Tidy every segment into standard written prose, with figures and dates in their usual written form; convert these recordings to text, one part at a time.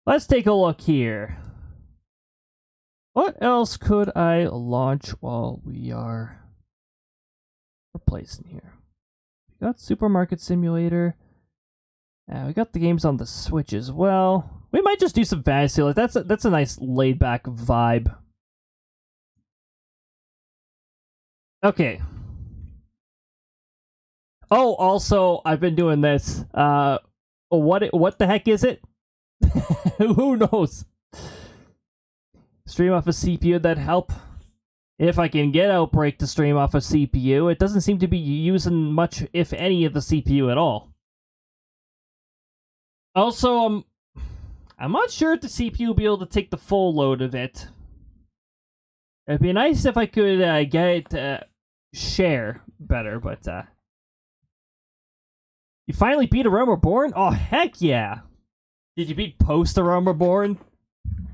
Let's take a look here. What else could I launch while we are replacing here? We got Supermarket Simulator. We got the games on the Switch as well. We might just do some fantasy. Like that's a nice laid back vibe. Okay. Oh, also I've been doing this. What the heck is it? Who knows? Stream off a CPU, that help. If I can get Outbreak to stream off a CPU, it doesn't seem to be using much, if any, of the CPU at all. Also, I'm not sure if the CPU will be able to take the full load of it. It'd be nice if I could get it share better, but you finally beat A Realm Reborn? Oh, heck yeah! Did you beat Post A Realm Reborn?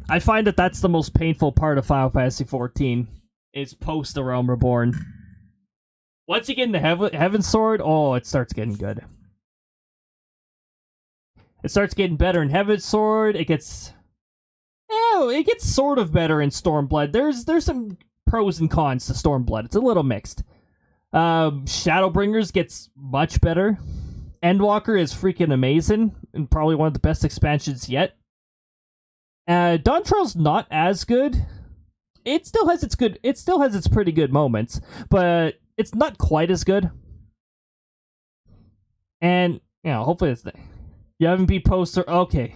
I find that that's the most painful part of Final Fantasy XIV, is Post A Realm Reborn. Once you get into Heaven Sword, oh, it starts getting good. It starts getting better in Heaven Sword. It gets sort of better in Stormblood. There's some pros and cons to Stormblood. It's a little mixed. Shadowbringers gets much better. Endwalker is freaking amazing and probably one of the best expansions yet. Dawn Trail's not as good. It still has its pretty good moments, but it's not quite as good. And hopefully it's you haven't beat Poster. Okay,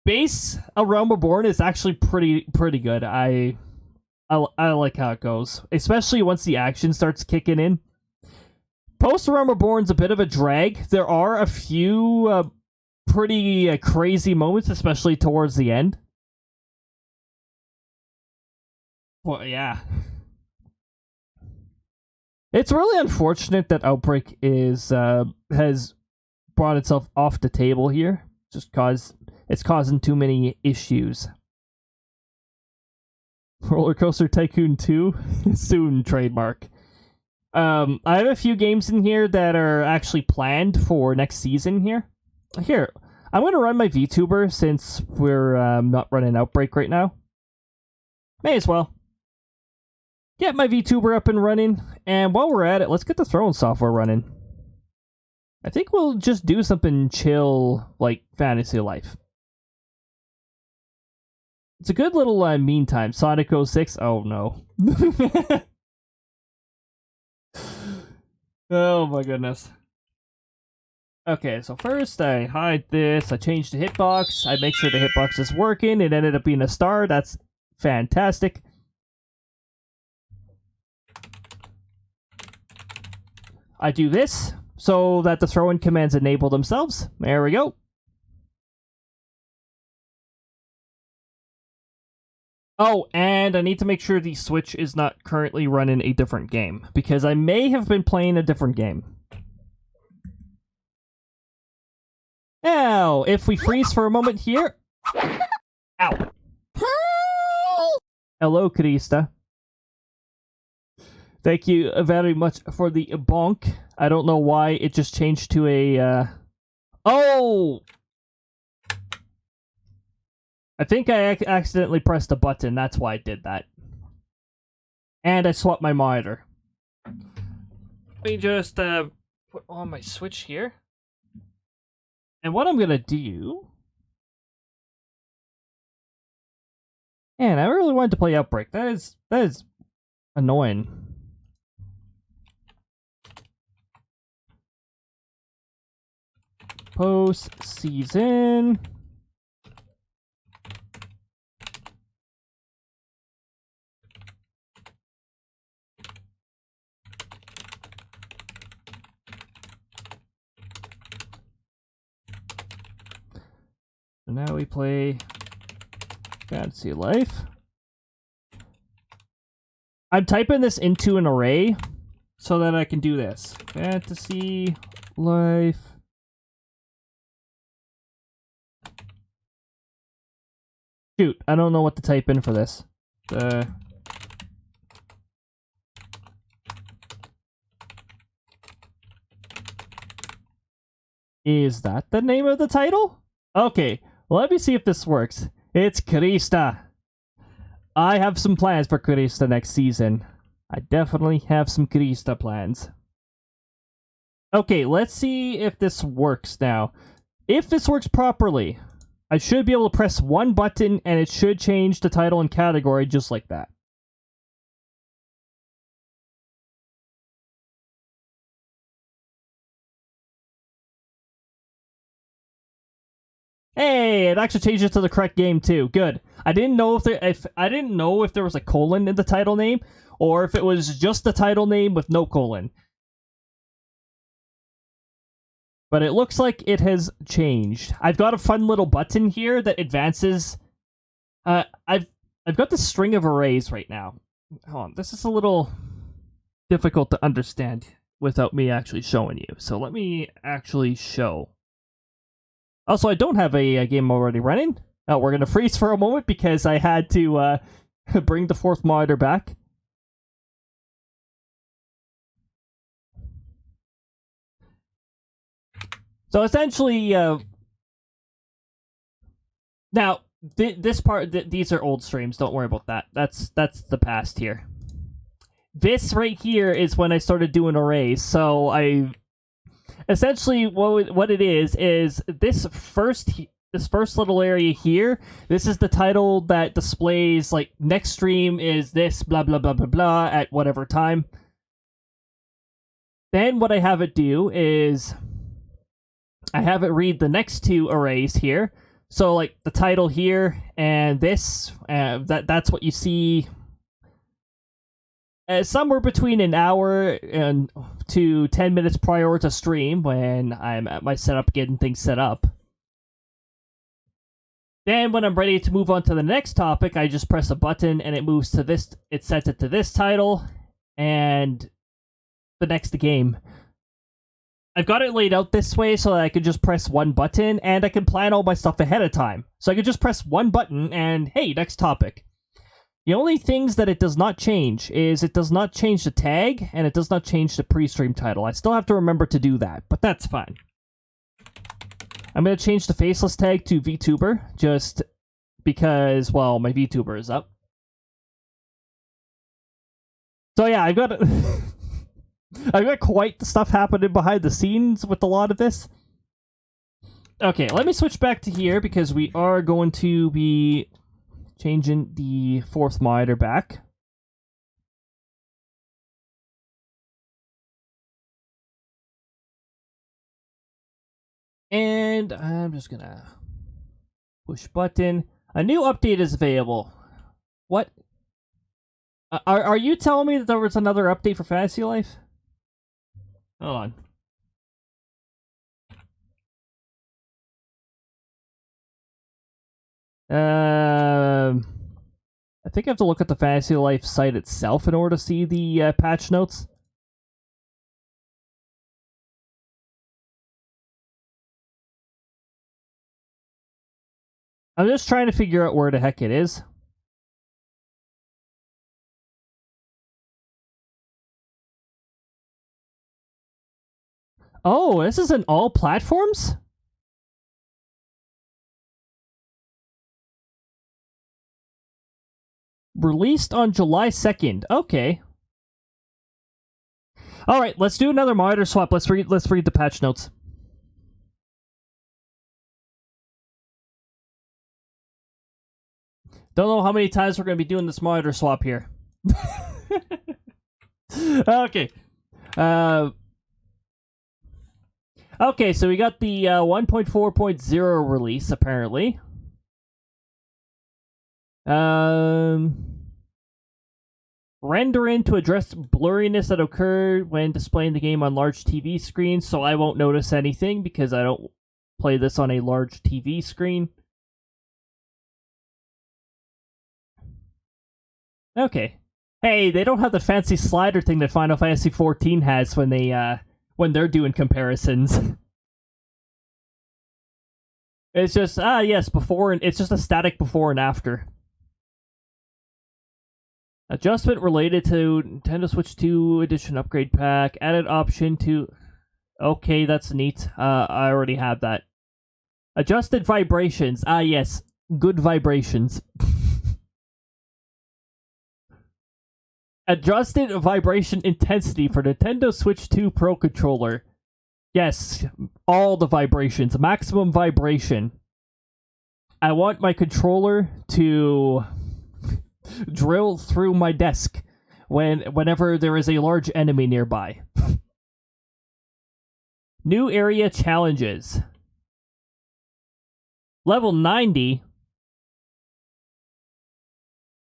base A Realm Reborn is actually pretty good. I like how it goes, especially once the action starts kicking in. Post A Realm Reborn's a bit of a drag. There are a few pretty crazy moments, especially towards the end. Well, yeah. It's really unfortunate that Outbreak has brought itself off the table here, just cause it's causing too many issues. Roller Coaster Tycoon 2? Soon, trademark. I have a few games in here that are actually planned for next season here. Here, I'm going to run my VTuber since we're not running Outbreak right now. May as well. Get my VTuber up and running, and while we're at it, let's get the throwing software running. I think we'll just do something chill, like Fantasy Life. It's a good little meantime. Sonic 06, oh no. Oh my goodness. Okay, so first I hide this, I change the hitbox, I make sure the hitbox is working, it ended up being a star, that's fantastic. I do this, so that the throw-in commands enable themselves. There we go. Oh, and I need to make sure the Switch is not currently running a different game, because I may have been playing a different game. Now, if we freeze for a moment here... Ow. Hello, Krista. Thank you very much for the bonk. I don't know why it just changed to a... Oh! I think I accidentally pressed a button. That's why I did that. And I swapped my monitor. Let me just put on my Switch here. And what I'm going to do... Man, I really wanted to play Outbreak. That is annoying. Post-season... So now we play Fantasy Life. I'm typing this into an array so that I can do this. Fantasy Life. Shoot, I don't know what to type in for this. Is that the name of the title? Okay, Let me see if this works. It's Krista. I have some plans for Krista next season. I definitely have some Krista plans. Okay, let's see if this works now. If this works properly, I should be able to press one button and it should change the title and category just like that. Hey, it actually changed it to the correct game too. Good. I didn't know if there was a colon in the title name or if it was just the title name with no colon. But it looks like it has changed. I've got a fun little button here that advances. I've got the string of arrays right now. Hold on, this is a little difficult to understand without me actually showing you. So let me actually show. Also, I don't have a game already running. Oh, we're going to freeze for a moment because I had to bring the fourth monitor back. So essentially, now, this part, these are old streams. Don't worry about that. That's the past here. This right here is when I started doing arrays. So essentially, what it is this first little area here. This is the title that displays like next stream is this blah blah blah blah blah at whatever time. Then what I have it do is I have it read the next two arrays here. So like the title here and this, that's what you see. Somewhere between an hour and to 10 minutes prior to stream when I'm at my setup getting things set up. Then when I'm ready to move on to the next topic, I just press a button and it moves to this. It sets it to this title and the next game. I've got it laid out this way so that I can just press one button and I can plan all my stuff ahead of time. So I can just press one button and hey, next topic. The only things that it does not change is it does not change the tag, and it does not change the pre-stream title. I still have to remember to do that, but that's fine. I'm going to change the faceless tag to VTuber, just because, well, my VTuber is up. So yeah, I've got I've got quite the stuff happening behind the scenes with a lot of this. Okay, let me switch back to here, because we are going to be changing the fourth monitor back. And I'm just gonna push button. A new update is available. What? Are you telling me that there was another update for Fantasy Life? Hold on. I think I have to look at the Fantasy Life site itself in order to see the patch notes. I'm just trying to figure out where the heck it is. Oh, this is in all platforms? Released on July 2nd. Okay. All right, let's do another monitor swap. Let's read the patch notes. Don't know how many times we're going to be doing this monitor swap here. Okay. Okay, so we got the 1.4.0 release, apparently. Rendering to address blurriness that occurred when displaying the game on large TV screens, so I won't notice anything because I don't play this on a large TV screen. Okay. Hey, they don't have the fancy slider thing that Final Fantasy XIV has when they're doing comparisons. It's just yes, before and it's just a static before and after. Adjustment related to Nintendo Switch 2 Edition Upgrade Pack. Added option to... Okay, that's neat. I already have that. Adjusted vibrations. Ah, yes. Good vibrations. Adjusted vibration intensity for Nintendo Switch 2 Pro Controller. Yes, all the vibrations. Maximum vibration. I want my controller to drill through my desk whenever there is a large enemy nearby. New area challenges. Level 90.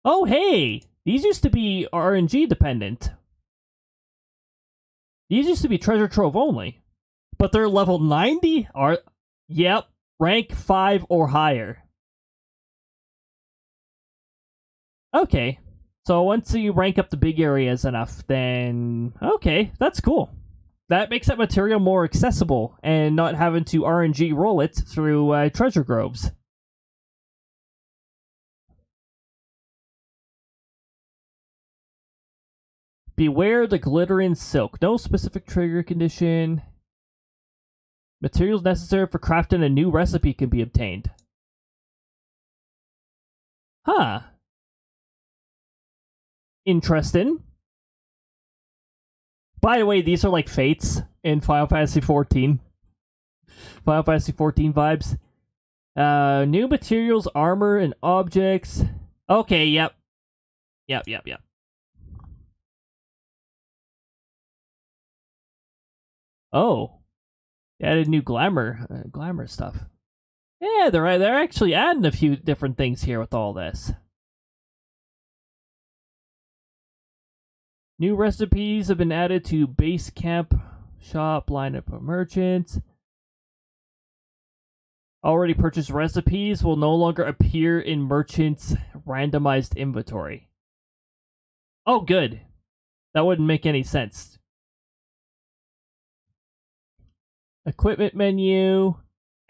Oh, hey! These used to be RNG dependent. These used to be treasure trove only. But they're level 90? Yep. Rank 5 or higher. Okay. So once you rank up the big areas enough, then... Okay, that's cool. That makes that material more accessible, and not having to RNG roll it through treasure groves. Beware the glittering silk. No specific trigger condition. Materials necessary for crafting a new recipe can be obtained. Huh. Interesting. By the way, these are like fates in Final Fantasy XIV. Final Fantasy XIV vibes. New materials, armor, and objects. Okay, yep. Yep. Oh. They added new glamour stuff. Yeah, they're actually adding a few different things here with all this. New recipes have been added to base camp shop lineup of merchants. Already purchased recipes will no longer appear in merchants' randomized inventory. Oh, good. That wouldn't make any sense. Equipment menu.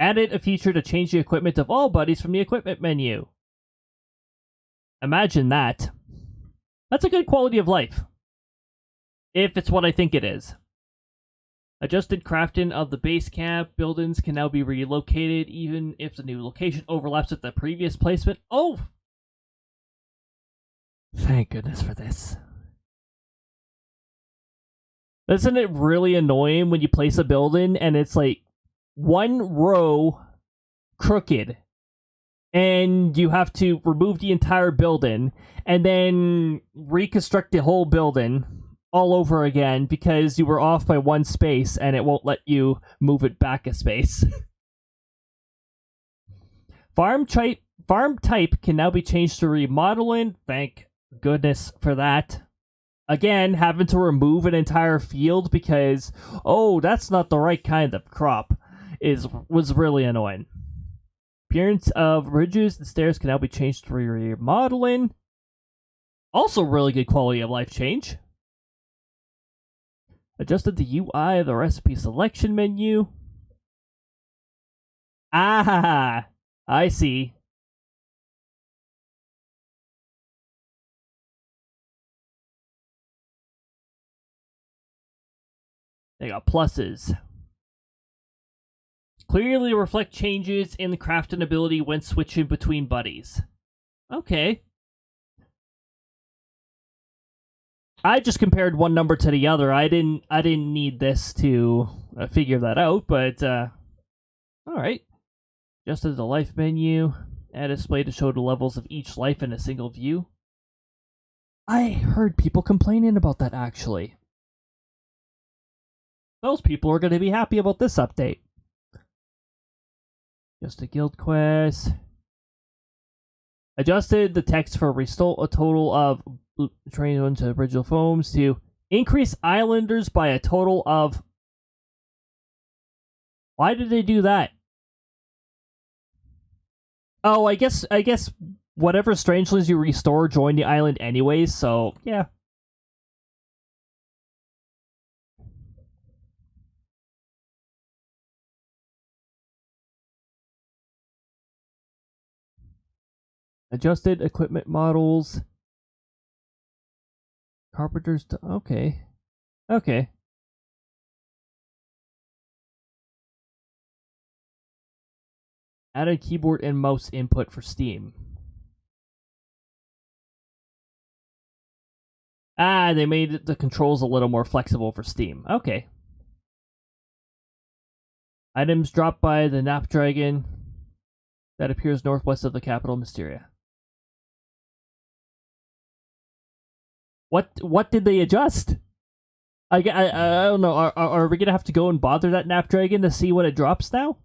Added a feature to change the equipment of all buddies from the equipment menu. Imagine that. That's a good quality of life. If it's what I think it is. Adjusted crafting of the base camp. Buildings can now be relocated even if the new location overlaps with the previous placement. Oh! Thank goodness for this. Isn't it really annoying when you place a building and it's like one row crooked and you have to remove the entire building and then reconstruct the whole building all over again because you were off by one space and it won't let you move it back a space. Farm type can now be changed to remodeling. Thank goodness for that. Again, having to remove an entire field because, oh, that's not the right kind of crop was really annoying. Appearance of ridges and stairs can now be changed to remodeling. Also really good quality of life change. Adjusted the UI of the recipe selection menu. Ah, I see. They got pluses. Clearly reflect changes in the crafting ability when switching between buddies. Okay. I just compared one number to the other. I didn't need this to figure that out, but all right. Adjusted the life menu. Add a display to show the levels of each life in a single view. I heard people complaining about that, actually. Those people are going to be happy about this update. Just a guild quest. Adjusted the text for restore a total of train into original foams to increase islanders by a total of... Why did they do that? Oh, I guess whatever strangelings you restore join the island anyways, so yeah. Adjusted equipment models. Carpenters to... Okay. Okay. Added keyboard and mouse input for Steam. Ah, they made the controls a little more flexible for Steam. Okay. Items dropped by the Snapdragon that appears northwest of the capital, Mysteria. What did they adjust? I don't know. Are we gonna have to go and bother that Snapdragon to see what it drops now?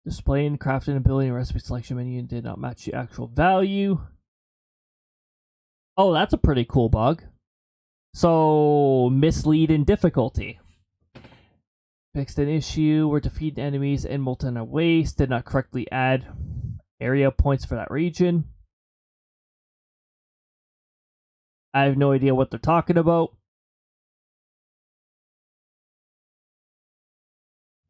Display and crafting ability and recipe selection menu did not match the actual value. Oh, that's a pretty cool bug. So, mislead in difficulty. Fixed an issue where defeat enemies in Molten Waste did not correctly add area points for that region. I have no idea what they're talking about.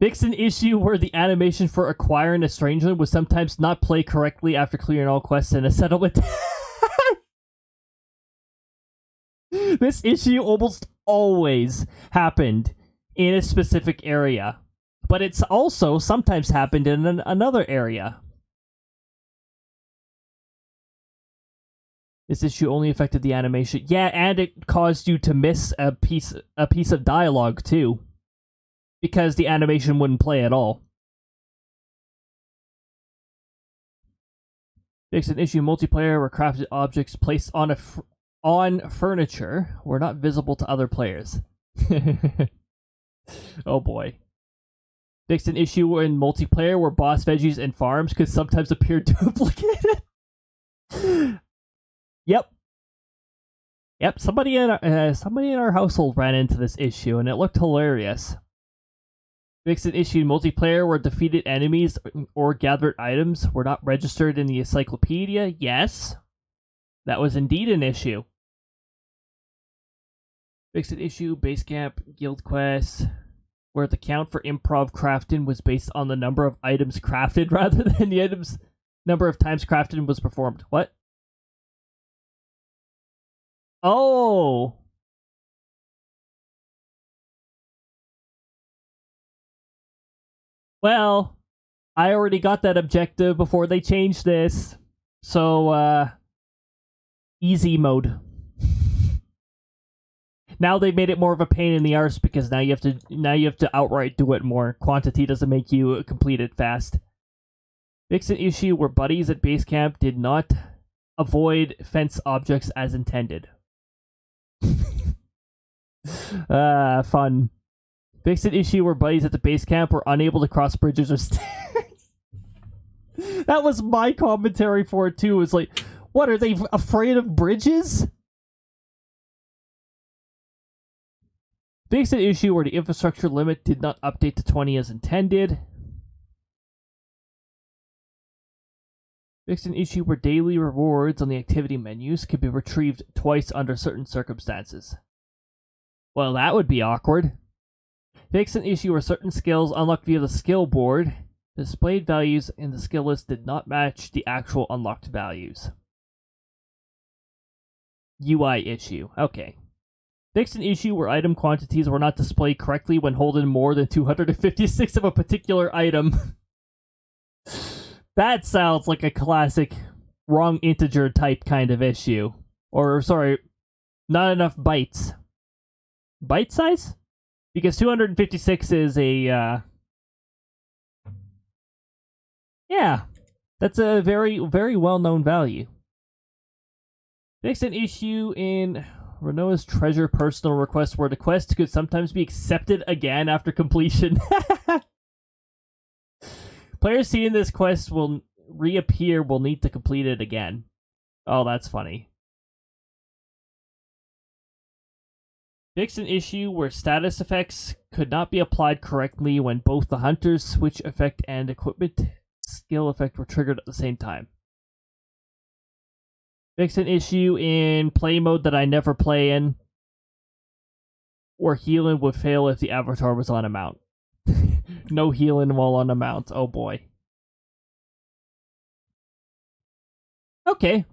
Fixed an issue where the animation for acquiring a strangeling would sometimes not play correctly after clearing all quests in a settlement. This issue almost always happened in a specific area, but it's also sometimes happened in another area. This issue only affected the animation. Yeah, and it caused you to miss a piece of dialogue too, because the animation wouldn't play at all. Fixed an issue multiplayer where crafted objects placed on furniture were not visible to other players. Oh boy. Fixed an issue in multiplayer where boss veggies and farms could sometimes appear duplicated. Yep. Somebody in our household ran into this issue, and it looked hilarious. Fixed an issue in multiplayer where defeated enemies or gathered items were not registered in the encyclopedia. Yes, that was indeed an issue. Fixed an issue base camp guild quests where the count for improv crafting was based on the number of items crafted rather than the items number of times crafting was performed. What? Oh. Well, I already got that objective before they changed this. So, easy mode. Now they made it more of a pain in the arse because now you have to outright do it more. Quantity doesn't make you complete it fast. Fix an issue where buddies at base camp did not avoid fence objects as intended. Fun. Fix an issue where buddies at the base camp were unable to cross bridges or stairs. That was my commentary for it too. It's like, what, are they afraid of bridges? Fix an issue where the infrastructure limit did not update to 20 as intended. Fix an issue where daily rewards on the activity menus could be retrieved twice under certain circumstances. Well, that would be awkward. Fix an issue where certain skills unlocked via the skill board, displayed values in the skill list did not match the actual unlocked values. UI issue. Okay. Fix an issue where item quantities were not displayed correctly when holding more than 256 of a particular item. That sounds like a classic wrong integer type kind of issue. Or, sorry, not enough bytes. Byte size? Because 256 is a, yeah, that's a very, very well-known value. Fix an issue in Renoa's treasure personal request where the quest could sometimes be accepted again after completion. Players seeing this quest will reappear will need to complete it again. Oh, that's funny. Fix an issue where status effects could not be applied correctly when both the hunter's switch effect and equipment skill effect were triggered at the same time. Fix an issue in play mode that I never play in, where healing would fail if the avatar was on a mount. No healing while on a mount. Oh boy. Okay.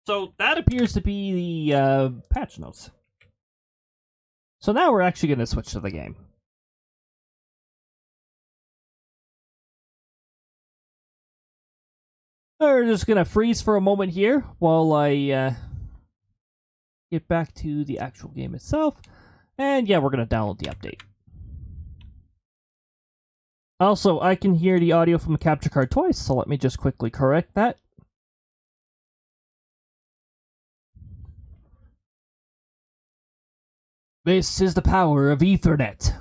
So that appears to be the patch notes. So now we're actually going to switch to the game. We're just going to freeze for a moment here while I get back to the actual game itself. And yeah, we're going to download the update. Also, I can hear the audio from the capture card twice, so let me just quickly correct that. This is the power of Ethernet.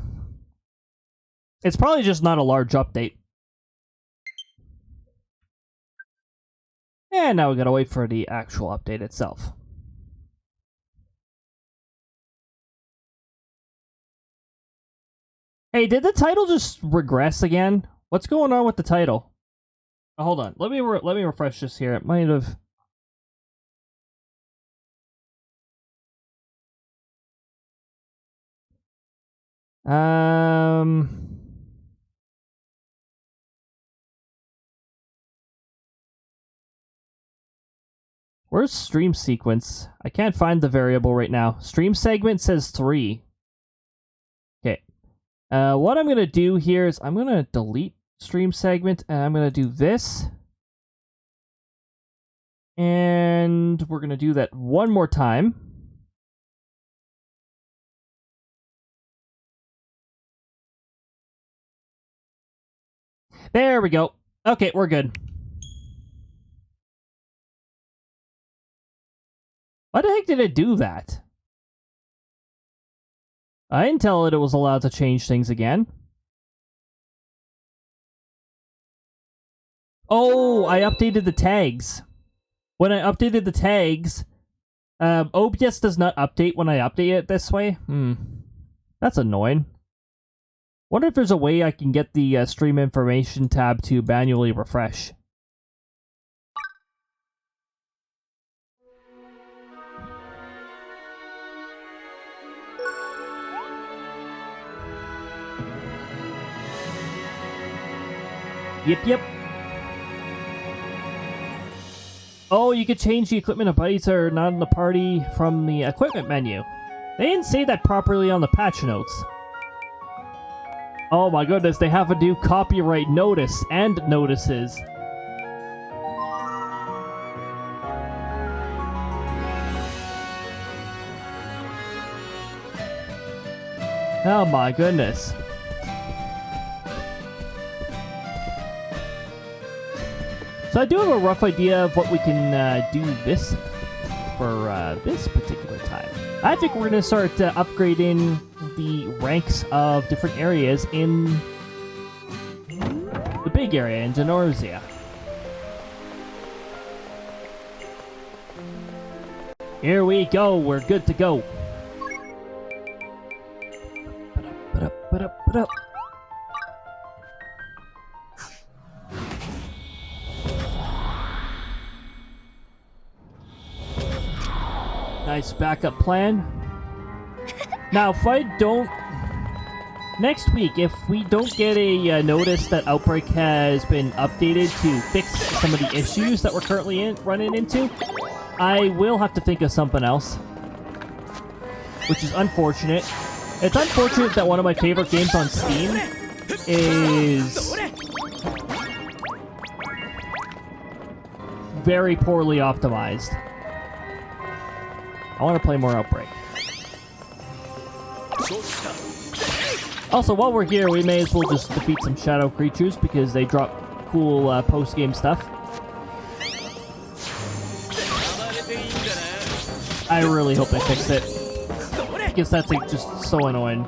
It's probably just not a large update. And now we gotta wait for the actual update itself. Hey, did the title just regress again? What's going on with the title? Oh, hold on, let me refresh this here. It might have. Where's stream sequence? I can't find the variable right now. Stream segment says 3. Okay. What I'm going to do here is I'm going to delete stream segment, and I'm going to do this. And we're going to do that one more time. There we go. Okay, we're good. Why the heck did it do that? I didn't tell it was allowed to change things again. Oh, I updated the tags. When I updated the tags, OBS does not update when I update it this way. That's annoying. Wonder if there's a way I can get the stream information tab to manually refresh. Yep. Oh, you could change the equipment of buddies that are not in the party from the equipment menu. They didn't say that properly on the patch notes. Oh my goodness, they have a new copyright notice and notices. Oh my goodness. So I do have a rough idea of what we can do this for this particular time. I think we're going to start upgrading the ranks of different areas in the big area in Genorzia. Here we go, we're good to go. Nice backup plan. Now, if I don't... Next week, if we don't get a notice that Outbreak has been updated to fix some of the issues that we're currently running into, I will have to think of something else. Which is unfortunate. It's unfortunate that one of my favorite games on Steam is very poorly optimized. I want to play more Outbreak. Also, while we're here, we may as well just defeat some shadow creatures because they drop cool post-game stuff. I really hope they fix it. Because that's like, just so annoying.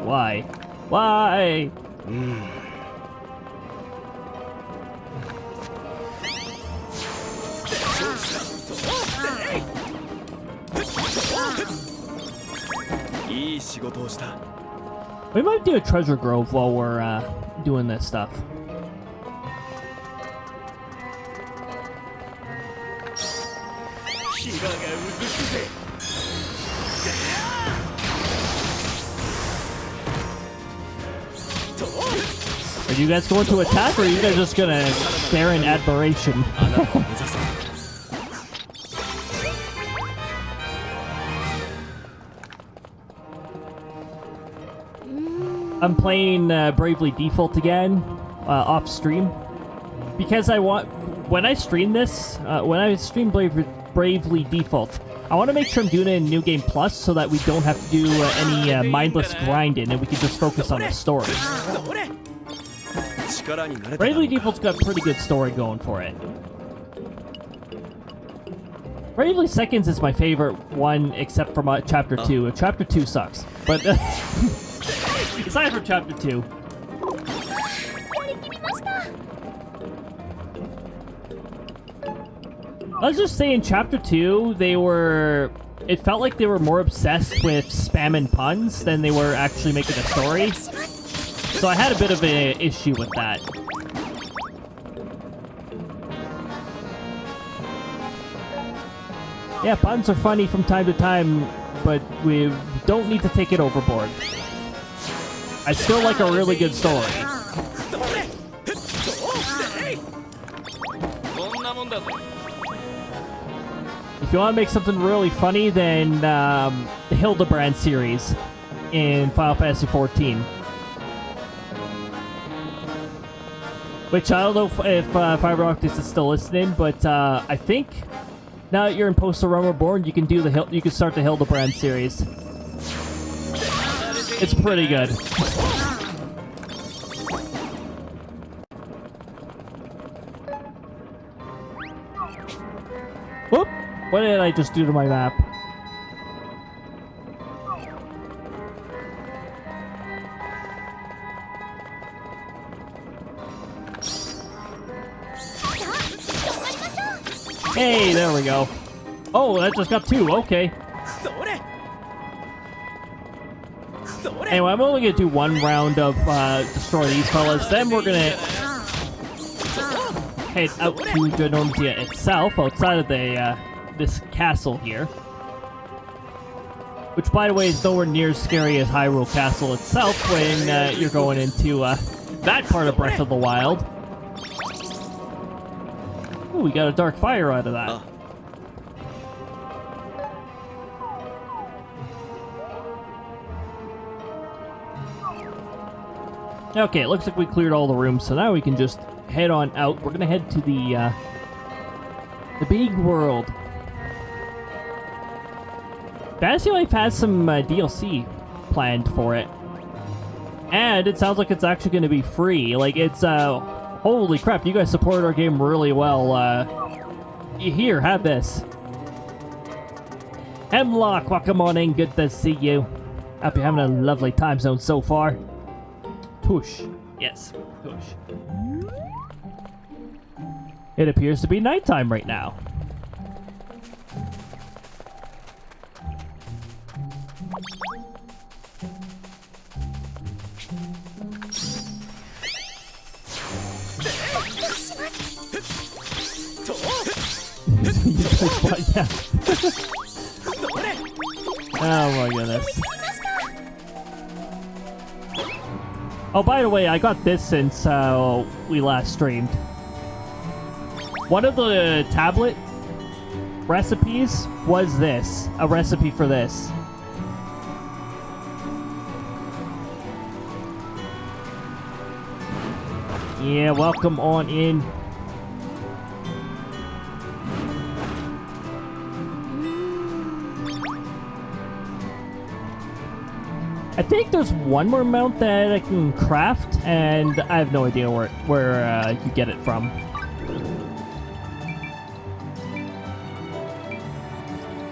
Why? Why? We might do a treasure grove while we're doing this stuff. Are you guys going to attack, or are you guys just gonna stare in admiration? I'm playing Bravely Default again, off stream. Because I want... When I stream this, when I stream Bravely Default, I want to make sure I'm doing it in New Game Plus so that we don't have to do any mindless grinding and we can just focus on the story. Bravely Default's got a pretty good story going for it. Bravely Seconds is my favorite one, except for Chapter 2. Chapter 2 sucks. But, aside from Chapter 2. I was just saying, Chapter 2, it felt like they were more obsessed with spamming puns than they were actually making a story. So I had a bit of an issue with that. Yeah, puns are funny from time to time, but we don't need to take it overboard. I still like a really good story. If you want to make something really funny, then the SLdr series in Final Fantasy XIV. Which I don't know if Fiber Optics is still listening, but I think now that you're in Postal Realm Reborn, you can start the SLdr series. It's pretty good. Whoop! What did I just do to my map? Hey, there we go. Oh, that just got 2. Okay. Anyway, I'm only gonna do 1 round of destroy these fellas. Then we're gonna head out to Genormsia itself, outside of the this castle here. Which, by the way, is nowhere near as scary as Hyrule Castle itself when you're going into that part of Breath of the Wild. Ooh, we got a dark fire out of that. Okay, it looks like we cleared all the rooms, so now we can just head on out. We're gonna head to the big world. Fantasy Life has some DLC planned for it. And it sounds like it's actually going to be free. Like, it's, holy crap, you guys supported our game really well. Here, have this. Hemlock, welcome on in, good to see you. Hope you're having a lovely time zone so far. Tush. Yes, tush. It appears to be nighttime right now. Oh my goodness. Oh, by the way, I got this since we last streamed. One of the tablet recipes was this. A recipe for this. Yeah, welcome on in. I think there's one more mount that I can craft, and I have no idea where you get it from.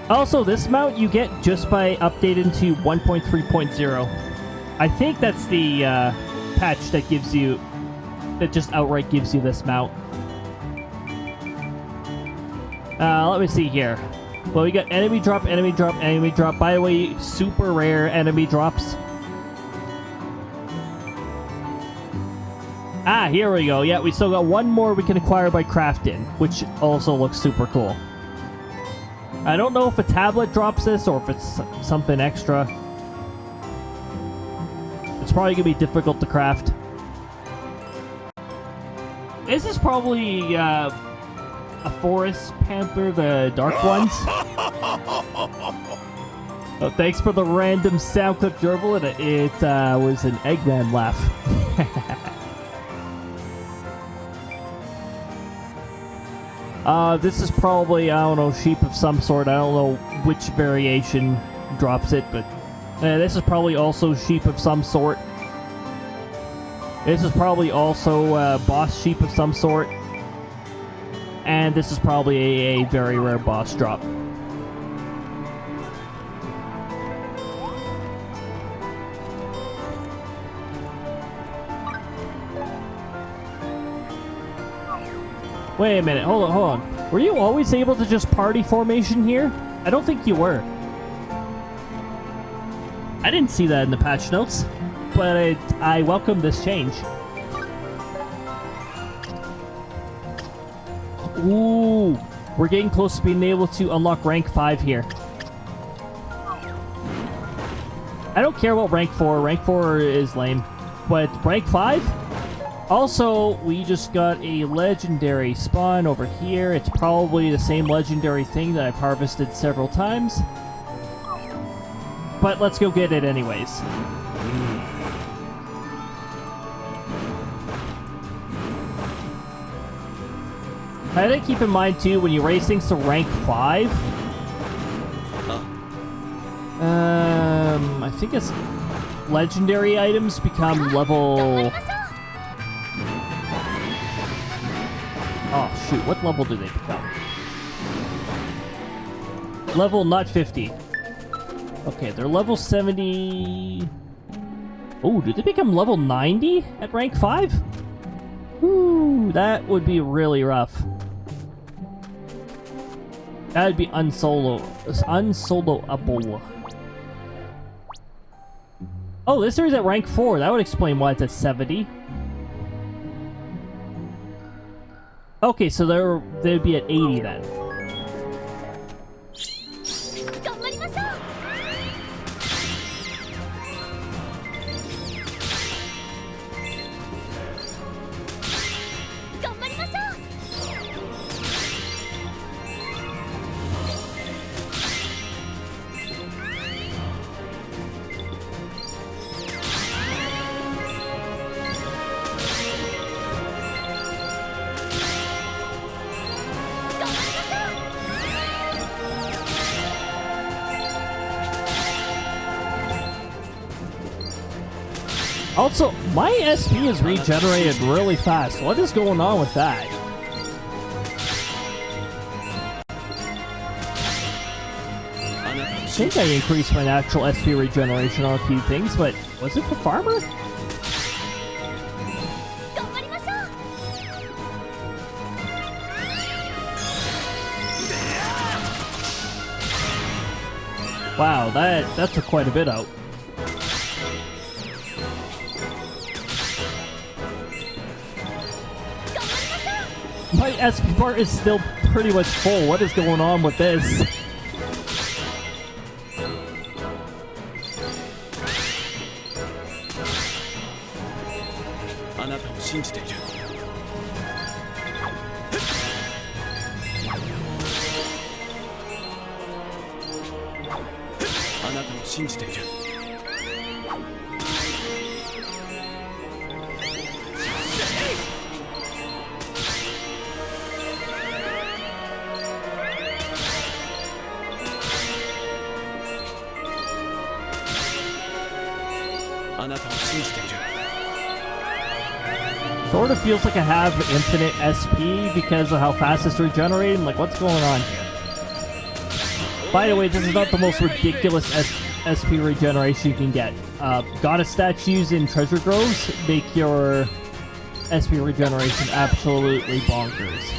Also, this mount you get just by updating to 1.3.0. I think that's the patch that gives you, that just outright gives you this mount. Let me see here. Well, we got enemy drop, enemy drop, enemy drop. By the way, super rare enemy drops. Ah, here we go. Yeah, we still got one more we can acquire by crafting, which also looks super cool. I don't know if a tablet drops this or if it's something extra. It's probably going to be difficult to craft. This is probably a forest panther, the dark ones. Oh, thanks for the random sound clip, Gerbil. It was an Eggman laugh. This is probably, I don't know, sheep of some sort. I don't know which variation drops it, but this is probably also sheep of some sort. This is probably also boss sheep of some sort. And this is probably a very rare boss drop. Wait a minute, hold on. Were you always able to just party formation here? I don't think you were. I didn't see that in the patch notes, but I welcome this change. Ooh, we're getting close to being able to unlock rank 5 here. I don't care about rank 4. Rank 4 is lame. But rank 5? Also, we just got a legendary spawn over here. It's probably the same legendary thing that I've harvested several times. But let's go get it anyways. I gotta keep in mind too, when you raise things to rank 5, I think it's legendary items become level... Oh shoot, what level do they become? Level not 50. Okay, they're level 70... Oh, do they become level 90 at rank 5? Ooh, that would be really rough. That would be unsoloable. Oh, this is at rank 4. That would explain why it's at 70. Okay, so they'd be at 80 then. Also, my SP is regenerated really fast. What is going on with that? I think I increased my natural SP regeneration on a few things, but was it for Farmer? Wow, that took quite a bit out. My SP bar is still pretty much full. What is going on with this? Sort of feels like I have infinite SP because of how fast it's regenerating. Like, what's going on here? By the way, this is not the most ridiculous SP regeneration you can get. Goddess statues in treasure groves make your SP regeneration absolutely bonkers.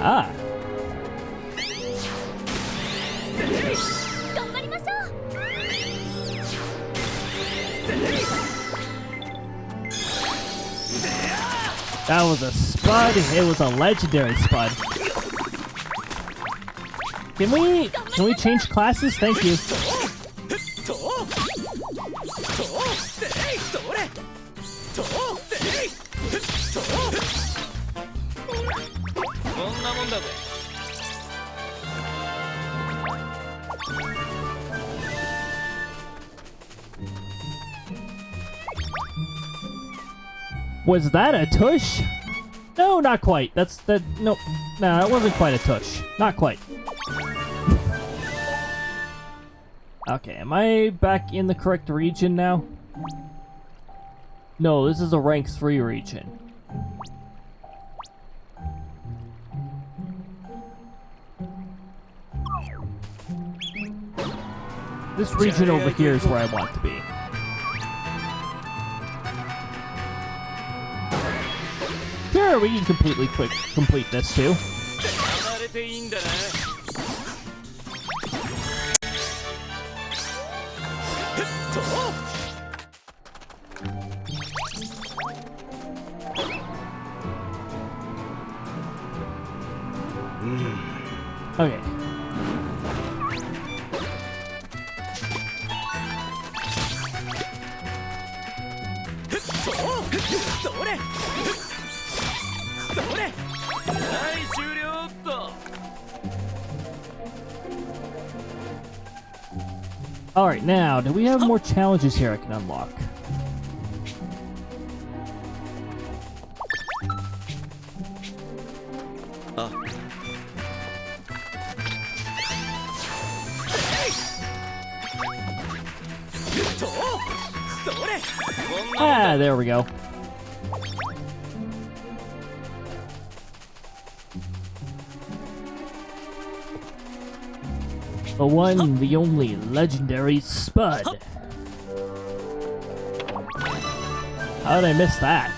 Ah. That was a spud. It was a legendary spud. Can we change classes? Thank you. Was that a tush? No, not quite. Nope. No, that wasn't quite a tush. Not quite. Okay, am I back in the correct region now? No, this is a rank 3 region. This region over here is where I want to be. Sure, we can complete this too. Okay. Alright, now, do we have more challenges here I can unlock? Ah, there we go. The one, the only legendary Spud. How did I miss that?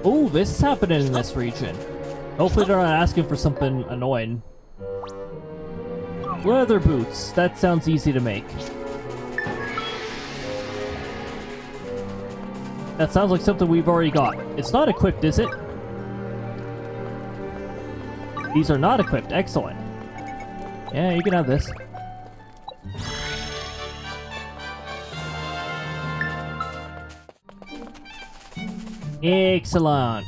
Oh, this is happening in this region. Hopefully they're not asking for something annoying. Leather boots. That sounds easy to make. That sounds like something we've already got. It's not equipped, is it? These are not equipped. Excellent. Yeah, you can have this. Excellent.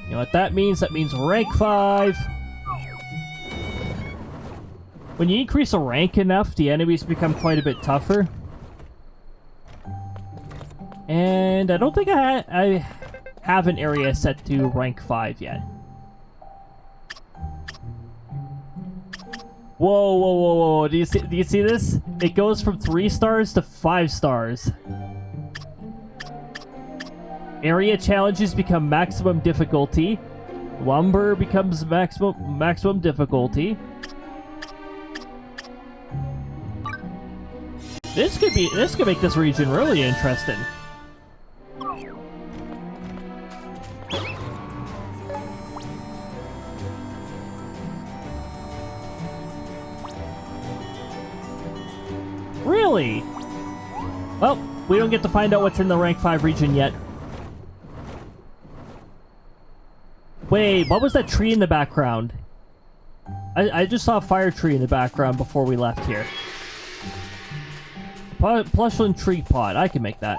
You know what that means? That means rank 5. When you increase a rank enough, the enemies become quite a bit tougher. And I don't think I have an area set to rank 5 yet. Whoa, whoa, whoa, whoa. Do you see this? It goes from 3 stars to 5 stars. Area challenges become maximum difficulty. Lumber becomes maximum difficulty. This could make this region really interesting. Really? Well, we don't get to find out what's in the rank 5 region yet. Wait, what was that tree in the background? I just saw a fire tree in the background before we left here. Plushland tree pot. I can make that.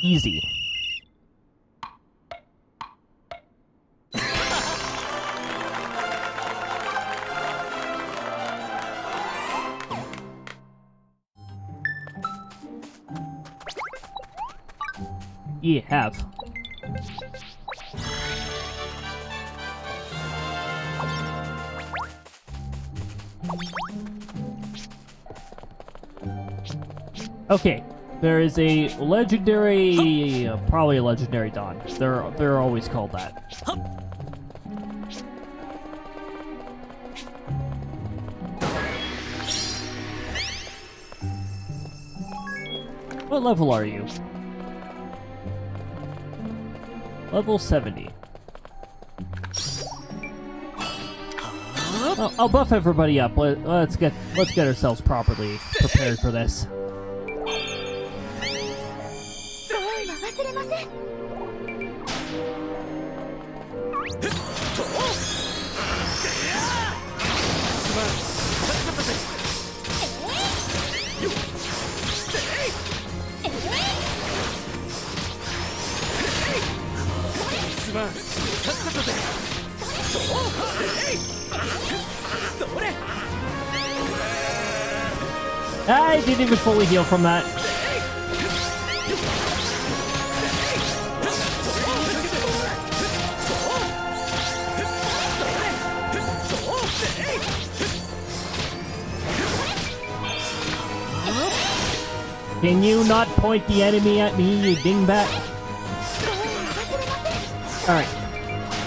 Easy. You have. Okay, there is a legendary, probably a legendary Dawn. They're always called that. What level are you? Level 70. I'll buff everybody up. Let's get ourselves properly prepared for this. I didn't even fully heal from that. Can you not point the enemy at me, you dingbat? Alright.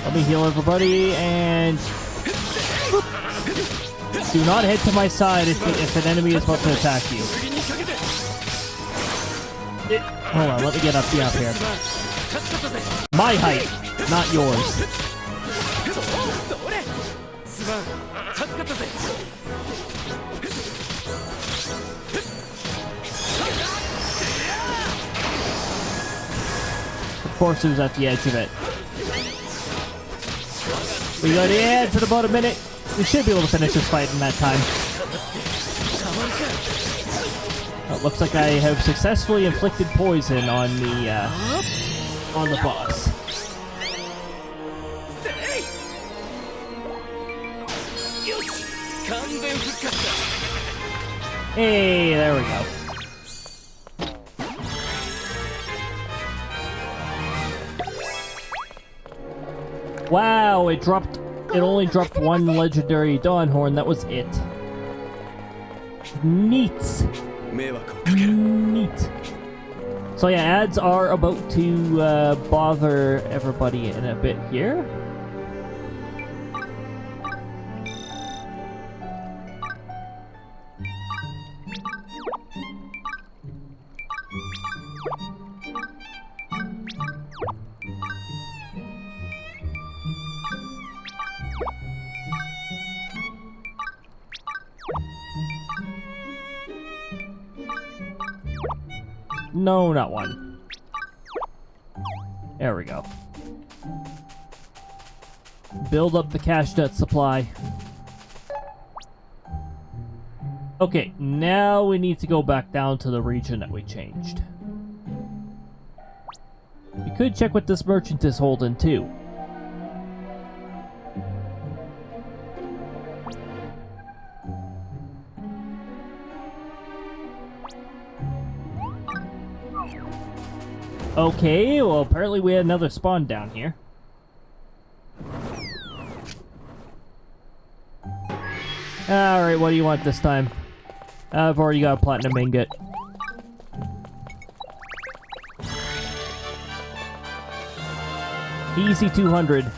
Let me heal everybody, and... do not head to my side if an enemy is about to attack you. Hold on, let me get up here. My height, not yours. Of course, it was at the edge of it. We got in for about a minute. We should be able to finish this fight in that time. It looks like I have successfully inflicted poison on the boss. Hey, there we go. Wow, it only dropped one legendary Dawn Horn, that was it. Neat. Neat. So yeah, ads are about to bother everybody in a bit here. No, not one. There we go. Build up the cash nut supply. Okay, now we need to go back down to the region that we changed. We could check what this merchant is holding too. Okay, well apparently we had another spawn down here. Alright, what do you want this time? I've already got a platinum ingot. Easy 200.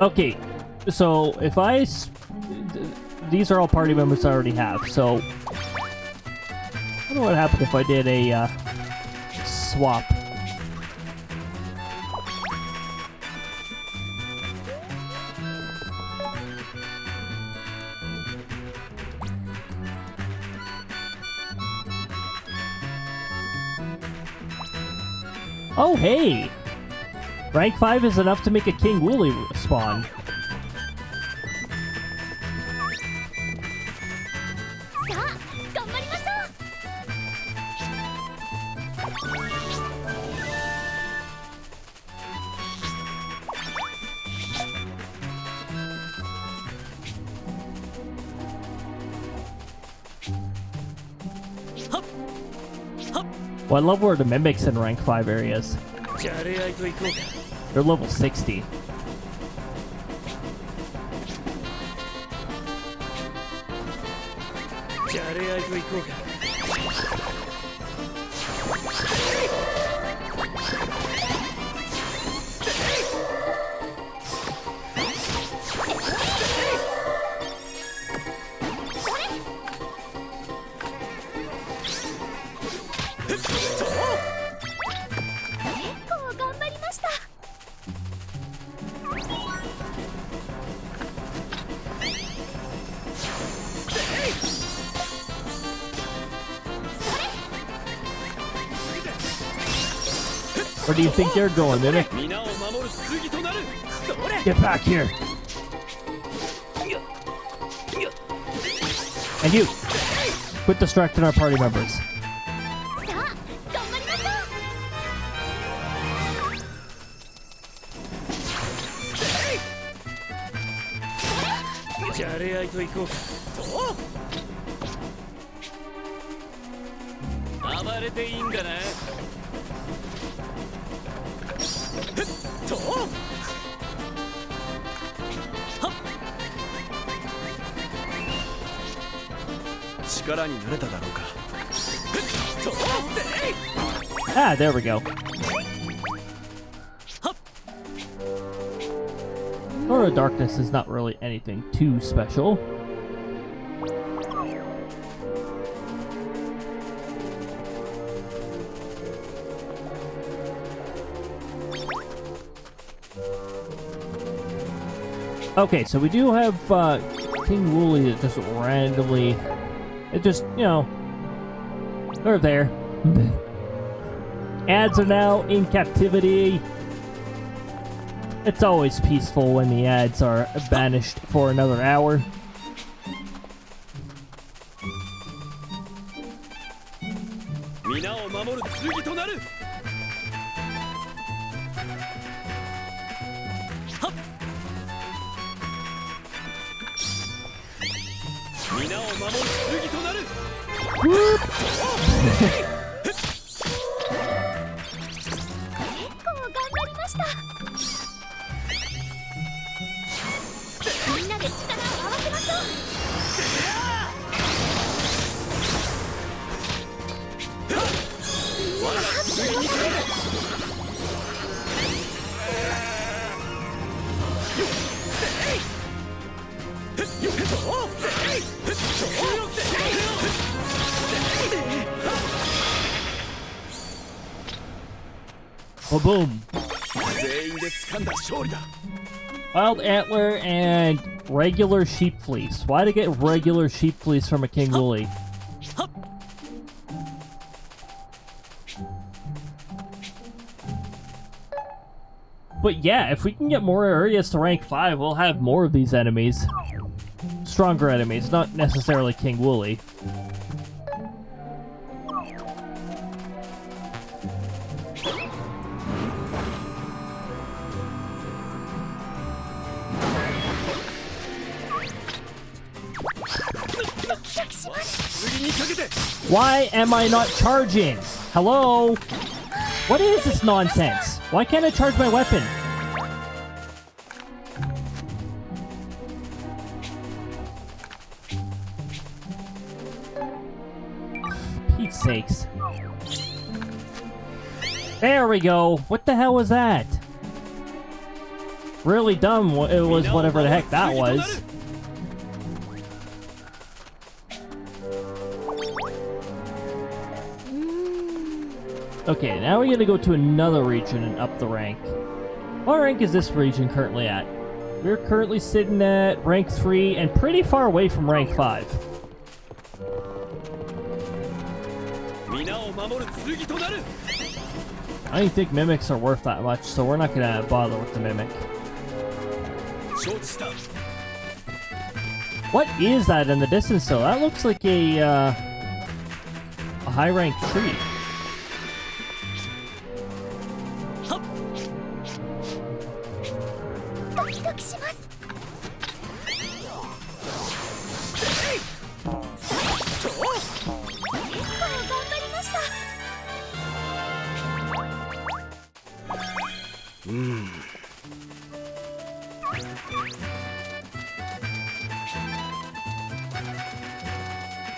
Okay, so if these are all party members I already have, so I wonder what happened if I did a swap. Oh, hey! Rank 5 is enough to make a King Wooly spawn. Well, I love where the mimics in rank 5 areas. They're level 60. Where do you think they're going, Mimic? Get back here! And you! Quit distracting our party members. Ah, there we go. Aura of Darkness is not really anything too special. Okay, so we do have King Wooly that just randomly... It just, you know... They're there. Ads are now in captivity. It's always peaceful when the ads are banished for another hour. Oh, boom. Wild Antler and regular Sheep Fleece. Why to get regular Sheep Fleece from a King Wooly? But yeah, if we can get more areas to rank 5, we'll have more of these enemies. Stronger enemies, not necessarily King Wooly. Why am I not charging? Hello? What is this nonsense? Why can't I charge my weapon? Pete's sakes. There we go. What the hell was that? Really dumb. It was whatever the heck that was. Okay, now we're gonna go to another region and up the rank. What rank is this region currently at? We're currently sitting at rank 3 and pretty far away from rank 5. I don't think mimics are worth that much, so we're not gonna bother with the mimic. What is that in the distance though? That looks like a high rank tree.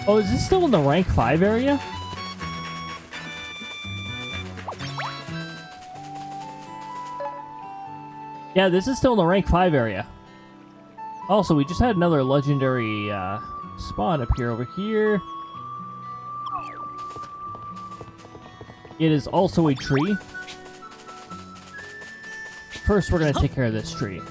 Oh, is this still in the rank 5 area? Yeah, this is still in the rank 5 area. Also, we just had another legendary spawn appear over here. It is also a tree. First, we're gonna take care of this tree.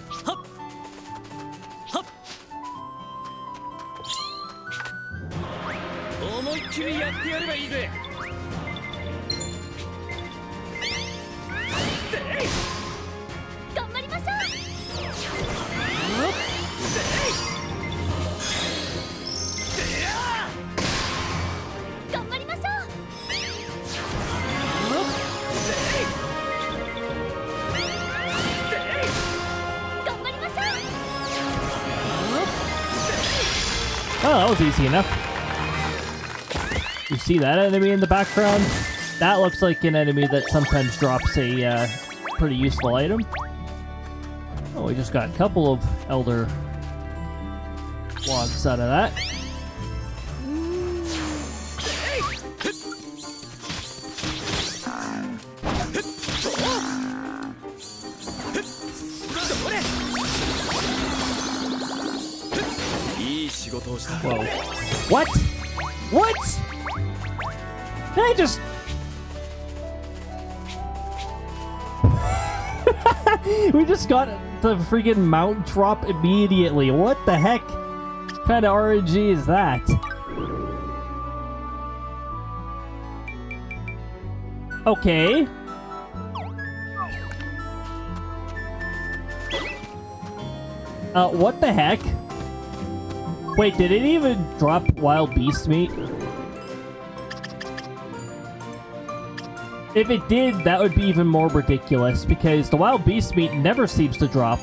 Oh, that was easy enough. You see that enemy in the background? That looks like an enemy that sometimes drops a pretty useful item. Oh, we just got a couple of Elder logs out of that. Whoa. What? What? Did I just... We just got the freaking mount drop immediately. What the heck? What kind of RNG is that? Okay. What the heck? Wait, did it even drop wild beast meat? If it did, that would be even more ridiculous, because the wild beast meat never seems to drop.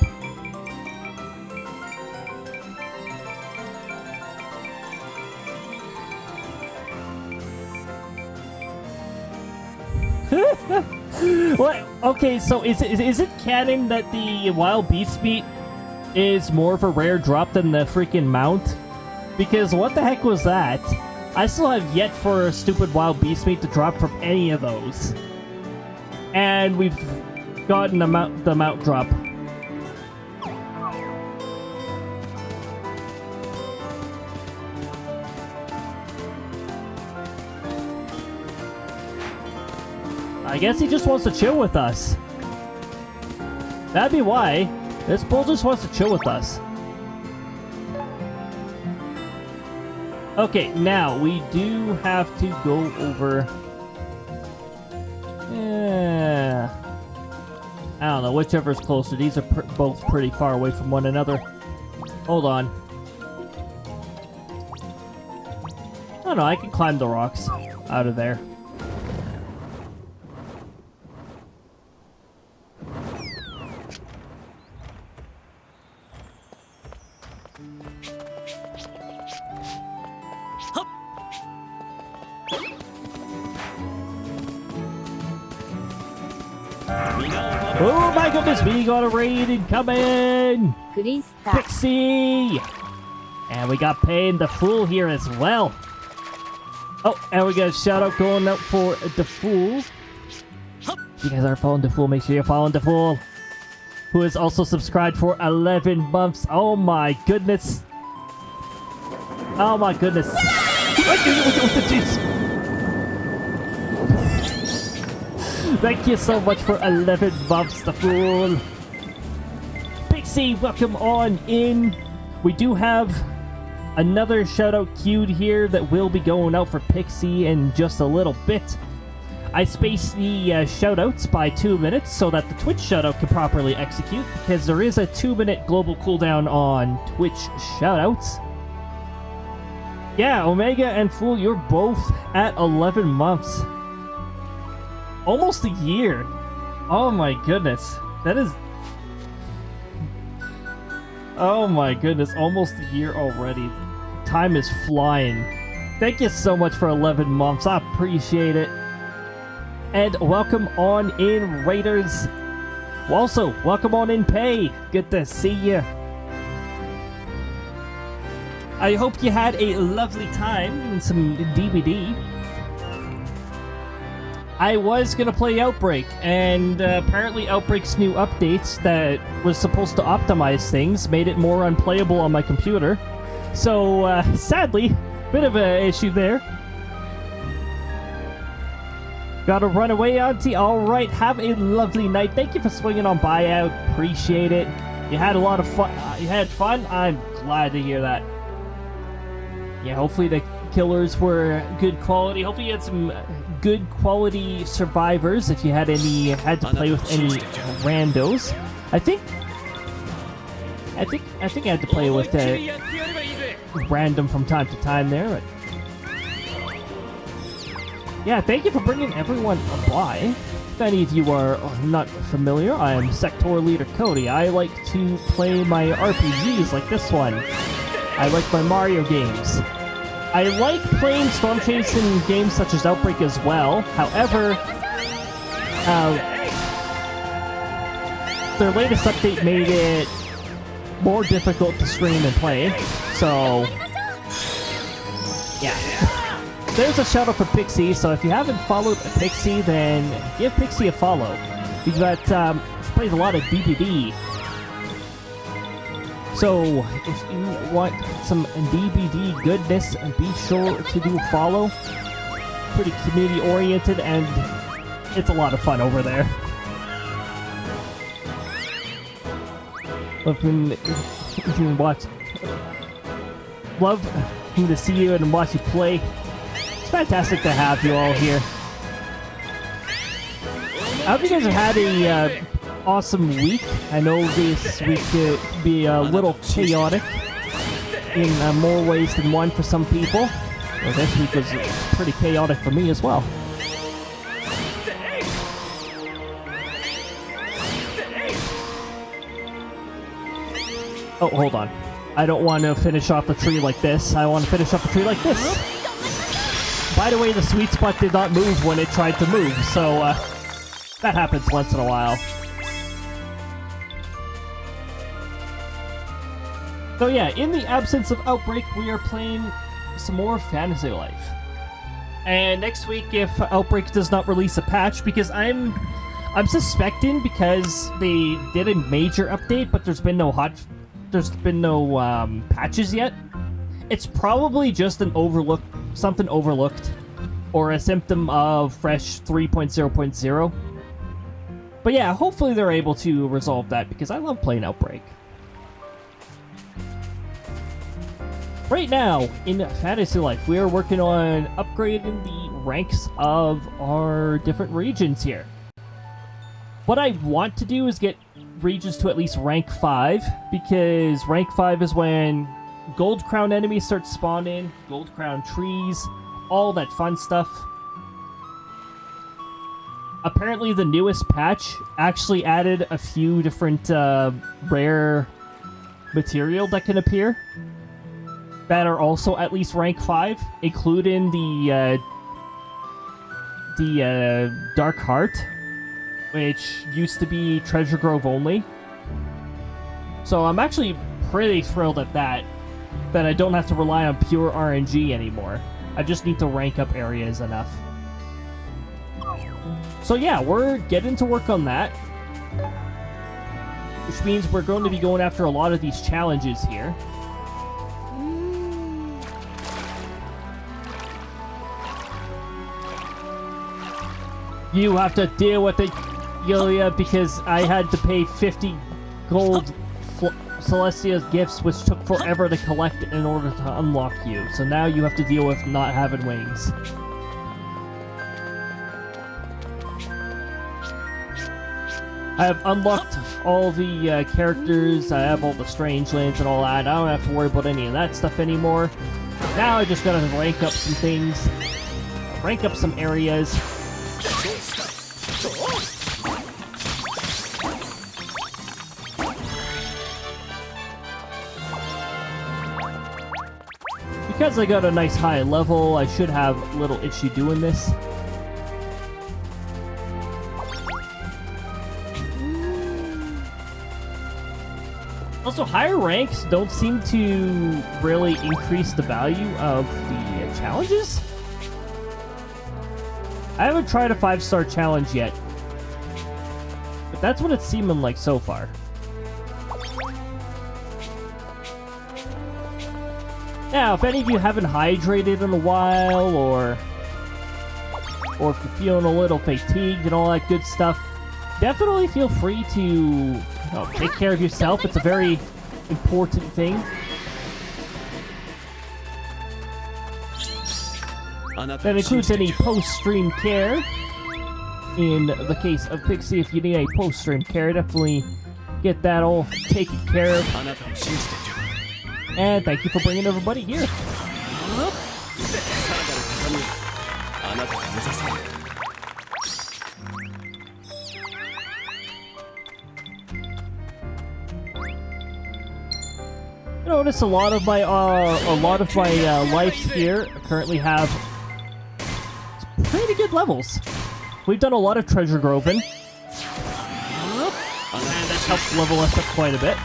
What? Okay, so is it canon that the wild beast meat is more of a rare drop than the freaking mount? Because what the heck was that? I still have yet for a stupid wild beast meat to drop from any of those. And we've gotten the mount drop. I guess he just wants to chill with us. That'd be why. This bull just wants to chill with us. Okay, now we do have to go over... Yeah... I don't know, whichever's closer. These are both pretty far away from one another. Hold on. Oh no, I can climb the rocks out of there. Oh my goodness, we got a raid incoming! Pixie! And we got Pain the Fool here as well. Oh, and we got a shout out going out for the Fool. If you guys are following the Fool, make sure you're following the Fool. Who is also subscribed for 11 months. Oh my goodness. Oh my goodness. Thank you so much for 11 months, the Fool. Pixie, welcome on in. We do have another shout out queued here that will be going out for Pixie in just a little bit. I spaced the shout outs by 2 minutes so that the Twitch shout out can properly execute, because there is a 2-minute global cooldown on Twitch shout outs. Yeah, Omega and Fool, you're both at 11 months. Almost a year. Oh my goodness. That is... Oh my goodness, almost a year already. Time is flying. Thank you so much for 11 months. I appreciate it. And welcome on in, Raiders. Also, welcome on in, Pay. Good to see you. I hope you had a lovely time and some DVD. I was gonna play Outbreak, and apparently Outbreak's new updates that was supposed to optimize things made it more unplayable on my computer. So, sadly, bit of an issue there. Gotta run away, Auntie. Alright, have a lovely night. Thank you for swinging on by out. Appreciate it. You had a lot of fun. You had fun? I'm glad to hear that. Yeah, hopefully the killers were good quality. Hopefully you had some good quality survivors if you had to play with any randos. I think I had to play with random from time to time there. But yeah, thank you for bringing everyone by. If any of you are not familiar, I am Sector Leader Cody. I like to play my RPGs like this one. I like my Mario games. I like playing storm chasing games such as Outbreak as well. However, their latest update made it more difficult to stream and play. So, yeah. There's a shout out for Pixie, so if you haven't followed Pixie, then give Pixie a follow. We've got, she plays a lot of DBD. So, if you want some DBD goodness, be sure to do a follow. Pretty community-oriented, and it's a lot of fun over there. Love to see you and watch you play. It's fantastic to have you all here. I hope you guys have had a awesome week. I know this week could be a little chaotic in more ways than one for some people. Well, this week was pretty chaotic for me as well. Oh, hold on. I don't want to finish off the tree like this. I want to finish off the tree like this. By the way, the sweet spot did not move when it tried to move, so that happens once in a while. So yeah, in the absence of Outbreak, we are playing some more Fantasy Life. And next week, if Outbreak does not release a patch, because I'm suspecting, because they did a major update, but there's been no patches yet. It's probably just something overlooked, or a symptom of Fresh 3.0.0. But yeah, hopefully they're able to resolve that, because I love playing Outbreak. Right now, in Fantasy Life, we are working on upgrading the ranks of our different regions here. What I want to do is get regions to at least rank 5, because rank 5 is when gold crown enemies start spawning, gold crown trees, all that fun stuff. Apparently the newest patch actually added a few different rare material that can appear that are also at least rank 5, including the Dark Heart, which used to be Treasure Grove only. So I'm actually pretty thrilled at that I don't have to rely on pure RNG anymore. I just need to rank up areas enough. So yeah, we're getting to work on that, which means we're going to be going after a lot of these challenges here. You have to deal with it, Yulia, because I had to pay 50 gold Celestia's gifts, which took forever to collect in order to unlock you. So now you have to deal with not having wings. I have unlocked all the characters, I have all the strange lands and all that. I don't have to worry about any of that stuff anymore. Now I just gotta rank up some things, rank up some areas. Because I got a nice high level, I should have little issue doing this. Also, higher ranks don't seem to really increase the value of the challenges. I haven't tried a 5-star challenge yet, but that's what it's seeming like so far. Now, if any of you haven't hydrated in a while, or or if you're feeling a little fatigued and all that good stuff, definitely feel free to take care of yourself. It's a very important thing. That includes any post-stream care. In the case of Pixie, if you need any post-stream care, definitely get that all taken care of. And thank you for bringing everybody here. Notice a lot of my lives here currently have pretty good levels. We've done a lot of treasure groving, and that helps level us up quite a bit.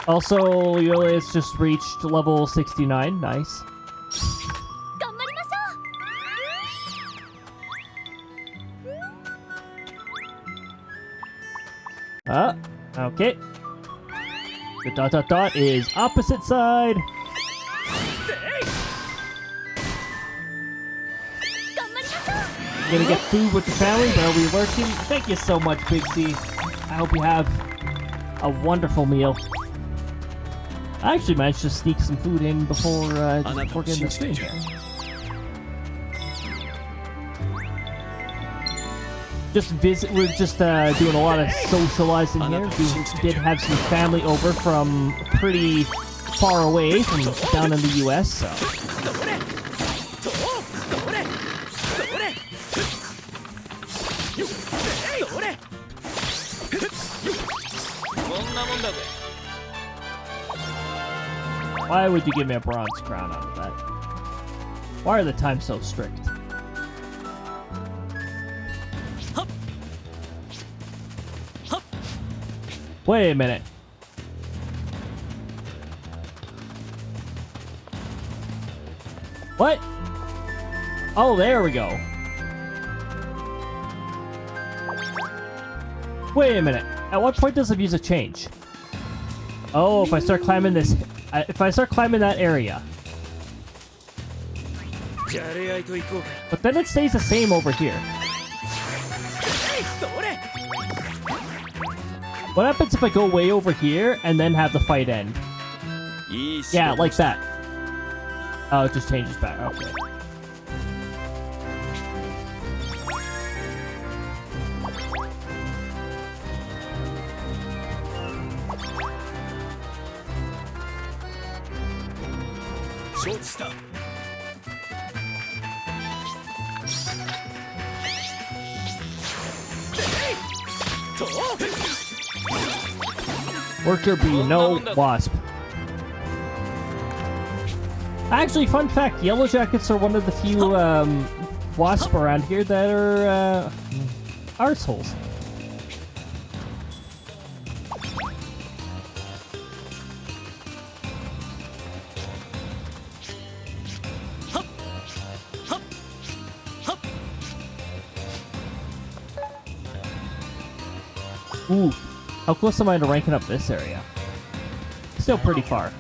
Also, Yolia's just reached level 69. Nice. Okay. The dot dot dot is opposite side. Gonna get food with the family, but are we lurking? Thank you so much, Big C. I hope you have a wonderful meal. I actually managed to sneak some food in before getting the stream here. We're just doing a lot of socializing here. We did have some family over from pretty far away, from down in the US, so. Why would you give me a bronze crown out of that? Why are the times so strict? Wait a minute. What? Oh, there we go. Wait a minute. At what point does the music change? Oh, if I start climbing this... if I start climbing that area. But then it stays the same over here. What happens if I go way over here and then have the fight end? Yeah, like that. Oh, it just changes back. Okay. Worker B, no wasp. Actually, fun fact, yellow jackets are one of the few wasps around here that are arseholes. Ooh. How close am I to ranking up this area? Still pretty far.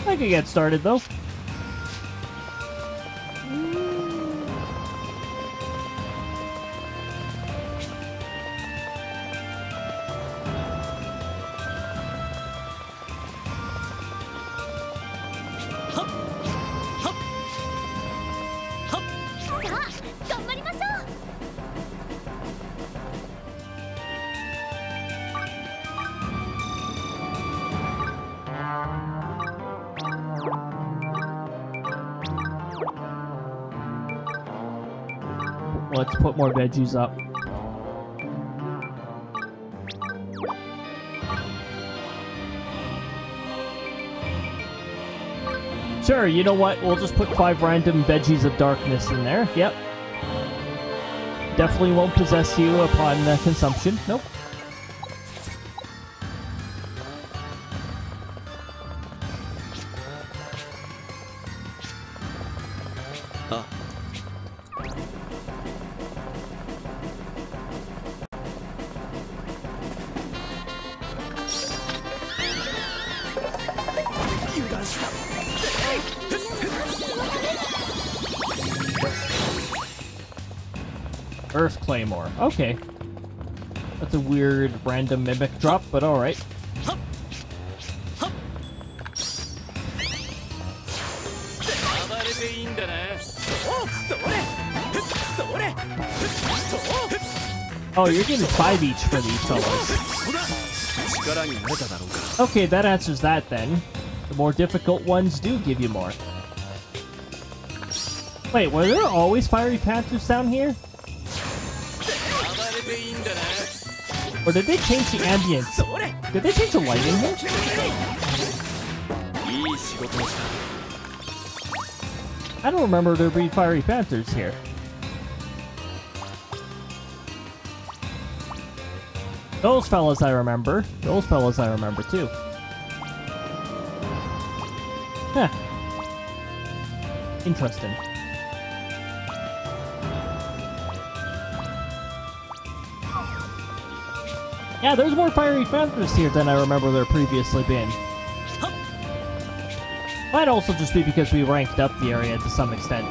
I could get started though. Let's put more veggies up. Sure, you know what? We'll just put 5 random veggies of darkness in there. Yep. Definitely won't possess you upon consumption. Nope. Earth Claymore. Okay. That's a weird random mimic drop, but alright. Oh, you're getting 5 each for these fellas. Okay, that answers that then. The more difficult ones do give you more. Wait, were there always fiery panthers down here? Or did they change the ambience? Did they change the lighting here? I don't remember there being fiery panthers here. Those fellas I remember. Those fellas I remember too. Huh. Interesting. Yeah, there's more fiery panthers here than I remember there previously been. Might also just be because we ranked up the area to some extent.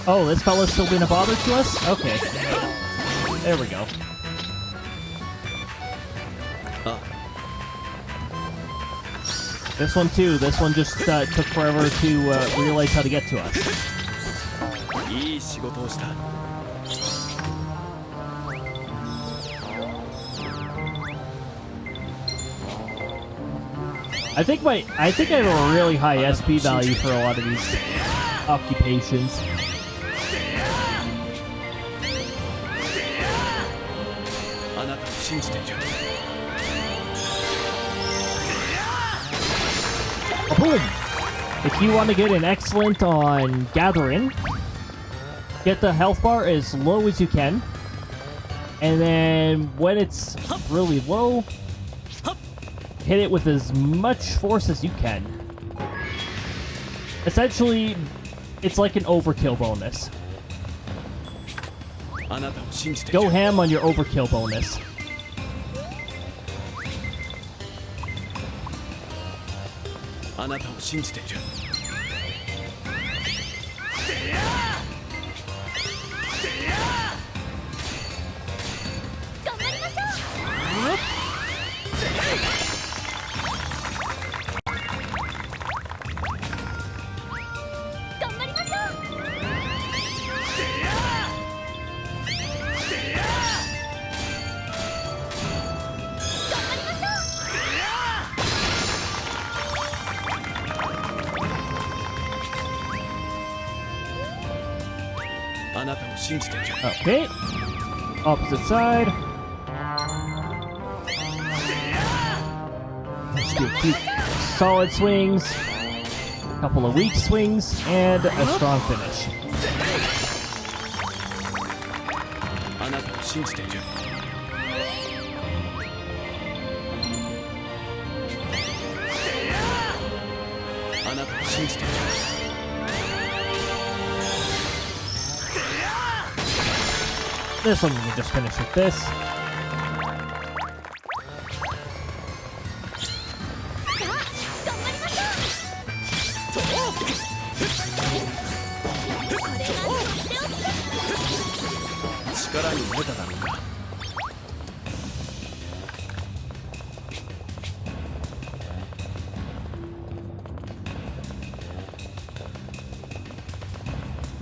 Oh, this fella's still being a bother to us? Okay. There we go. This one too. This one just took forever to realize how to get to us. I think I have a really high SP value for a lot of these occupations. Boom! If you want to get an excellent on gathering, get the health bar as low as you can, and then when it's really low, hit it with as much force as you can. Essentially, it's like an overkill bonus. Go ham on your overkill bonus. Okay. Opposite side. Let's do a few solid swings, a couple of weak swings, and a strong finish. This one we can just finish with this.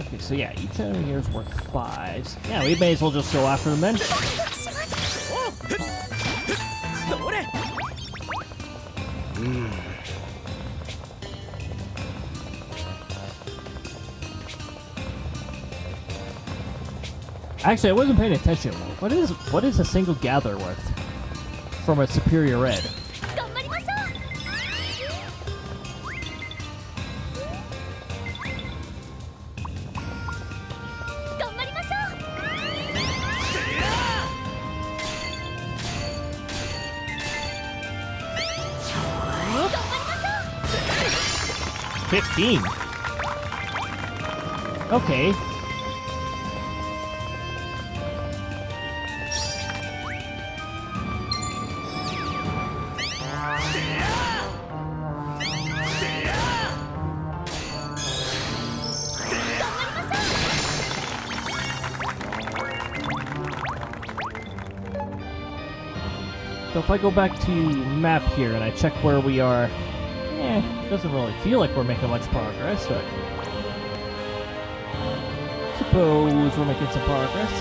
Okay, so yeah, each enemy here is worth 5s. Yeah, we may as well just go after them then. Actually, I wasn't paying attention. What is a single gather worth from a superior red? $15. Okay. So if I go back to map here and I check where we are, it doesn't really feel like we're making much progress, but suppose we're making some progress.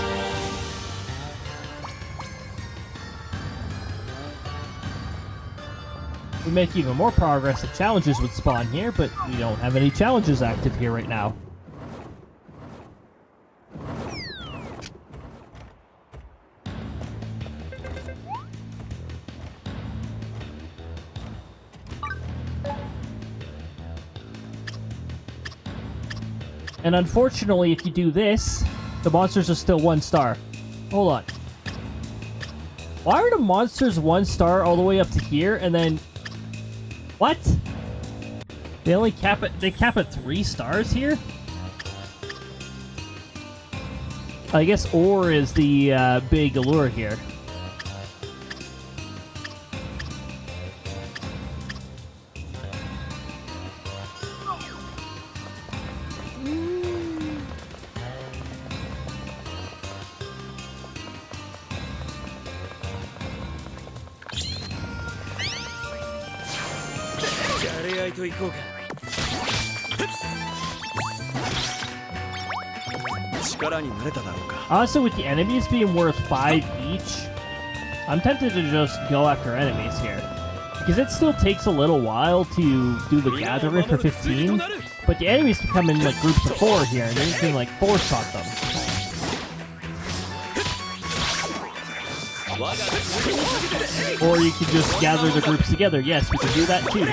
We make even more progress if challenges would spawn here, but we don't have any challenges active here right now. And unfortunately, if you do this, the monsters are still 1 star. Hold on. Why are the monsters 1 star all the way up to here, and then... What? They only cap it... They cap at 3 stars here? I guess ore is the big allure here. Honestly, with the enemies being worth 5 each, I'm tempted to just go after enemies here. Because it still takes a little while to do the gatherer for 15, but the enemies can come in like groups of 4 here, and you can like 4-shot them. Or you can just gather the groups together. Yes, we can do that too.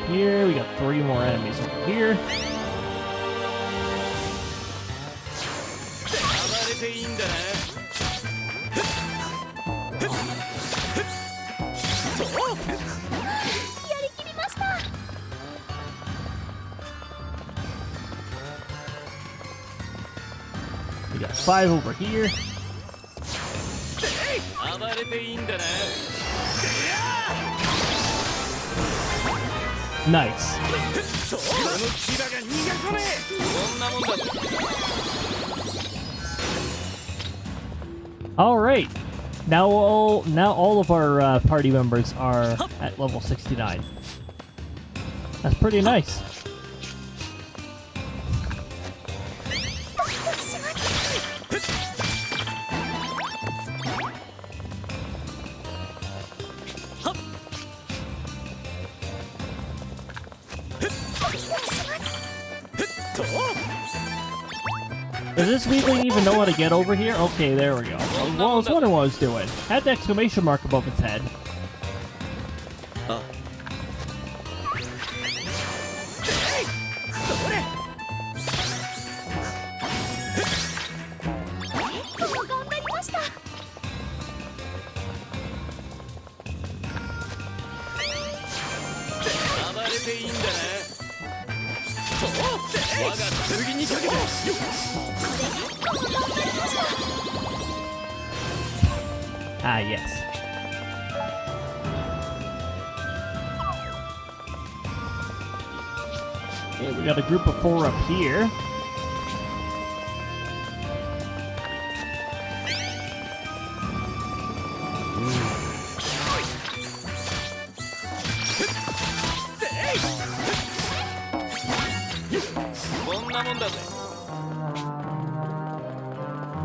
Here, we got 3 more enemies over here. We got 5 over here. Nice. All right. Now all of our party members are at level 69. That's pretty nice. Does this weakling even know how to get over here? Okay, there we go. Well, I was wondering what I was doing. Had the exclamation mark above its head. Ah, yes. Okay, we got a group of 4 up here.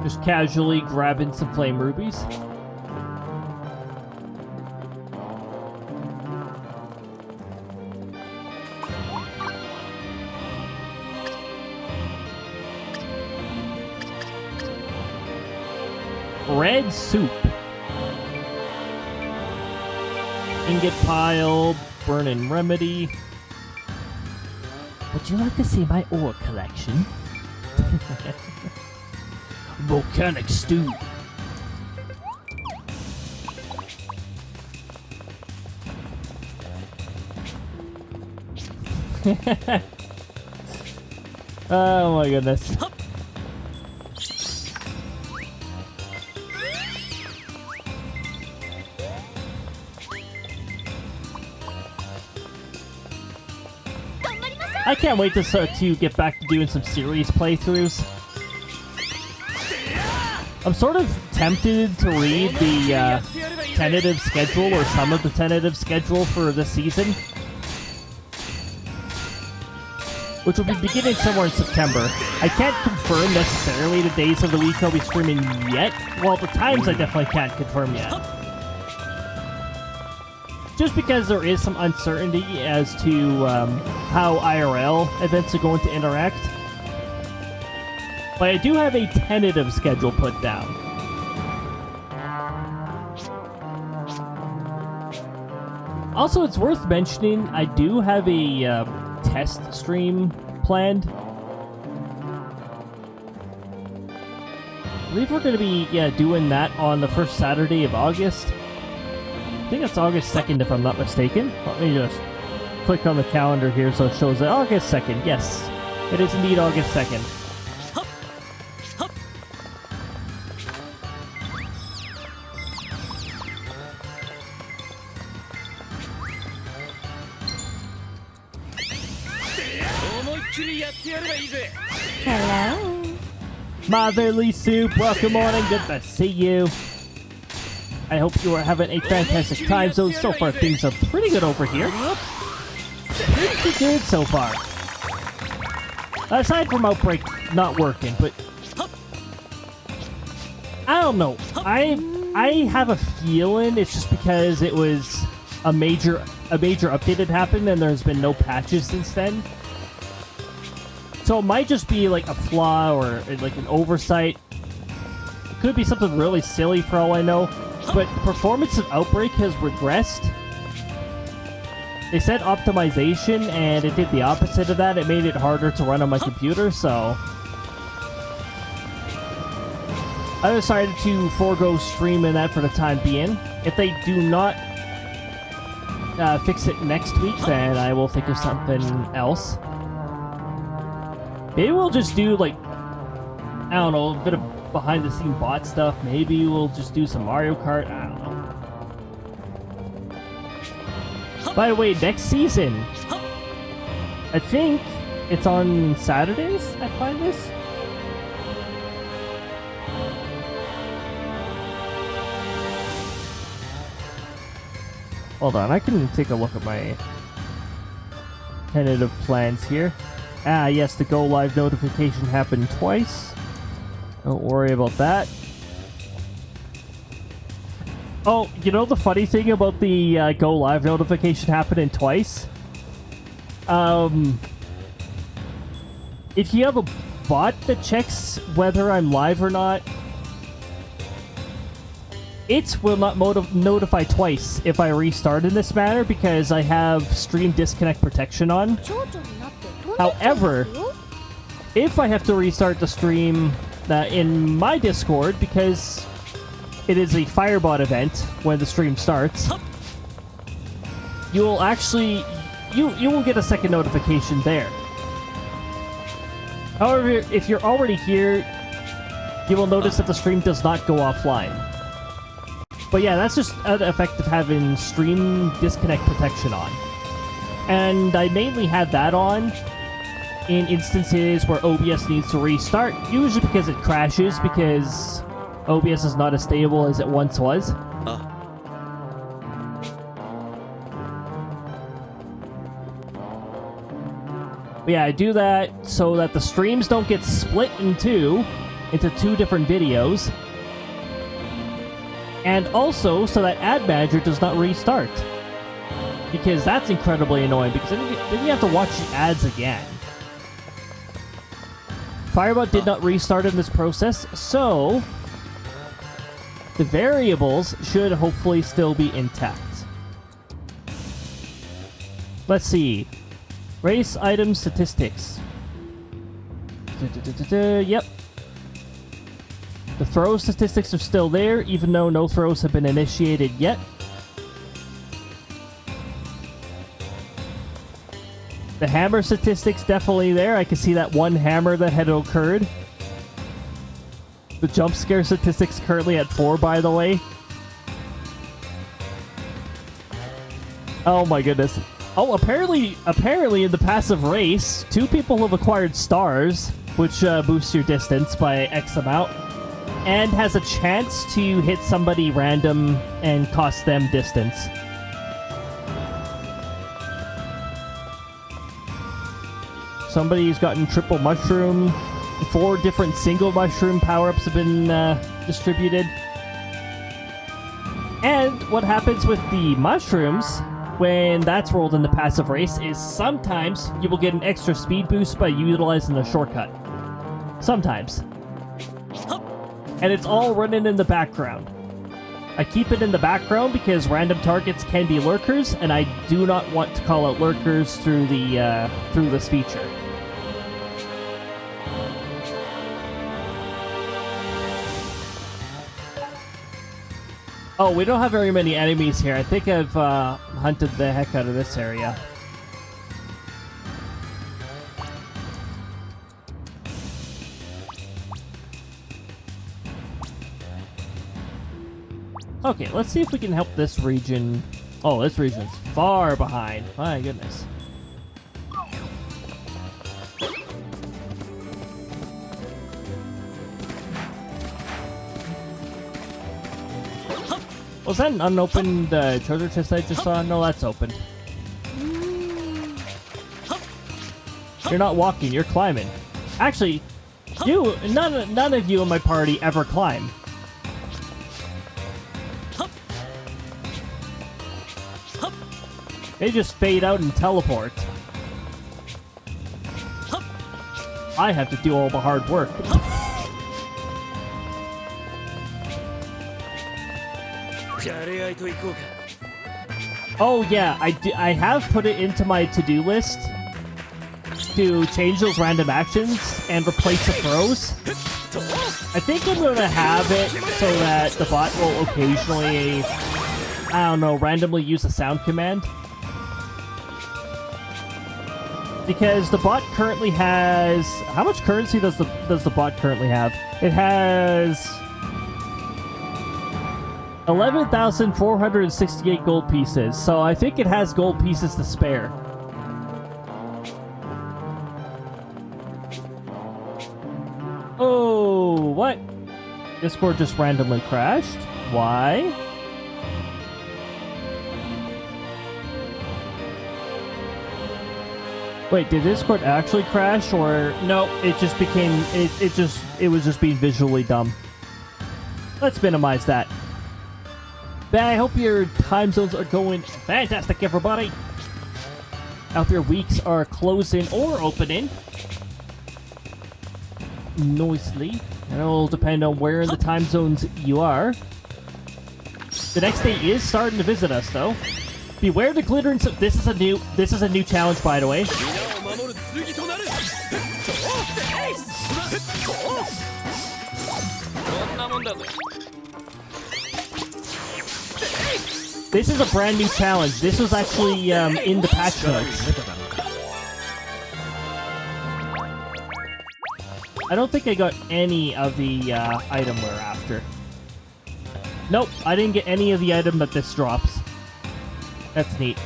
Just casually grabbing some flame rubies. red soup. Ingot pile, burn-in remedy. Would you like to see my ore collection? Volcanic stew. Oh my goodness. I can't wait to get back to doing some series playthroughs. I'm sort of tempted to read the tentative schedule, or some of the tentative schedule for this season, which will be beginning somewhere in September. I can't confirm necessarily the days of the week I'll be streaming yet. Well, the times I definitely can't confirm yet. Just because there is some uncertainty as to how IRL events are going to interact. But I do have a tentative schedule put down. Also, it's worth mentioning, I do have a test stream planned. I believe we're going to be doing that on the first Saturday of August. I think it's August 2nd if I'm not mistaken. Let me just click on the calendar here so it shows that August 2nd. Yes, it is indeed August 2nd. Hello. Motherly Soup, welcome morning, good to see you. I hope you are having a fantastic time. So far things are pretty good over here. Pretty good so far. Aside from Outbreak not working, but I don't know. I have a feeling it's just because it was a major update had happened and there's been no patches since then. So it might just be like a flaw or like an oversight. It could be something really silly for all I know. But the performance of Outbreak has regressed. They said optimization, and it did the opposite of that. It made it harder to run on my computer, so I decided to forego streaming that for the time being. If they do not fix it next week, then I will think of something else. Maybe we'll just do, like, I don't know, a bit of behind-the-scene bot stuff. Maybe we'll just do some Mario Kart. I don't know. By the way, next season, I think it's on Saturdays I find this. Hold on, I can take a look at my tentative plans here. Ah, yes, the go live notification happened twice. Don't worry about that. Oh, you know the funny thing about the go live notification happening twice? If you have a bot that checks whether I'm live or not, it will not notify twice if I restart in this manner because I have stream disconnect protection on. However, if I have to restart the stream in my Discord, because it is a Firebot event when the stream starts, you will actually you will get a second notification there. However, if you're already here, you will notice that the stream does not go offline. But yeah, that's just an effect of having stream disconnect protection on. And I mainly had that on in instances where OBS needs to restart, usually because it crashes, because OBS is not as stable as it once was. But yeah, I do that so that the streams don't get split into two different videos. And also so that Ad Manager does not restart. Because that's incredibly annoying, because then you have to watch the ads again. Firebot did not restart in this process, so the variables should hopefully still be intact. Let's see. Race item statistics. Yep. The throw statistics are still there, even though no throws have been initiated yet. The hammer statistics definitely there. I can see that one hammer that had occurred. The jump scare statistics currently at 4, by the way. Oh my goodness. Oh, apparently in the passive race, 2 people have acquired stars, which boosts your distance by X amount, and has a chance to hit somebody random and cost them distance. Somebody's gotten triple mushroom. 4 different single mushroom power-ups have been distributed. And what happens with the mushrooms when that's rolled in the passive race is sometimes you will get an extra speed boost by utilizing a shortcut. Sometimes. And it's all running in the background. I keep it in the background because random targets can be lurkers, and I do not want to call out lurkers through this feature. Oh, we don't have very many enemies here. I think I've hunted the heck out of this area. Okay, let's see if we can help this region. Oh, this region's far behind. My goodness. Was that an unopened treasure chest I just saw? No, that's open. You're not walking, you're climbing. Actually, none of you in my party ever climb. They just fade out and teleport. I have to do all the hard work. Oh yeah, I have put it into my to-do list to change those random actions and replace the throws. I think I'm going to have it so that the bot will occasionally, I don't know, randomly use a sound command. Because the bot currently has... How much currency does the bot currently have? It has 11,468 gold pieces, so I think it has gold pieces to spare. Oh, what? Discord just randomly crashed? Why? Wait, did Discord actually crash, or no? It just became it was just being visually dumb. Let's minimize that. But I hope your time zones are going fantastic, everybody. I hope your weeks are closing or opening nicely. And it'll depend on where in the time zones you are. The next day is starting to visit us, though. Beware the glittering. This is a new challenge, by the way. This is a brand new challenge. This was actually in the patch notes. I don't think I got any of the item we're after. Nope, I didn't get any of the item that this drops. That's neat.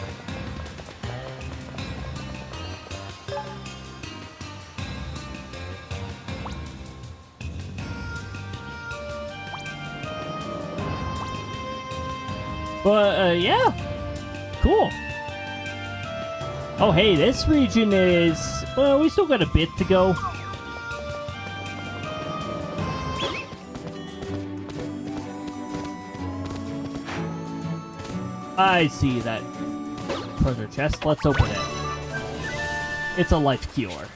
But, yeah. Cool. Oh, hey, this region is... Well, we still got a bit to go. I see that treasure chest. Let's open it. It's a life cure.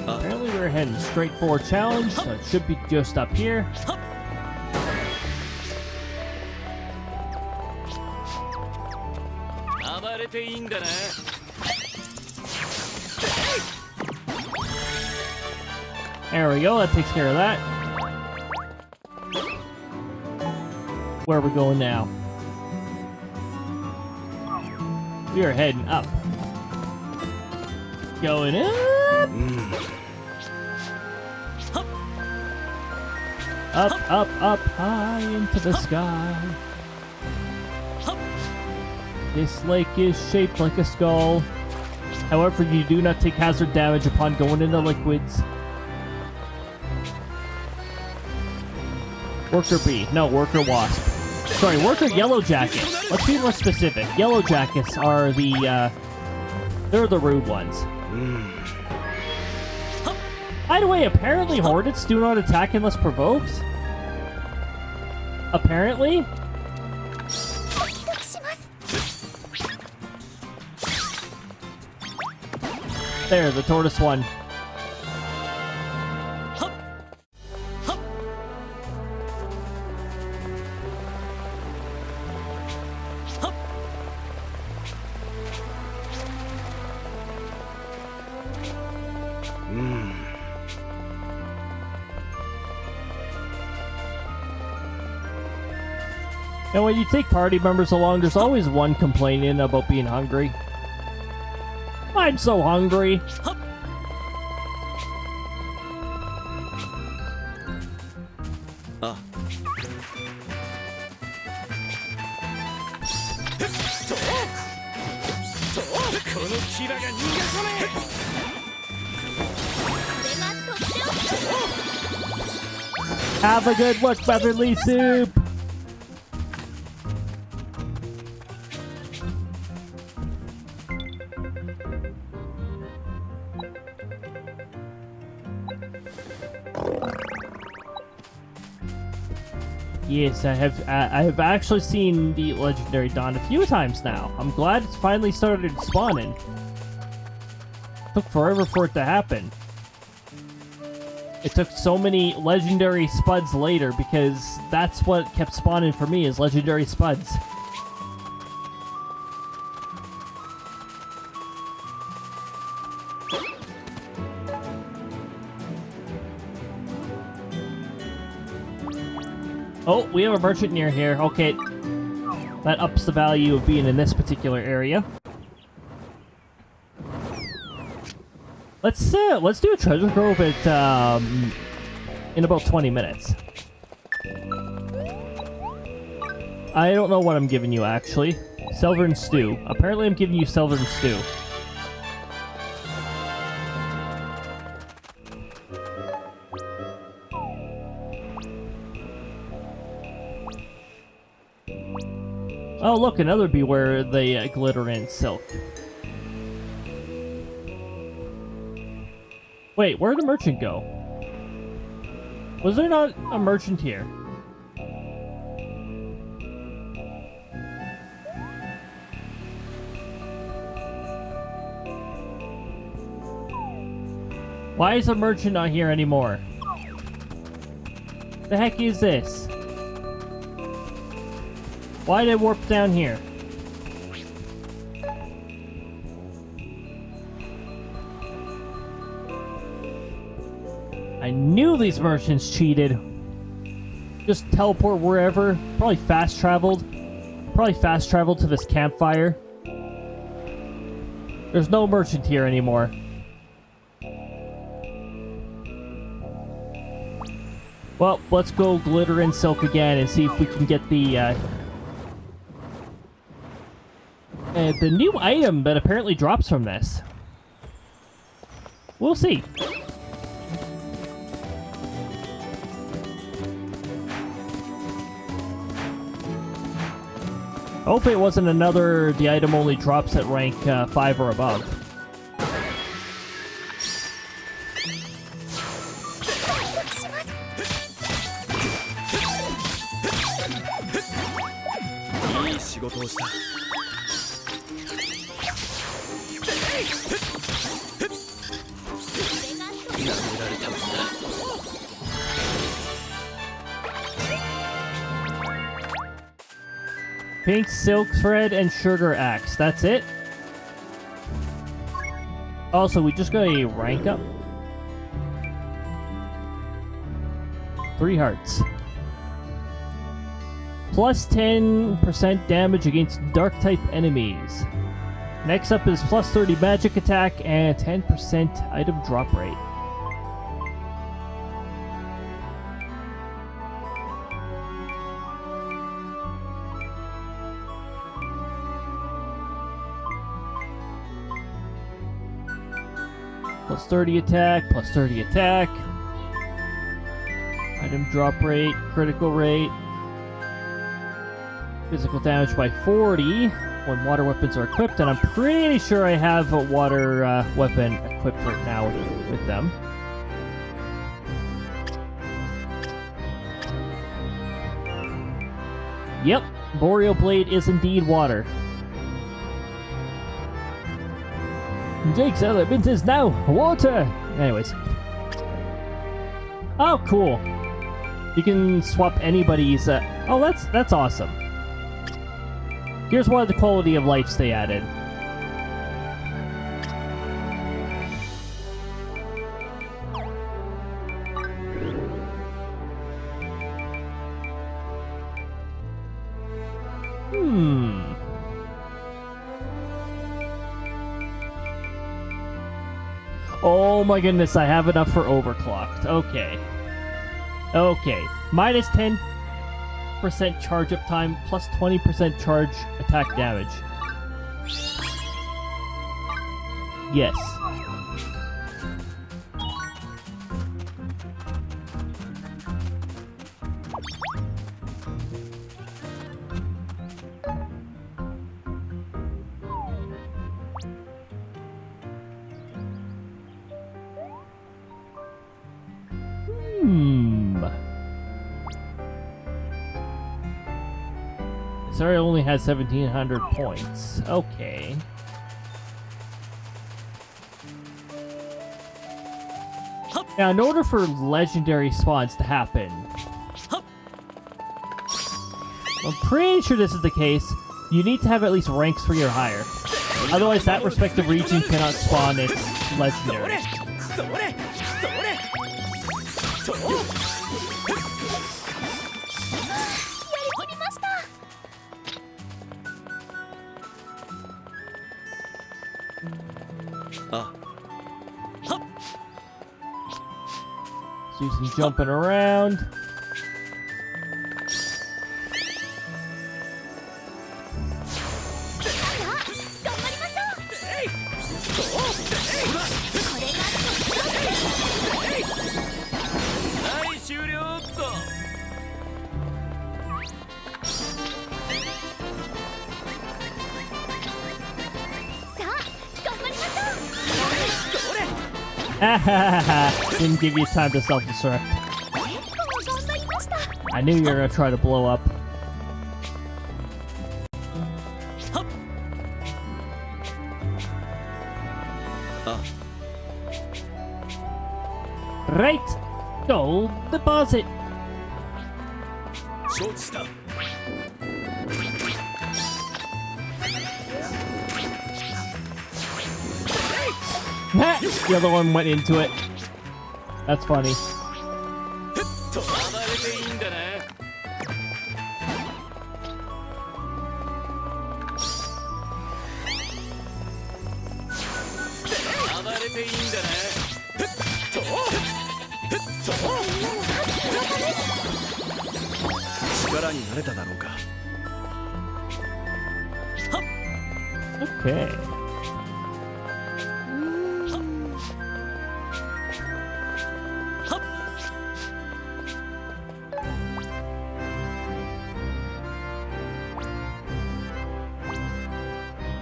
Apparently we're heading straight for a challenge, so it should be just up here. There we go, that takes care of that. Where are we going now? We are heading up. Going up! Up, up, up, high into the sky. This lake is shaped like a skull. However, you do not take hazard damage upon going into liquids. Worker bee. No, worker wasp. Sorry, worker yellow jacket. Let's be more specific. Yellow jackets are the, they're the rude ones. By the way, apparently hornets do not attack unless provoked. Apparently. There, the tortoise one. And when you take party members along, there's always one complaining about being hungry. I'm so hungry. Have a good look, Beverly Soup. Yes, I have actually seen the legendary Dawn a few times now. I'm glad it's finally started spawning. Took forever for it to happen. It took so many legendary spuds later because that's what kept spawning for me is legendary spuds. Oh, we have a merchant near here. Okay. That ups the value of being in this particular area. Let's do a treasure trove at in about 20 minutes. I don't know what I'm giving you actually. Selvern stew. Apparently I'm giving you Selvern stew. Oh, look, another beware the glitter and silk. Wait, where'd the merchant go? Was there not a merchant here? Why is the merchant not here anymore? The heck is this? Why did I warp down here? I knew these merchants cheated. Just teleport wherever. Probably fast traveled. Probably fast traveled to this campfire. There's no merchant here anymore. Well, let's go glitter and silk again and see if we can get the new item that apparently drops from this. We'll see. Hopefully it wasn't another, the item only drops at rank 5 or above. Pink silk thread and sugar axe. That's it? Also, we just got a rank up. 3 hearts. Plus 10% damage against dark type enemies. Next up is plus 30 magic attack and 10% item drop rate. Plus 30 attack, plus 30 attack. Item drop rate, critical rate. Physical damage by 40 when water weapons are equipped, and I'm pretty sure I have a water weapon equipped right now with them. Yep, Boreal Blade is indeed water. Jake's element is now water! Anyways. Oh, cool. You can swap anybody's... Oh, that's awesome. Here's why the quality of life they added. Oh my goodness, I have enough for overclocked. Okay. Okay. Minus 10% charge up time, plus 20% charge attack damage. Yes. Sorry, only has 1,700 points. Okay. Now, in order for legendary spawns to happen, I'm pretty sure this is the case, you need to have at least ranks 3 or higher. Otherwise, that respective region cannot spawn its legendary. Do some jumping around. Didn't give you time to self-destruct. I knew you were gonna try to blow up. Right! Gold deposit! The other one went into it. That's funny. Okay.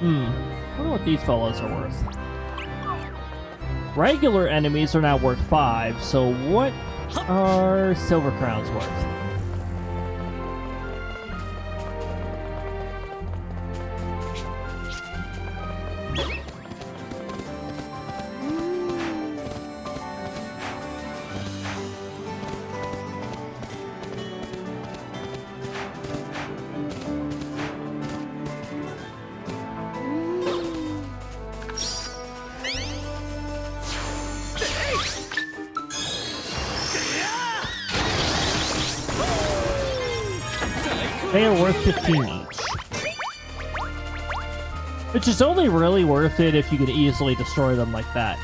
I wonder what these fellows are worth. Regular enemies are now worth 5, so what are silver crowns worth? They are worth 15 each. Which is only really worth it if you can easily destroy them like that.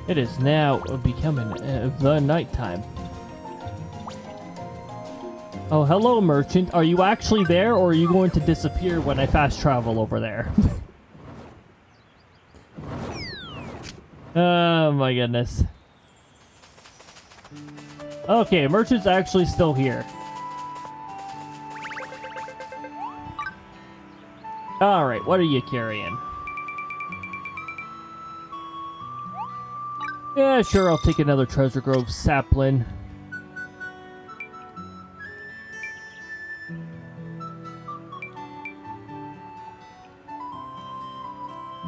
It is now becoming the nighttime. Oh, hello, merchant. Are you actually there, or are you going to disappear when I fast travel over there? Oh my goodness. Okay, merchant's actually still here. Alright, what are you carrying? Yeah, sure, I'll take another Treasure Grove sapling.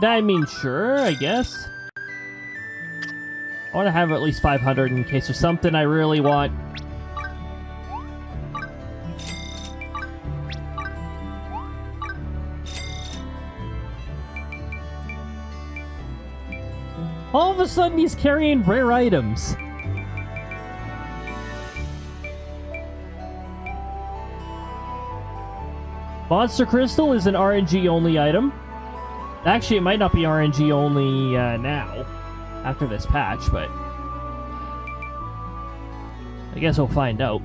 I mean, sure, I guess. I want to have at least 500 in case there's something I really want. All of a sudden, he's carrying rare items. Monster Crystal is an RNG only item. Actually, it might not be RNG only now, after this patch, but I guess we'll find out.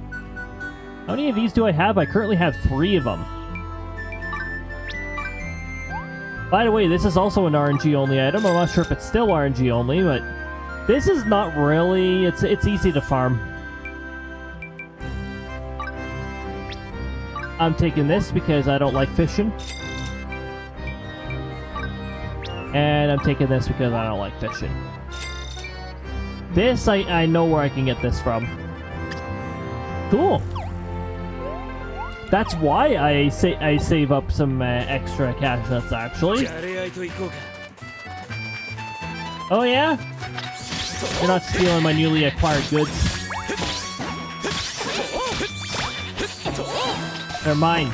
How many of these do I have? I currently have 3 of them. By the way, this is also an RNG only item. I'm not sure if it's still RNG only, but this is not really. It's easy to farm. I'm taking this because I don't like fishing. And I'm taking this because I don't like fishing. This, I know where I can get this from. Cool. That's why I save up some extra cash nuts, actually. Oh yeah? You're not stealing my newly acquired goods. They're mine.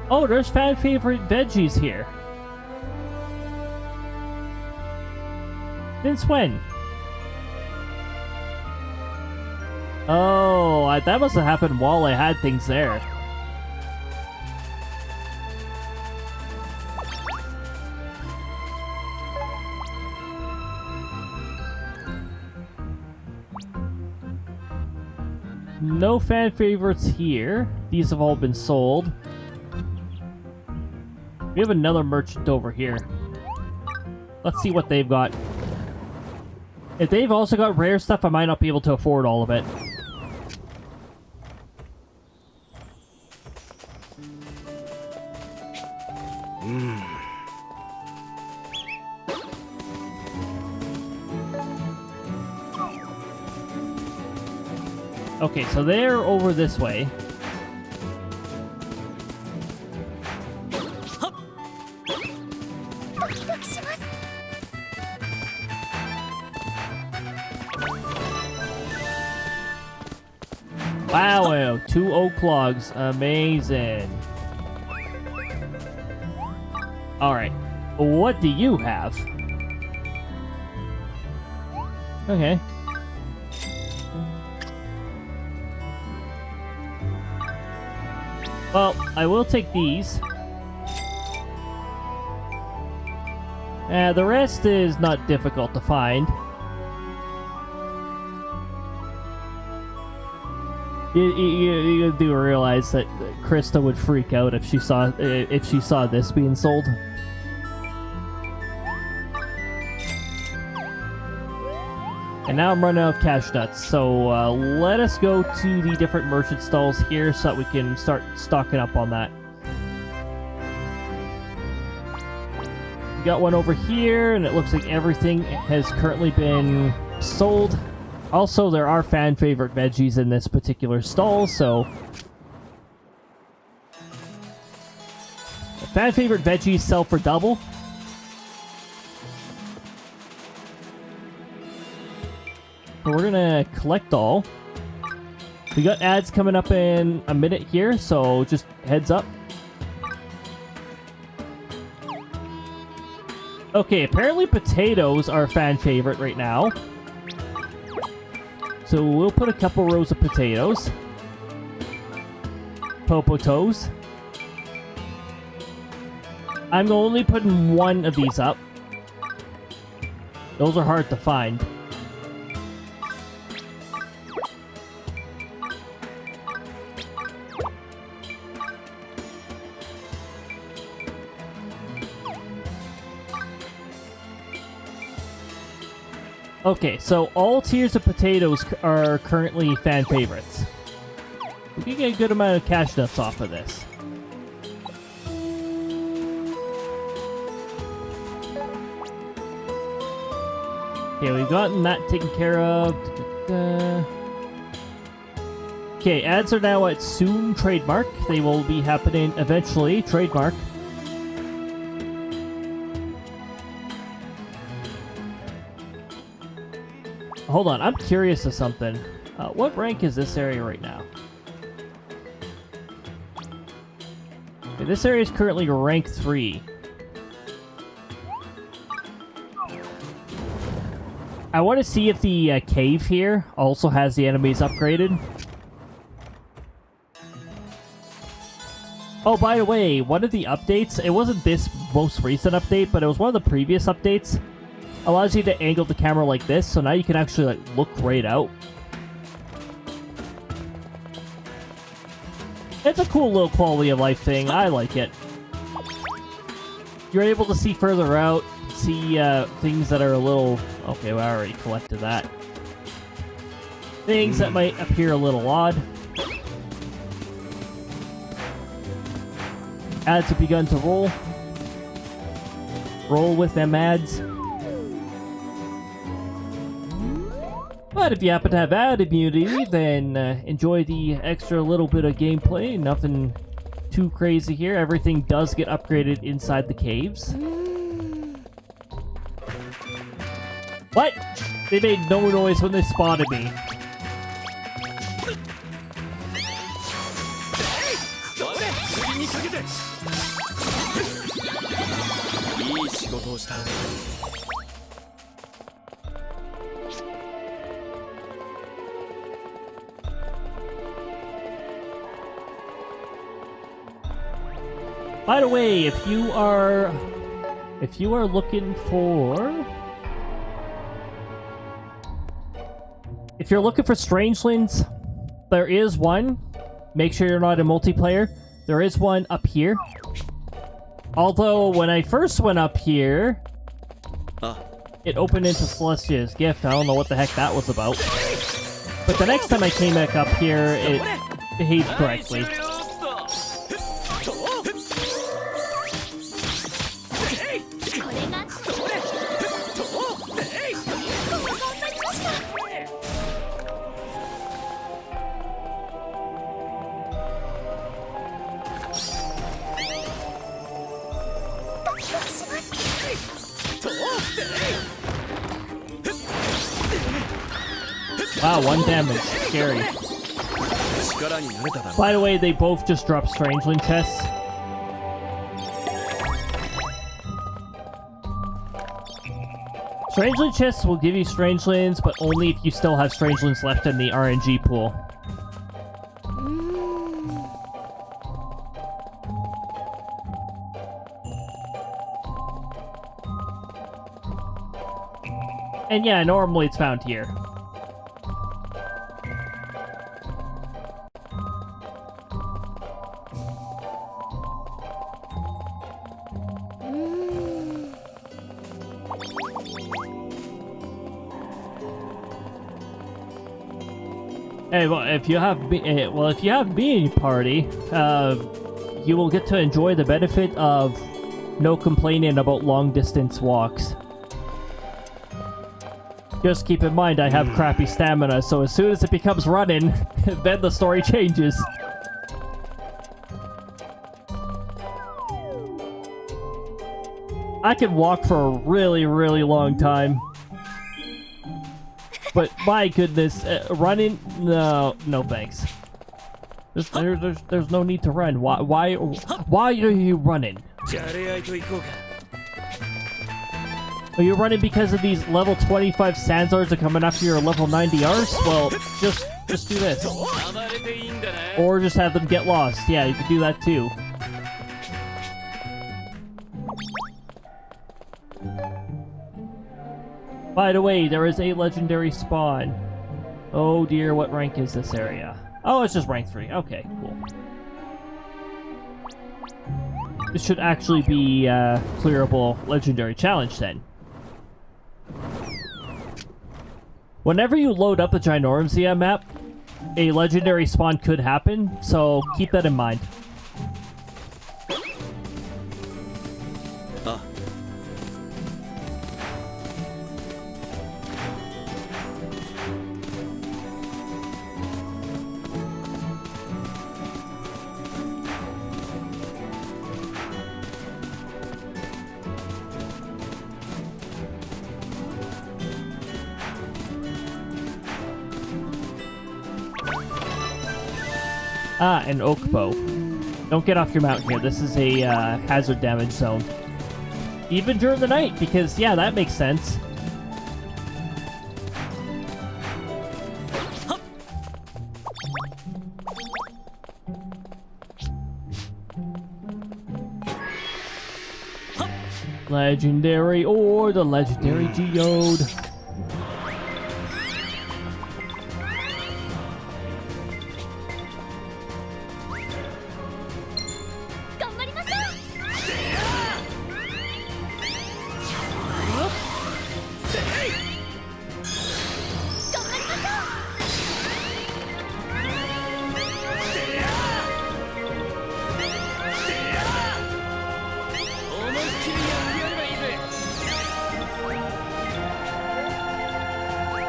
Oh, there's fan favorite veggies here. Since when? Oh, that must have happened while I had things there. No fan favorites here. These have all been sold. We have another merchant over here. Let's see what they've got. If they've also got rare stuff, I might not be able to afford all of it. Okay, so they're over this way. Wow, 2 oak logs. Amazing. Alright. What do you have? Okay. Well, I will take these. The rest is not difficult to find. You do realize that Krista would freak out if she saw this being sold. And now I'm running out of cash nuts, so let us go to the different merchant stalls here so that we can start stocking up on that. got one over here, and it looks like everything has currently been sold. Also, there are fan favorite veggies in this particular stall, so fan favorite veggies sell for double. So we're gonna collect all. We got ads coming up in a minute here, so just heads up. Okay, apparently potatoes are a fan favorite right now. So we'll put a couple rows of potatoes. Popotos. I'm only putting one of these up. Those are hard to find. Okay, so all tiers of potatoes are currently fan favorites. We can get a good amount of cash nuts off of this. Okay, we've gotten that taken care of. Okay, ads are now at soon trademark. They will be happening eventually. Trademark. Hold on, I'm curious of something. What rank is this area right now? Okay, this area is currently rank 3. I want to see if the cave here also has the enemies upgraded. Oh, by the way, one of the updates, it wasn't this most recent update, but it was one of the previous updates. Allows you to angle the camera like this, so now you can actually like look right out. It's a cool little quality of life thing. I like it. You're able to see further out, see things that are a little... Okay, well, I already collected that. Things that might appear a little odd. Ads have begun to roll. Roll with them ads. But if you happen to have ad immunity, then enjoy the extra little bit of gameplay. Nothing too crazy here. Everything does get upgraded inside the caves. What? They made no noise when they spotted me. By the way, if you are looking for... If you're looking for Strangelands, there is one. Make sure you're not a multiplayer. There is one up here. Although, when I first went up here, it opened into Celestia's Gift. I don't know what the heck that was about. But the next time I came back up here, it behaved correctly. Wow, 1 damage. Scary. By the way, they both just dropped Strangeland chests. Strangeland chests will give you Strangelands, but only if you still have Strangelands left in the RNG pool. And yeah, normally it's found here. Hey, well, if you have me in your party, you will get to enjoy the benefit of No complaining about long distance walks. Just keep in mind I have crappy stamina, so as soon as it becomes running, then the story changes. I can walk for a really, really long time. But my goodness, running? No thanks. There's no need to run. Why are you running? Are you running because of these level 25 SLdrs are coming after your level 90Rs? Well, just do this. Or just have them get lost. Yeah, you can do that too. By the way, there is a legendary spawn. Oh dear, what rank is this area? Oh, it's just rank 3. Okay, cool. This should actually be clearable legendary challenge then. Whenever you load up the Ginormsia map, a legendary spawn could happen, so keep that in mind. Ah, an oak bow. Don't get off your mount here. This is a hazard damage zone. Even during the night, because, yeah, that makes sense. Legendary ore, the legendary geode.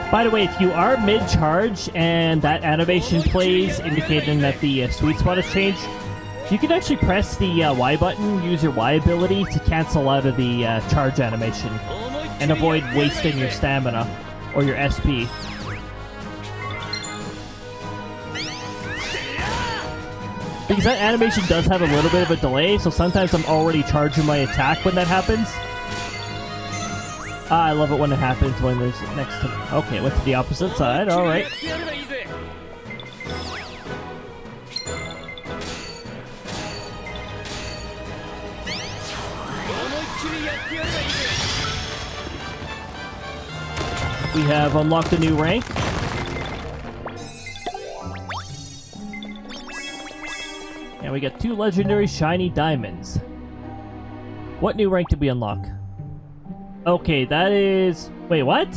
By the way, if you are mid-charge and that animation plays, indicating that the sweet spot has changed, you can actually press the Y button, use your Y ability to cancel out of the charge animation and avoid wasting your stamina or your SP. Because that animation does have a little bit of a delay, so sometimes I'm already charging my attack when that happens. I love it when it happens when there's next to... Okay, it went to the opposite side, alright. We have unlocked a new rank. And we got 2 legendary shiny diamonds. What new rank did we unlock? Okay, that is... Wait, what?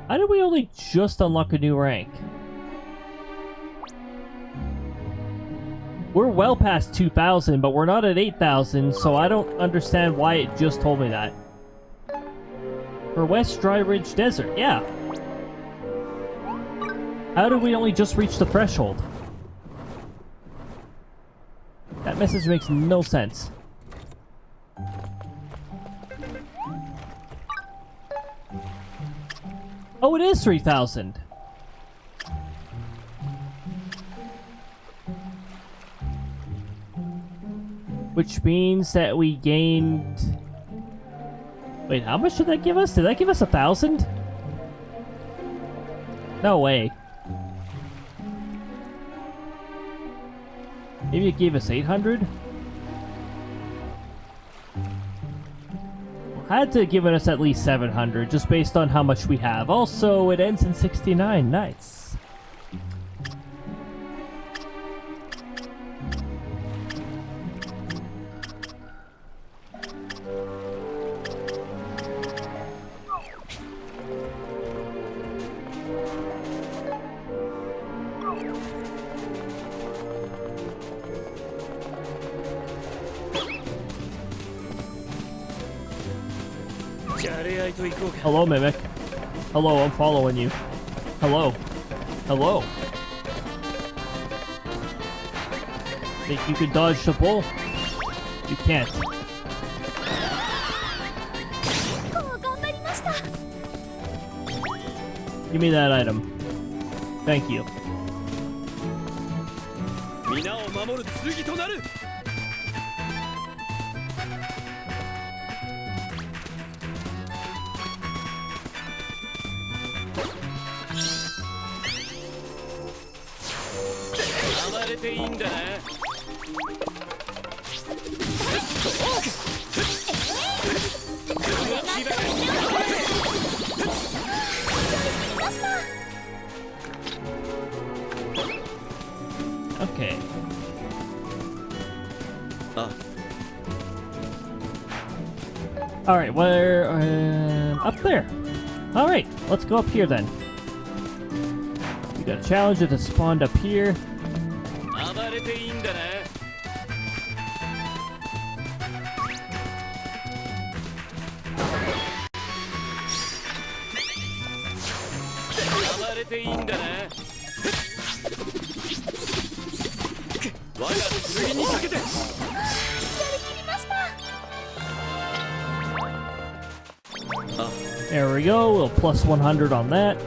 How did we only just unlock a new rank? We're well past 2,000, but we're not at 8,000, so I don't understand why it just told me that. For West Dry Ridge Desert, yeah. How did we only just reach the threshold? That message makes no sense. Oh, it is 3,000. Which means that we gained... Wait, how much did that give us? Did that give us 1,000? No way. Maybe it gave us 800? Had to give us at least 700, just based on how much we have. Also, it ends in 69. Nice. Hello, Mimic. Hello, I'm following you. Hello. Hello. Think you can dodge the bull? You can't. Give me that item. Thank you. Okay. Alright, we're up there. Alright, let's go up here then. We got a challenger that spawned up here. There we go, we'll plus 100 on that.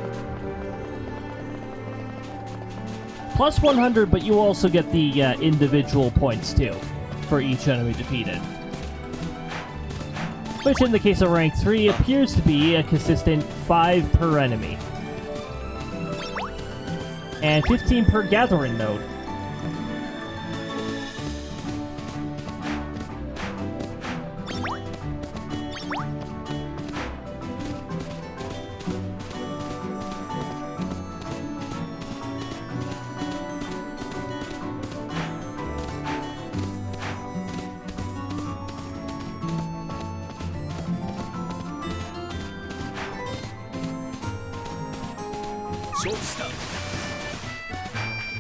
Plus 100, but you also get the individual points too, for each enemy defeated. Which in the case of rank 3 appears to be a consistent 5 per enemy. And 15 per gathering node.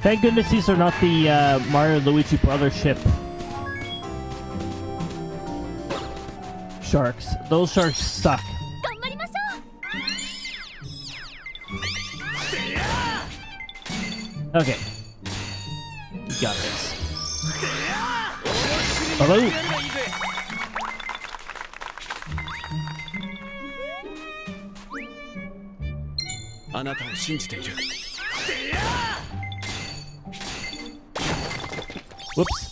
Thank goodness these are not the Mario and Luigi Brothers ship sharks. Those sharks suck. Okay. You got this. Hello. Whoops.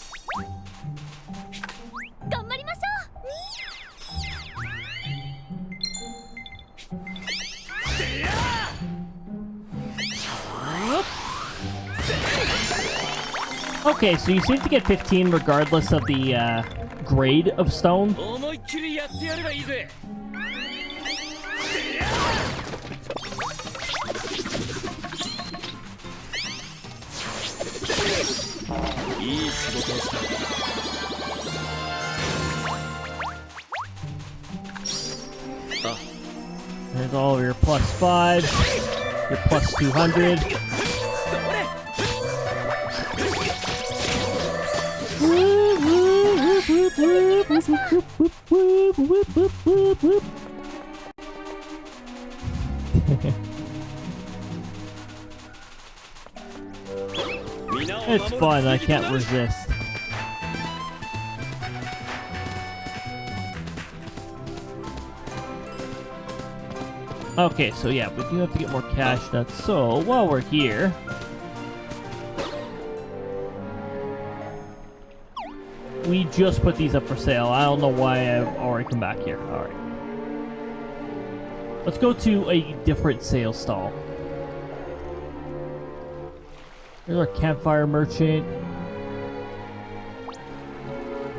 Okay, so you seem to get 15 regardless of the grade of stone. There's all of your plus 5, your plus 200. It's fun, I can't resist. Okay, so yeah, we do have to get more cash nuts. So, while we're here... we just put these up for sale. I don't know why I've already come back here. Alright. Let's go to a different sales stall. Here's our campfire merchant.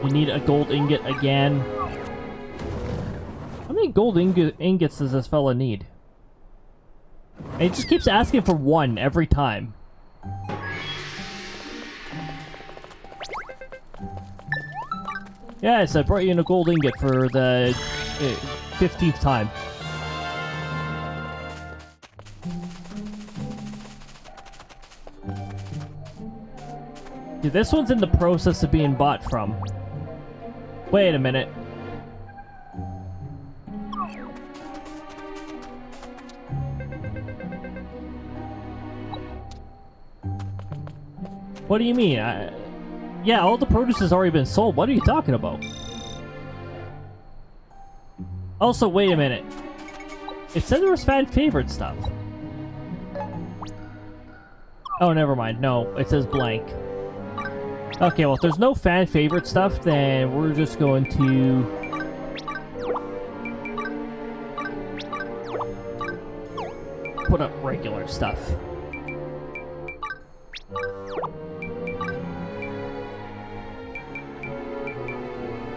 We need a gold ingot again. How many gold ingots does this fella need? And he just keeps asking for one every time. Yes, I brought you in a gold ingot for the 15th time. Dude, this one's in the process of being bought from. Wait a minute. What do you mean? Yeah, all the produce has already been sold. What are you talking about? Also, wait a minute. It said there was fan favorite stuff. Oh, never mind. No, it says blank. Okay, well, if there's no fan favorite stuff, then we're just going to... put up regular stuff.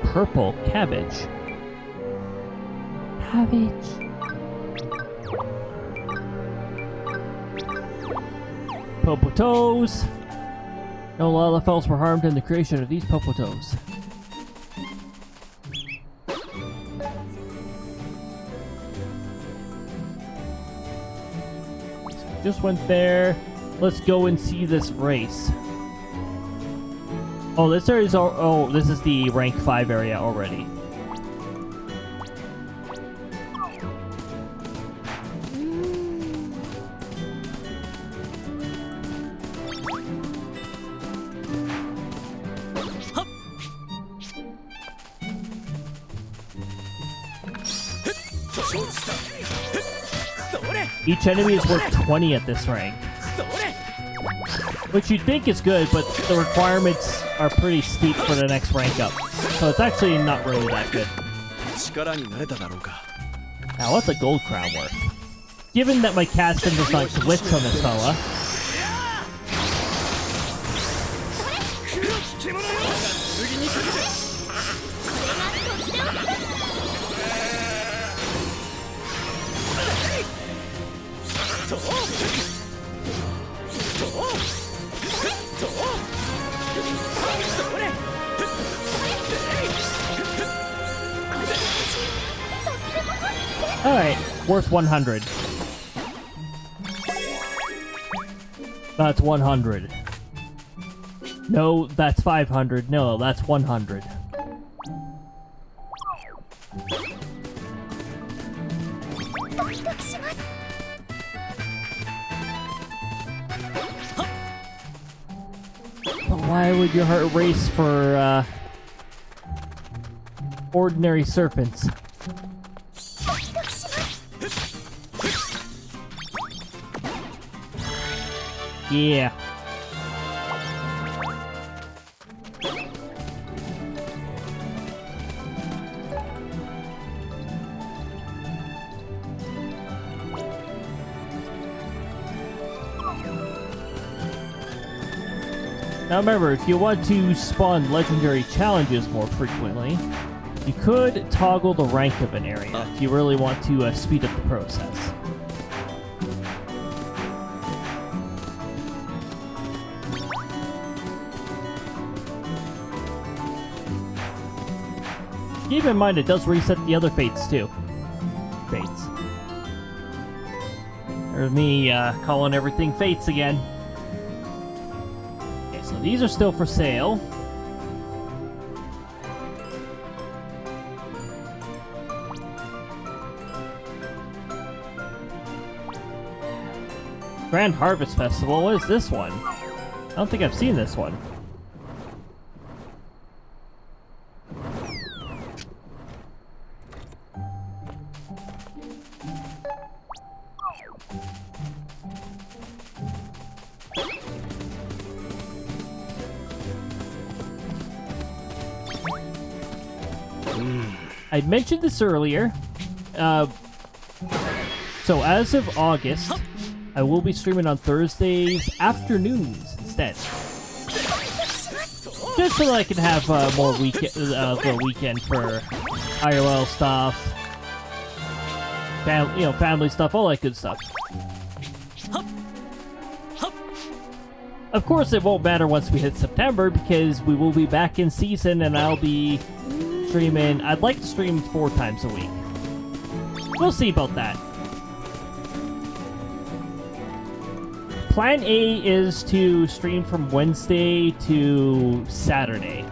Purple cabbage. Cabbage. Popotos. No Lalafels were harmed in the creation of these popotos. Just went there. Let's go and see this race. Oh, this area is this is the rank 5 area already. Each enemy is worth 20 at this rank. Which you'd think is good, but the requirements are pretty steep for the next rank up. So it's actually not really that good. Now, what's a gold crown worth? Given that my casting does not glitch on this fella. Alright, worth 100. That's 100. No, that's 500. No, that's 100. But why would your heart race for, ordinary serpents? Yeah. Now remember, if you want to spawn legendary challenges more frequently, you could toggle the rank of an area if you really want to speed up the process. Keep in mind, it does reset the other fates, too. Fates. There's me, calling everything fates again. Okay, so these are still for sale. Grand Harvest Festival, what is this one? I don't think I've seen this one. I mentioned this earlier. So as of August, I will be streaming on Thursdays afternoons instead. Just so that I can have more the weekend for IRL stuff, family stuff, all that good stuff. Of course, it won't matter once we hit September because we will be back in season, and I'll be streaming. I'd like to stream 4 times a week. We'll see about that. Plan A is to stream from Wednesday to Saturday.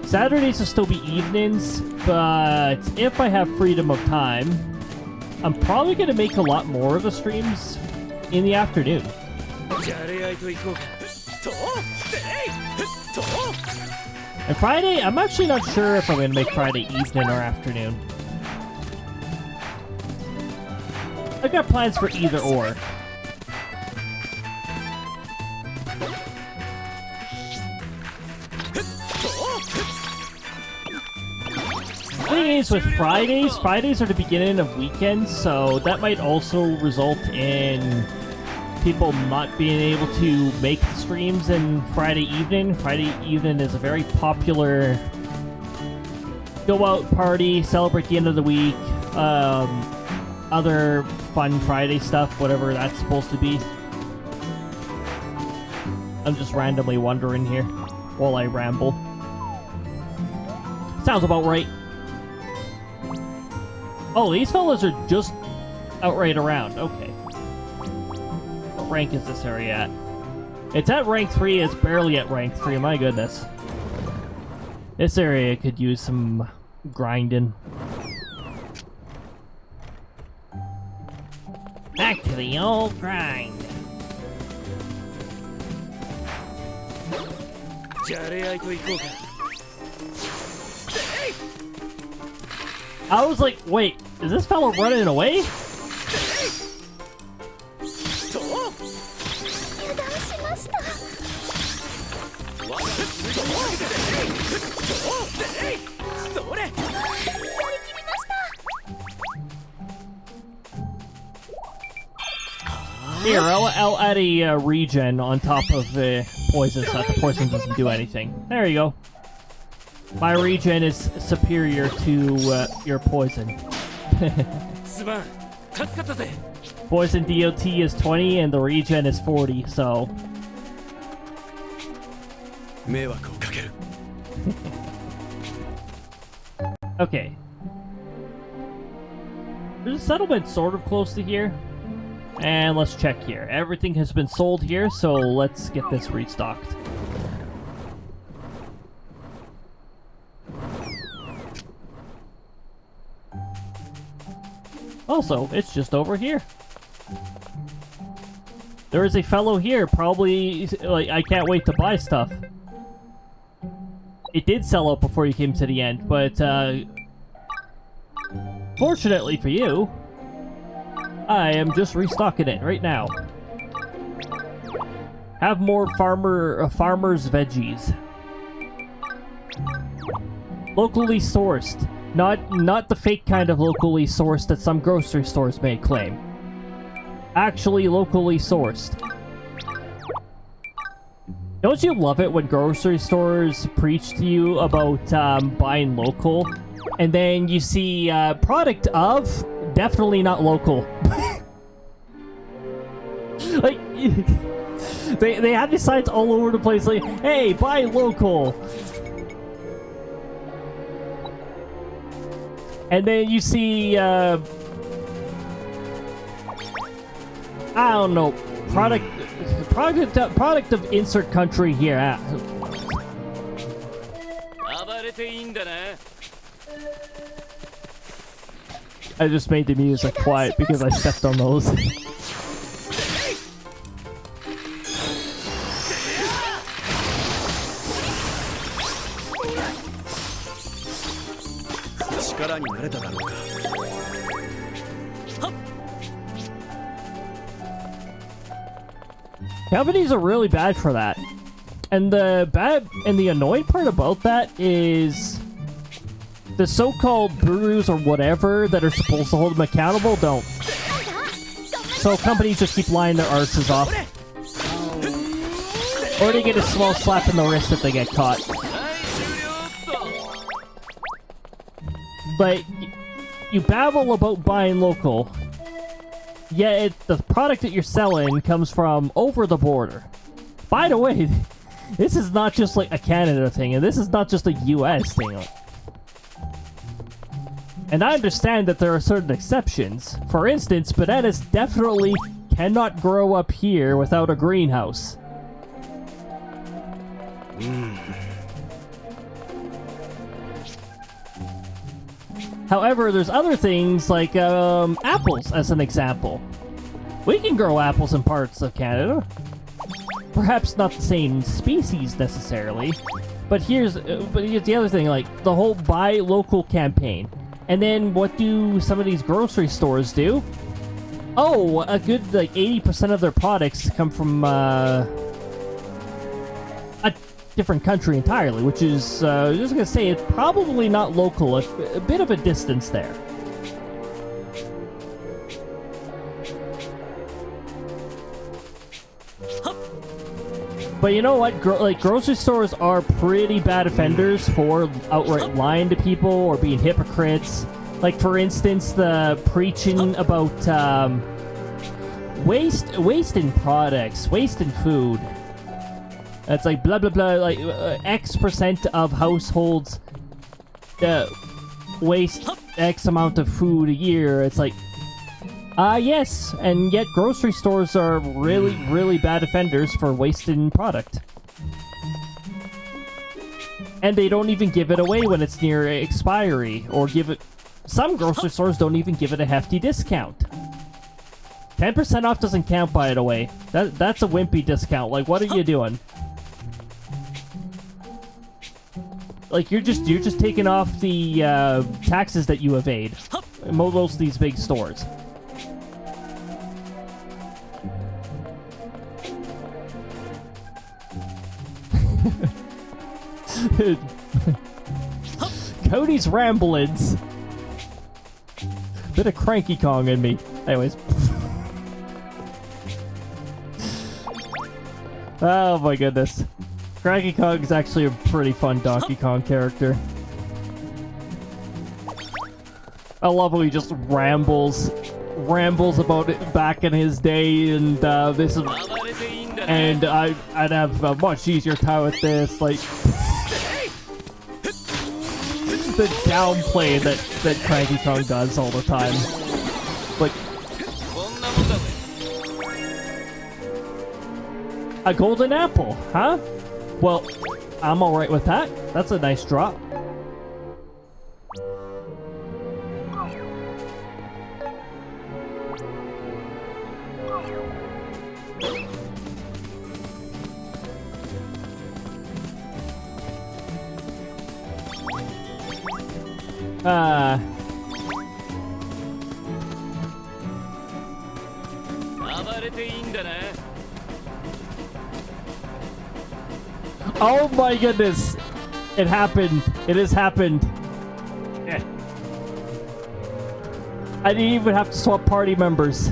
Saturdays will still be evenings, but if I have freedom of time, I'm probably going to make a lot more of the streams in the afternoon. And Friday, I'm actually not sure if I'm going to make Friday evening or afternoon. I've got plans for either or. The thing is with Fridays are the beginning of weekends, so that might also result in people not being able to make the streams in Friday evening. Friday evening is a very popular go out party, celebrate the end of the week, other fun Friday stuff, whatever that's supposed to be. I'm just randomly wondering here while I ramble. Sounds about right. Oh, these fellas are just outright around. Okay. What rank is this area at? It's at rank 3. It's barely at rank 3. My goodness. This area could use some grinding. Back to the old grind. I was like, wait, is this fellow running away? Here, I'll add a regen on top of the poison so that the poison doesn't do anything. There you go. My regen is superior to your poison. Poison DOT is 20 and the regen is 40, so... Okay. There's a settlement sort of close to here. And let's check here. Everything has been sold here, so let's get this restocked. Also, it's just over here. There is a fellow here, probably, like, I can't wait to buy stuff. It did sell out before you came to the end, but, fortunately for you, I am just restocking it right now. Have more farmers' veggies. Locally sourced. Not the fake kind of locally sourced that some grocery stores may claim. Actually locally sourced. Don't you love it when grocery stores preach to you about buying local, and then you see product of definitely not local? Like, they have these signs all over the place like, hey, buy local. And then you see, I don't know, product of insert country here. I just made the music quiet because I stepped on those. Companies are really bad for that. And the annoying part about that is the so-called gurus or whatever that are supposed to hold them accountable don't. So companies just keep lying their arses off. Or they get a small slap in the wrist if they get caught. But you babble about buying local, yet the product that you're selling comes from over the border. By the way, this is not just like a Canada thing, and this is not just a US thing. And I understand that there are certain exceptions. For instance, bananas definitely cannot grow up here without a greenhouse. However, there's other things like apples, as an example. We can grow apples in parts of Canada. Perhaps not the same species necessarily, but here's the other thing, like the whole buy local campaign. And then what do some of these grocery stores do? Oh, a good like 80% of their products come from a different country entirely, which is I was just gonna say it's probably not local, a bit of a distance there. But you know what? Grocery stores are pretty bad offenders for outright lying to people or being hypocrites. Like, for instance, the preaching about waste in products, waste in food. It's like blah blah blah. Like X% of households waste X amount of food a year. It's like, yes, and yet grocery stores are really, really bad offenders for wasting product. And they don't even give it away when it's near expiry, or give it... Some grocery stores don't even give it a hefty discount. 10% off doesn't count, by the way. That's a wimpy discount. Like, what are you doing? Like, you're just taking off the taxes that you evade. Most of these big stores. Cody's ramblings. Bit of Cranky Kong in me. Anyways. Oh my goodness. Cranky Kong is actually a pretty fun Donkey Kong character. I love how he just rambles about it back in his day, and this is, and I'd have a much easier time with this. Like the downplay that Cranky Kong does all the time. Like a golden apple, huh? Well, I'm alright with that. That's a nice drop. Oh my goodness! It happened. It has happened. I didn't even have to swap party members.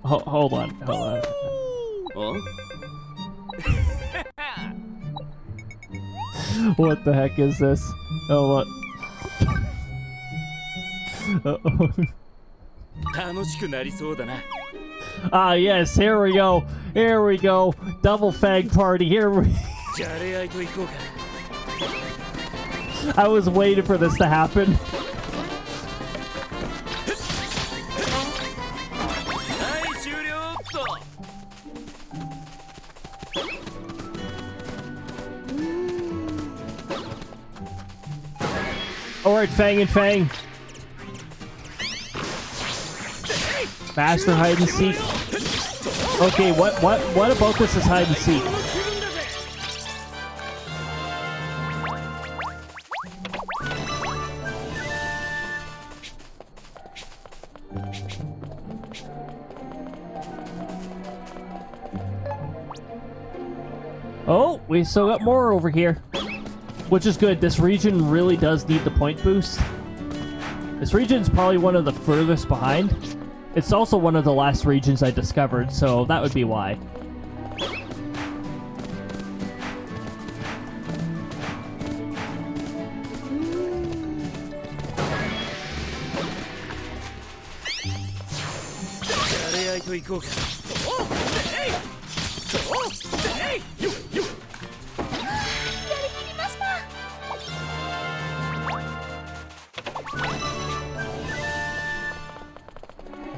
Hold on. Huh? What the heck is this? Oh, what? Uh-oh. Ah, yes, here we go. Here we go. Double fag party. Here we... I was waiting for this to happen. Alright, Fang and Fang. Faster hide and seek. Okay, what about this is hide and seek? Oh, we still got more over here. Which is good. This region really does need the point boost. This region's probably one of the furthest behind. It's also one of the last regions I discovered, so that would be why.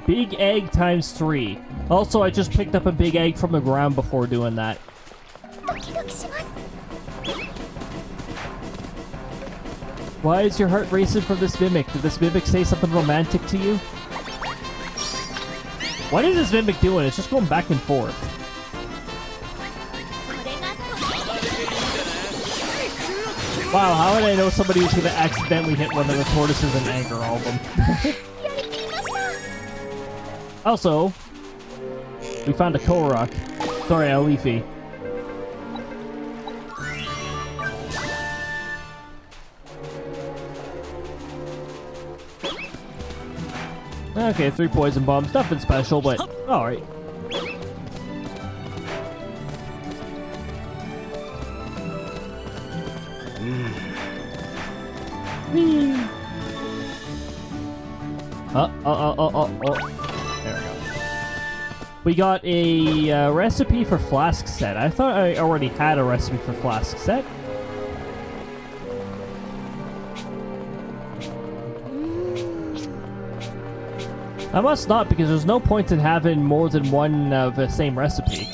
Big egg times 3. Also, I just picked up a big egg from the ground before doing that. Why is your heart racing from this mimic? Did this mimic say something romantic to you? What is this Mimic doing? It's just going back and forth. Wow, how would I know somebody was going to accidentally hit one of the tortoises and anger all of them? Also, we found a Korok. Sorry, a Leafy. Okay, 3 poison bombs. Nothing special, but alright. There we go. We got a recipe for flask set. I thought I already had a recipe for flask set. I must not, because there's no point in having more than one of the same recipe.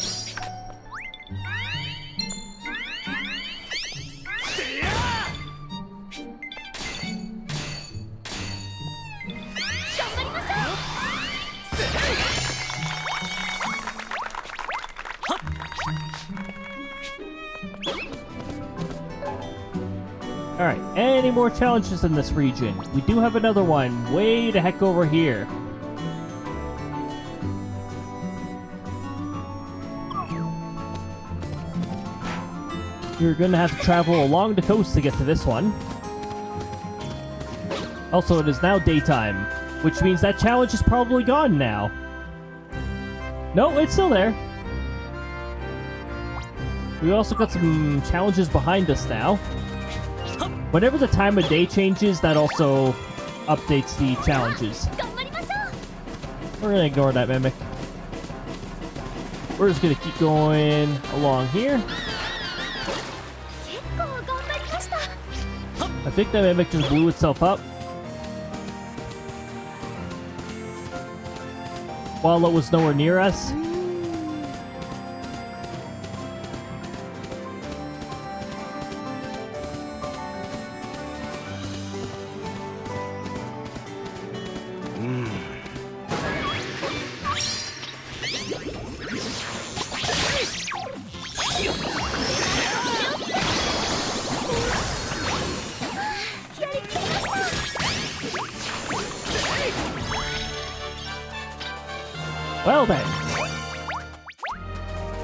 Alright, any more challenges in this region? We do have another one way the heck over here. You're gonna have to travel along the coast to get to this one. Also, it is now daytime, which means that challenge is probably gone now. No, it's still there. We also got some challenges behind us now. Whenever the time of day changes, that also updates the challenges. We're gonna ignore that Mimic. We're just gonna keep going along here. I think that Mimic just blew itself up while it was nowhere near us. Well then,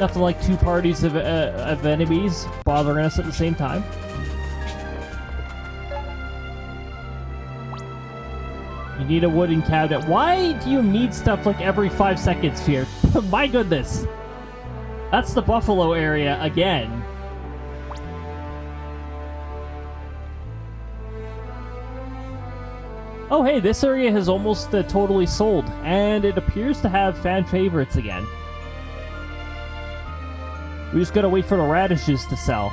nothing like 2 parties of enemies bothering us at the same time. You need a wooden cabinet. Why do you need stuff like every 5 seconds here? My goodness. That's the buffalo area again. Oh hey, this area has almost totally sold, and it appears to have fan favorites again. We just gotta wait for the radishes to sell.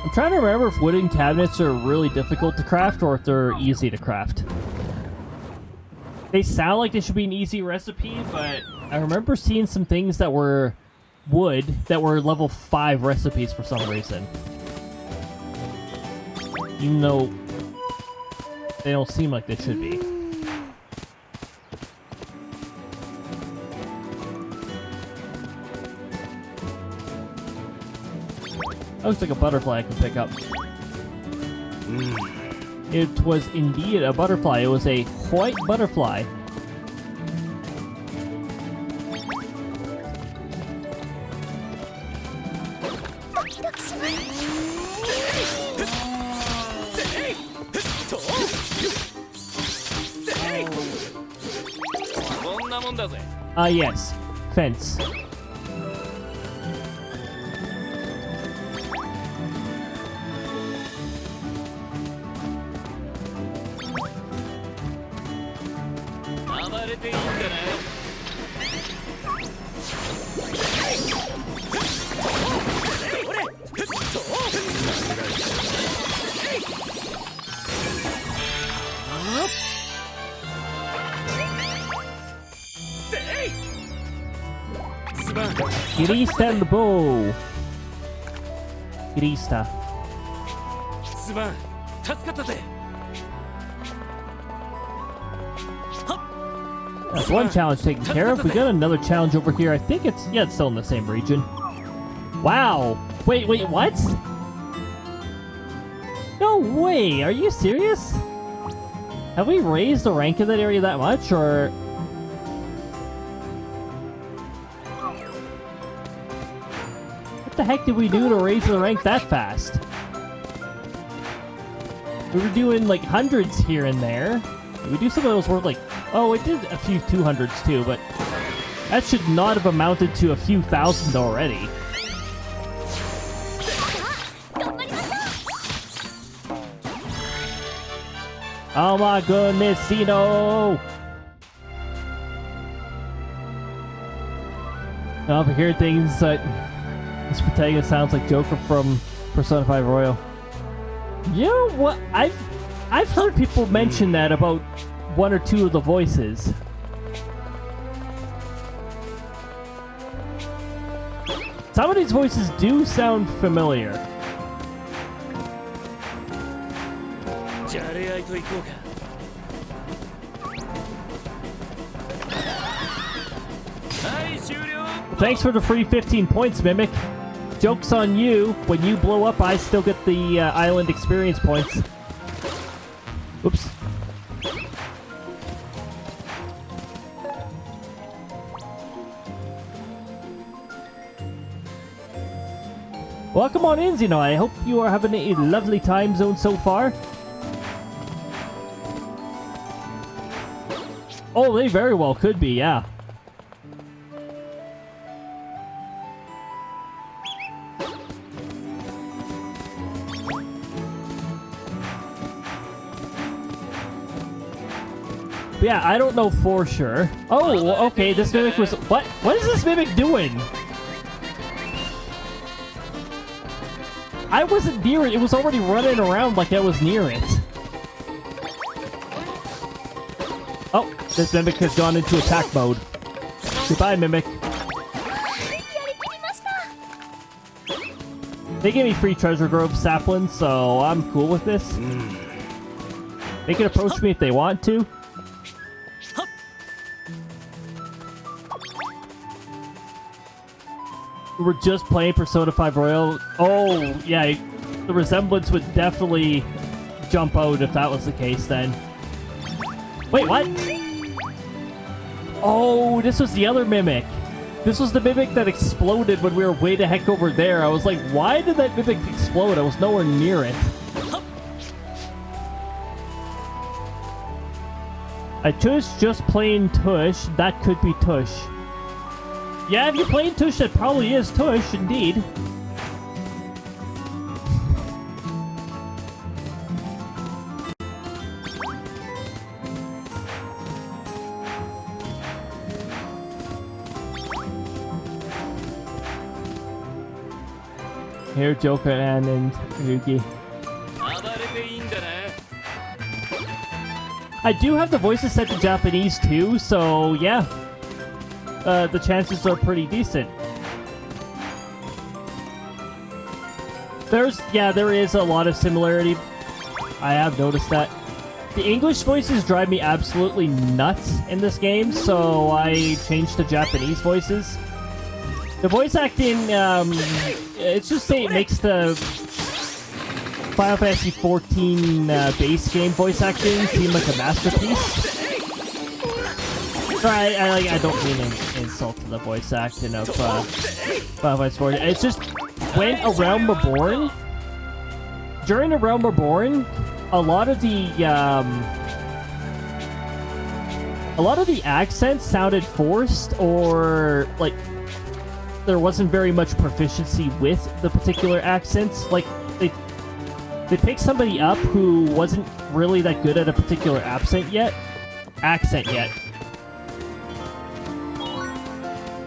I'm trying to remember if wooden cabinets are really difficult to craft or if they're easy to craft. They sound like they should be an easy recipe, but I remember seeing some things that were wood that were level 5 recipes for some reason. Even though they don't seem like they should be. That looks like a butterfly I can pick up. It was indeed a butterfly. It was a white butterfly. Yes. Fence. Girista and the bow. Girista. すまん。助かったぜ。 That's one challenge taken care of. We got another challenge over here. I think it's still in the same region. Wow. Wait, what? No way. Are you serious? Have we raised the rank in that area that much, or? What the heck did we do to raise the rank that fast? We were doing like hundreds here and there. Did we do some of those worth like... Oh, it did a few 200s too, but that should not have amounted to a few thousand already. Oh my goodness, Cino! Now, if I hear things that this protagonist sounds like Joker from Persona 5 Royal. You know what? I've heard people mention that about one or two of the voices. Some of these voices do sound familiar. Thanks for the free 15 points, Mimic. Joke's on you. When you blow up, I still get the island experience points. Oops. Welcome on in, Xeno. I hope you are having a lovely time zone so far. Oh, they very well could be, yeah. But yeah, I don't know for sure. Oh, okay, this Mimic was... What? What is this Mimic doing? I wasn't near it. It was already running around like I was near it. Oh, this Mimic has gone into attack mode. Goodbye, Mimic. They gave me free Treasure Grove saplings, so I'm cool with this. They can approach me if they want to. We're just playing Persona 5 Royal. Oh, yeah, the resemblance would definitely jump out if that was the case then. Wait, what? Oh, this was the other Mimic. This was the Mimic that exploded when we were way the heck over there. I was like, why did that Mimic explode? I was nowhere near it. I chose just plain Tush. That could be Tush. Yeah, if you're playing Tush, it probably is Tush, indeed. Here, Joker and Ryuki. I do have the voices set to Japanese too, so yeah. The chances are pretty decent. There is a lot of similarity. I have noticed that. The English voices drive me absolutely nuts in this game, so I changed to Japanese voices. The voice acting, it's just say it makes the Final Fantasy XIV base game voice acting seem like a masterpiece. Sorry, I don't mean an insult to the voice acting of Final Fantasy XIV. It's just when A Realm Reborn, during A Realm Reborn, a lot of the accents sounded forced, or like there wasn't very much proficiency with the particular accents. Like they picked somebody up who wasn't really that good at a particular accent yet.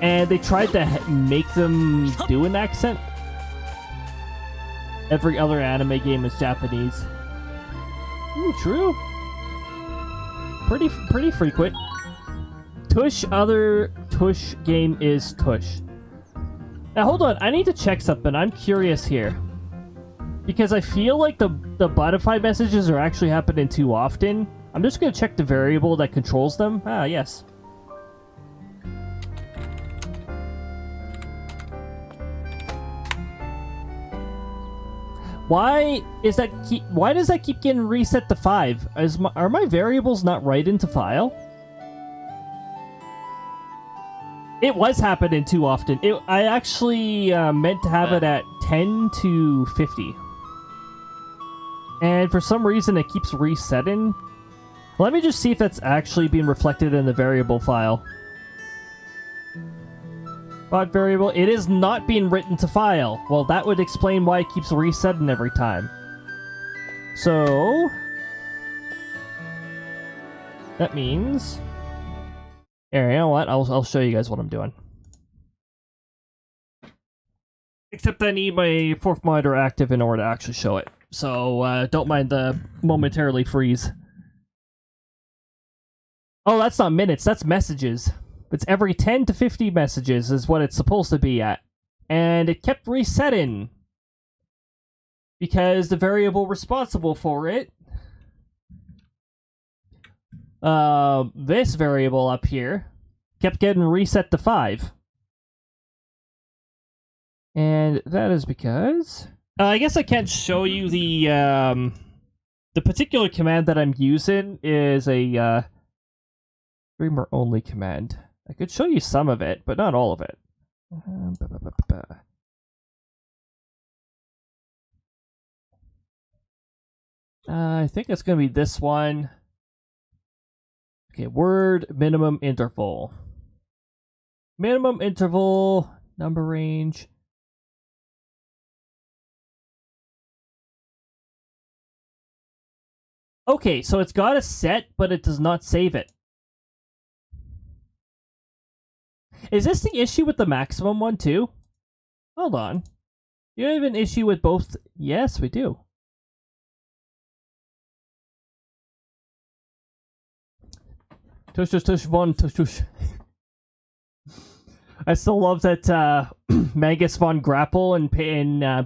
And they tried to make them do an accent. Every other anime game is Japanese. Ooh, true. Pretty frequent. Tush, other Tush game is Tush. Now hold on, I need to check something. I'm curious here. Because I feel like the modify messages are actually happening too often. I'm just going to check the variable that controls them. Ah, yes. Why does that keep getting reset to 5? Are my variables not right into file? It was happening too often. I actually meant to have it at 10 to 50. And for some reason it keeps resetting. Let me just see if that's actually being reflected in the variable file. Bot variable, it is not being written to file. Well, that would explain why it keeps resetting every time. So that means, here, you know what? I'll show you guys what I'm doing. Except I need my fourth monitor active in order to actually show it. So don't mind the momentarily freeze. Oh, that's not minutes, that's messages. It's every 10 to 50 messages is what it's supposed to be at. And it kept resetting. Because the variable responsible for it, this variable up here, kept getting reset to 5. And that is because... I guess I can't show you the particular command that I'm using is a streamer only command. I could show you some of it, but not all of it. I think it's going to be this one. Okay, word minimum interval. Minimum interval, number range. Okay, so it's got a set, but it does not save it. Is this the issue with the maximum one, too? Hold on. You have an issue with both? Yes, we do. Tush, tush, tush, von, tush, tush. I still love that Magus von Grapple in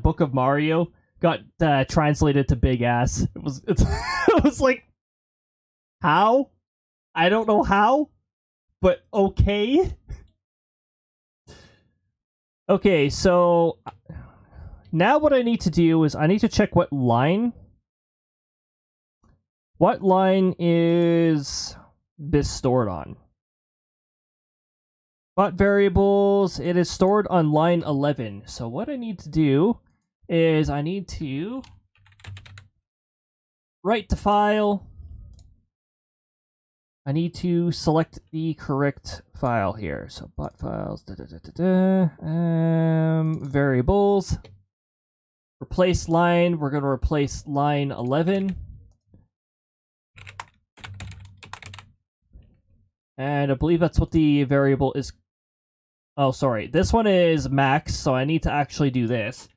Book of Mario got translated to big ass. It was like, how? I don't know how, but okay. Okay, so now what I need to do is I need to check what line is this stored on. Bot variables, it is stored on line 11. So what I need to do is I need to write the file. I need to select the correct file here. So bot files, variables, replace line. We're going to replace line 11. And I believe that's what the variable is. Oh, sorry. This one is max, so I need to actually do this.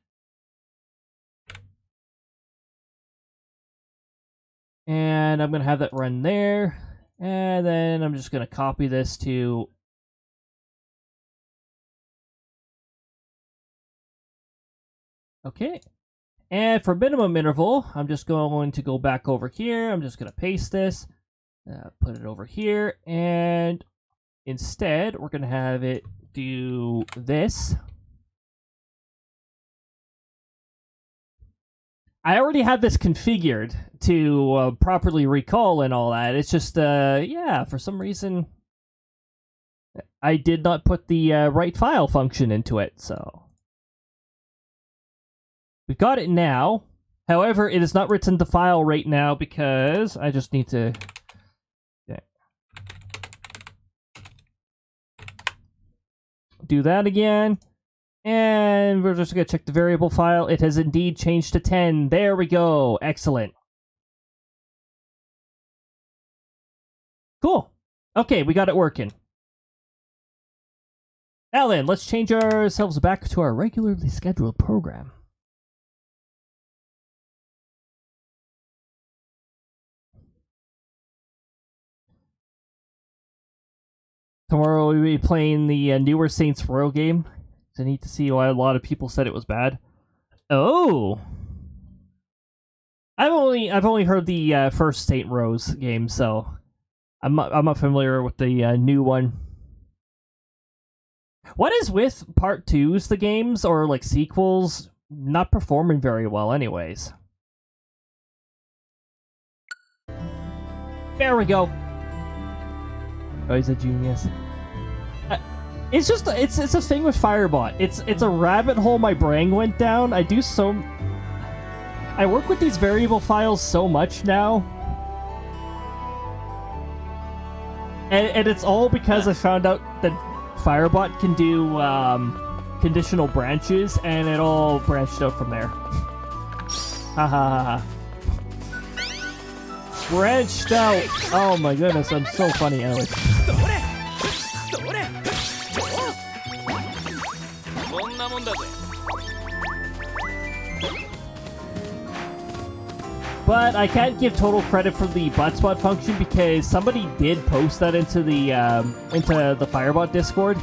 And I'm going to have that run there. And then I'm just going to copy this to... Okay. And for minimum interval, I'm just going to go back over here. I'm just going to paste this. Put it over here. And instead, we're going to have it do this. I already have this configured to properly recall and all that. It's just, yeah, for some reason, I did not put the write file function into it, so. We've got it now. However, it is not written to file right now because I just need to... Yeah. Do that again. And we're just going to check the variable file. It has indeed changed to 10. There we go. Excellent. Cool. Okay, we got it working. Now then, let's change ourselves back to our regularly scheduled program. Tomorrow we'll be playing the newer Saints Row game. I need to see why a lot of people said it was bad. Oh! I've only heard the first Saint Rose game, so I'm not familiar with the new one. What is with part 2s, the games, or like sequels, not performing very well anyways? There we go. Oh, he's a genius. It's just it's a thing with Firebot. It's a rabbit hole my brain went down. I work with these variable files so much now. And it's all because I found out that Firebot can do conditional branches, and it all branched out from there. Ha ha ha ha. Branched out! Oh my goodness, I'm so funny, Alex. But I can't give total credit for the butt spot function because somebody did post that into the Firebot Discord.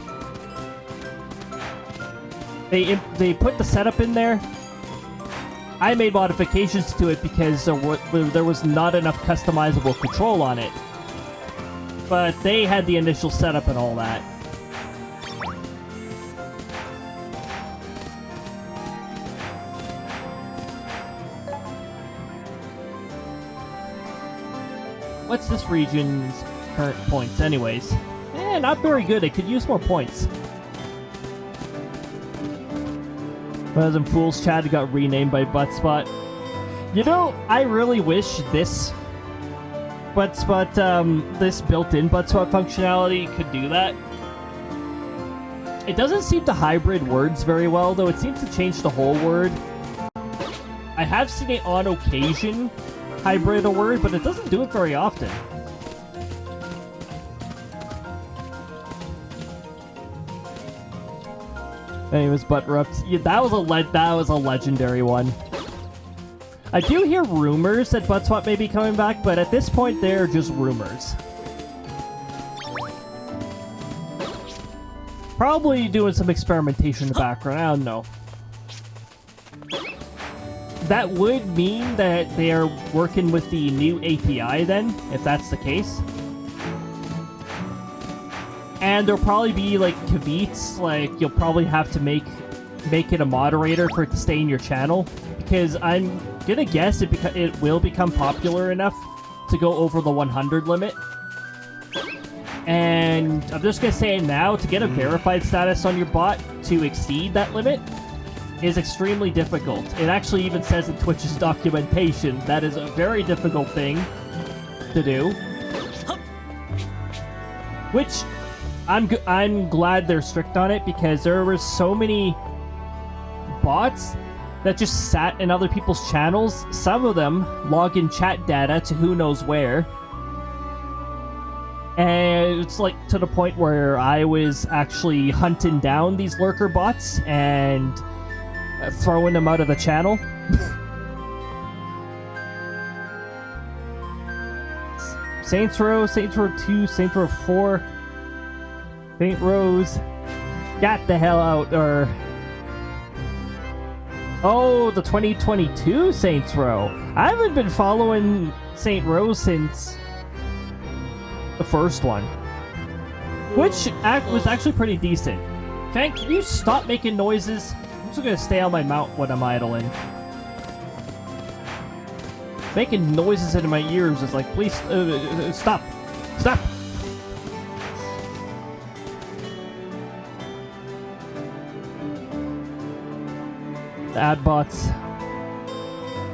They put the setup in there. I made modifications to it because there was not enough customizable control on it. But they had the initial setup and all that. What's this region's current points anyways? Not very good. It could use more points. Some Fool's Chat got renamed by Buttspot. You know, I really wish this this built-in Buttspot functionality could do that. It doesn't seem to hybrid words very well, though. It seems to change the whole word. I have seen it on occasion hybrid a word, but it doesn't do it very often. Anyways, Buttrupt. Yeah, that was a legendary one. I do hear rumors that Buttswap may be coming back, but at this point, they're just rumors. Probably doing some experimentation in the background. I don't know. That would mean that they are working with the new API then, if that's the case. And there'll probably be like caveats, like you'll probably have to make it a moderator for it to stay in your channel, because I'm gonna guess it will become popular enough to go over the 100 limit. And I'm just gonna say now, to get a verified status on your bot to exceed that limit is extremely difficult. It actually even says in Twitch's documentation that is a very difficult thing to do. Which I'm glad they're strict on it, because there were so many bots that just sat in other people's channels. Some of them log in chat data to who knows where. And it's like to the point where I was actually hunting down these lurker bots and throwing them out of the channel. Saints Row 2, Saints Row 4, Saint Rose, got the hell out, or... Oh, the 2022 Saints Row. I haven't been following Saint Rose since the first one, which was actually pretty decent. Fan, can you stop making noises? I'm just gonna stay on my mount when I'm idling. Making noises into my ears is like, please, stop. Stop! The ad bots.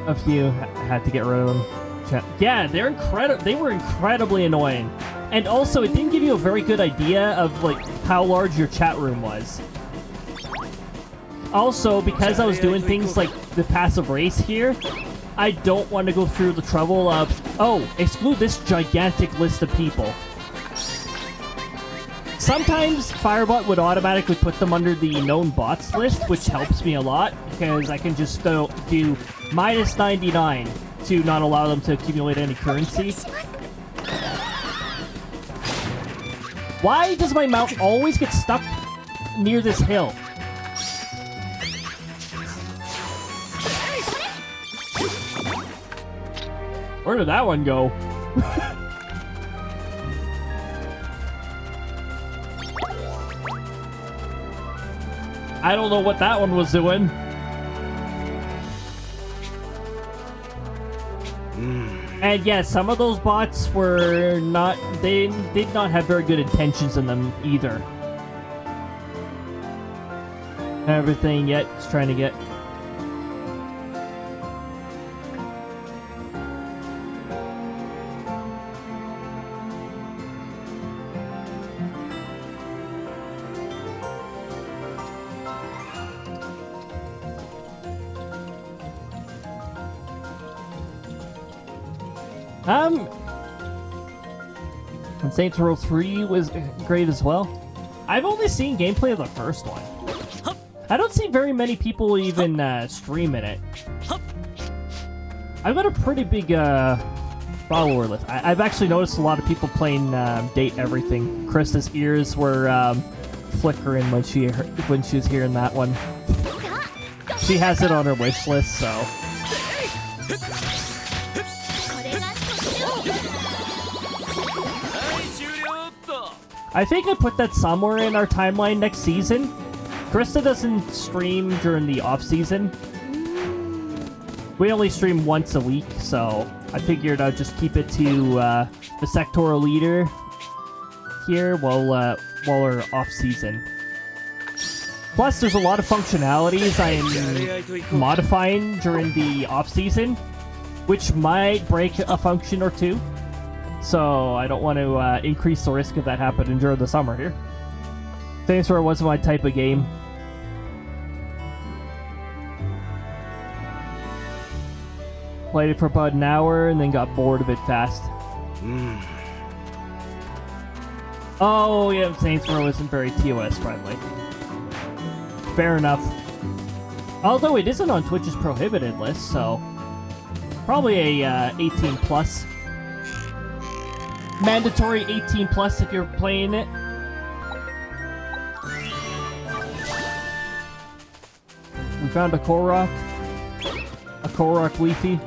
A few had to get rid of them. Yeah, they were incredibly annoying. And also, it didn't give you a very good idea of like how large your chat room was. Also, because I was doing things like the passive race here, I don't want to go through the trouble of, oh, exclude this gigantic list of people. Sometimes Firebot would automatically put them under the known bots list, which helps me a lot, because I can just do -99 to not allow them to accumulate any currency. Why does my mount always get stuck near this hill? Where did that one go? I don't know what that one was doing. And yeah, some of those bots were not, they did not have very good intentions in them either. Everything yet, just trying to get... And Saints Row 3 was great as well. I've only seen gameplay of the first one. I don't see very many people even streaming it. I've got a pretty big follower list. I've actually noticed a lot of people playing Date Everything. Krista's ears were flickering when she was hearing that one. She has it on her wish list, so... I think I put that somewhere in our timeline next season. Krista doesn't stream during the off-season. We only stream once a week, so I figured I'd just keep it to the sectoral leader here while we're off-season. Plus, there's a lot of functionalities I am modifying during the off-season, which might break a function or two. So I don't want to increase the risk of that happening during the summer here. Saints Row wasn't my type of game. Played it for about an hour and then got bored of it fast. Oh yeah, Saints Row isn't very TOS friendly. Fair enough. Although it isn't on Twitch's prohibited list, so probably a 18 plus. Mandatory 18 plus if you're playing it. We found a Korok. A Korok Leafy.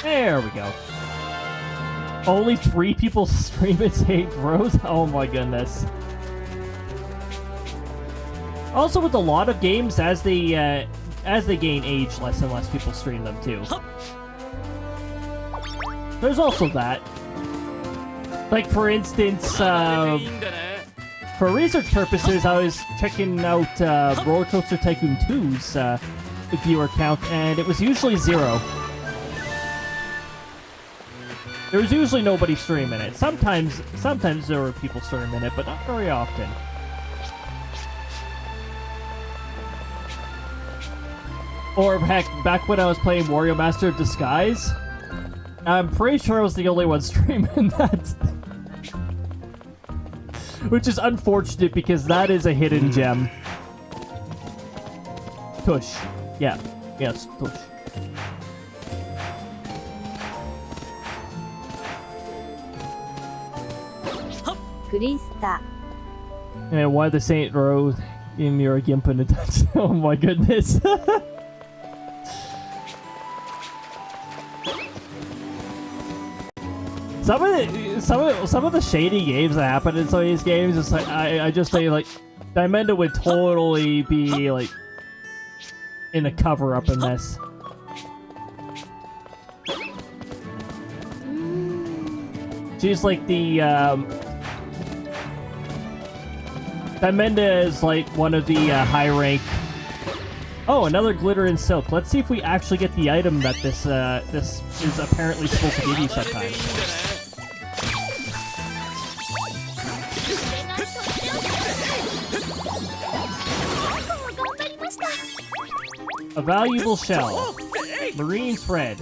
There we go. Only 3 people stream at Saints Row? Oh my goodness. Also, with a lot of games, as they gain age, less and less people stream them too. There's also that. Like, for instance, for research purposes, I was checking out Roller Coaster Tycoon 2's viewer count, and it was usually 0. There was usually nobody streaming it. Sometimes there were people streaming it, but not very often. Or heck, back when I was playing Wario Master of Disguise, I'm pretty sure I was the only one streaming that. Which is unfortunate because that is a hidden gem. Tush. Yeah. Yes, Tush. Krista. And why the Saint Row in your gimp in a touch? Oh my goodness. Some of the shady games that happen in some of these games, it's like I just say like Diamanda would totally be like in a cover up in this. She's like the Diamanda is like one of the high rank. Oh, another glitter and silk. Let's see if we actually get the item that this is apparently supposed to give you sometimes. A valuable shell. Marine thread.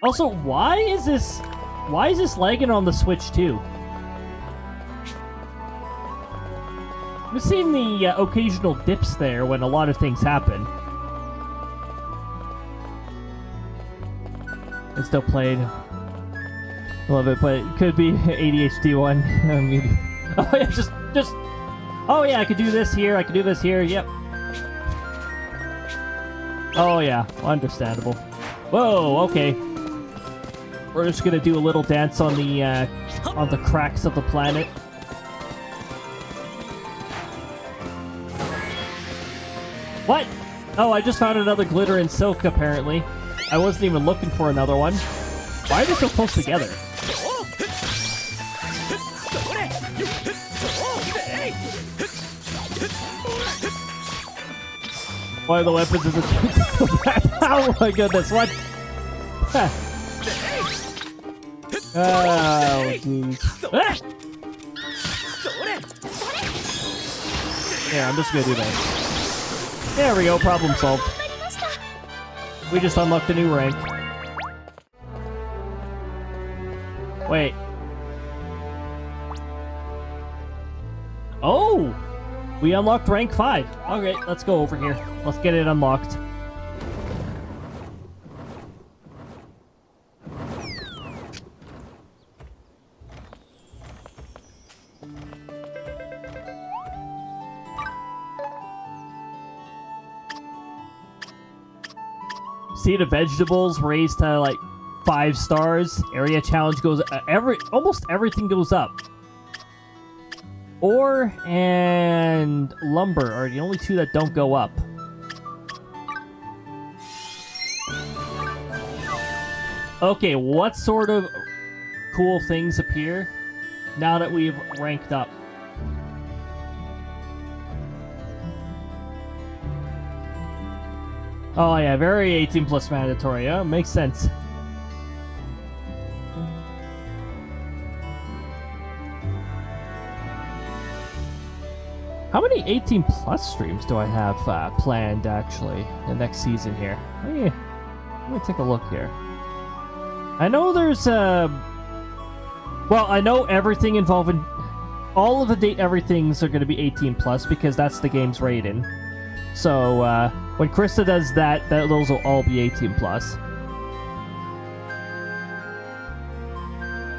Also, why is this lagging on the Switch too? I've seen the occasional dips there when a lot of things happen. It's still played. I love it, but it could be ADHD one. I mean, oh yeah, just. Oh yeah, I could do this here. I could do this here. Yep. Oh yeah, understandable. Whoa. Okay. We're just gonna do a little dance on the cracks of the planet. What? Oh, I just found another glitter and silk, apparently. I wasn't even looking for another one. Why are they so close together? One of the weapons is a... Oh my goodness, what? Oh, jeez. Ah! Yeah, I'm just gonna do this. There we go, problem solved. We just unlocked a new rank. Wait. Oh! We unlocked rank 5. Okay, let's go over here. Let's get it unlocked. See the vegetables raised to like 5 stars. Area challenge goes almost everything goes up. Ore and lumber are the only two that don't go up. Okay, what sort of cool things appear now that we've ranked up? Oh yeah, very 18 plus mandatory. Yeah, makes sense. How many 18 plus streams do I have planned actually the next season here? Let me take a look here. I know there's well, I know everything involving all of the date everythings are going to be 18 plus because that's the game's rating. So when Krista does that, those will all be 18 plus.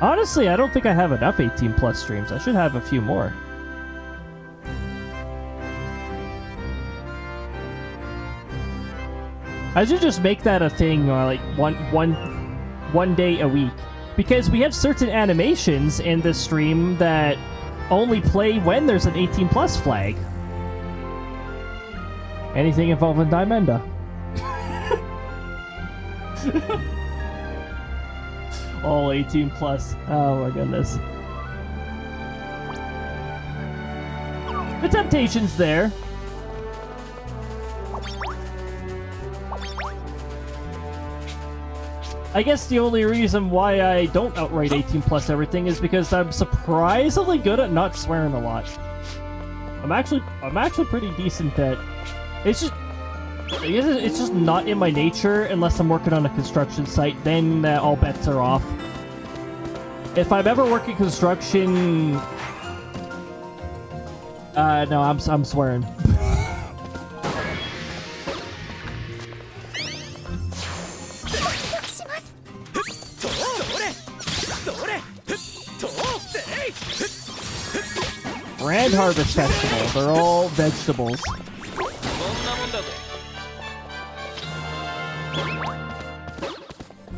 Honestly, I don't think I have enough 18 plus streams. I should have a few more. I should just make that a thing, like one day a week, because we have certain animations in this stream that only play when there's an 18 plus flag. Anything involving Diamanda. All 18 plus. Oh my goodness. The temptation's there. I guess the only reason why I don't outright 18 plus everything is because I'm surprisingly good at not swearing a lot. I'm actually pretty decent at. It's just not in my nature unless I'm working on a construction site. Then all bets are off. If I'm ever working construction, no, I'm swearing. Grand Harvest Festival. They're all vegetables.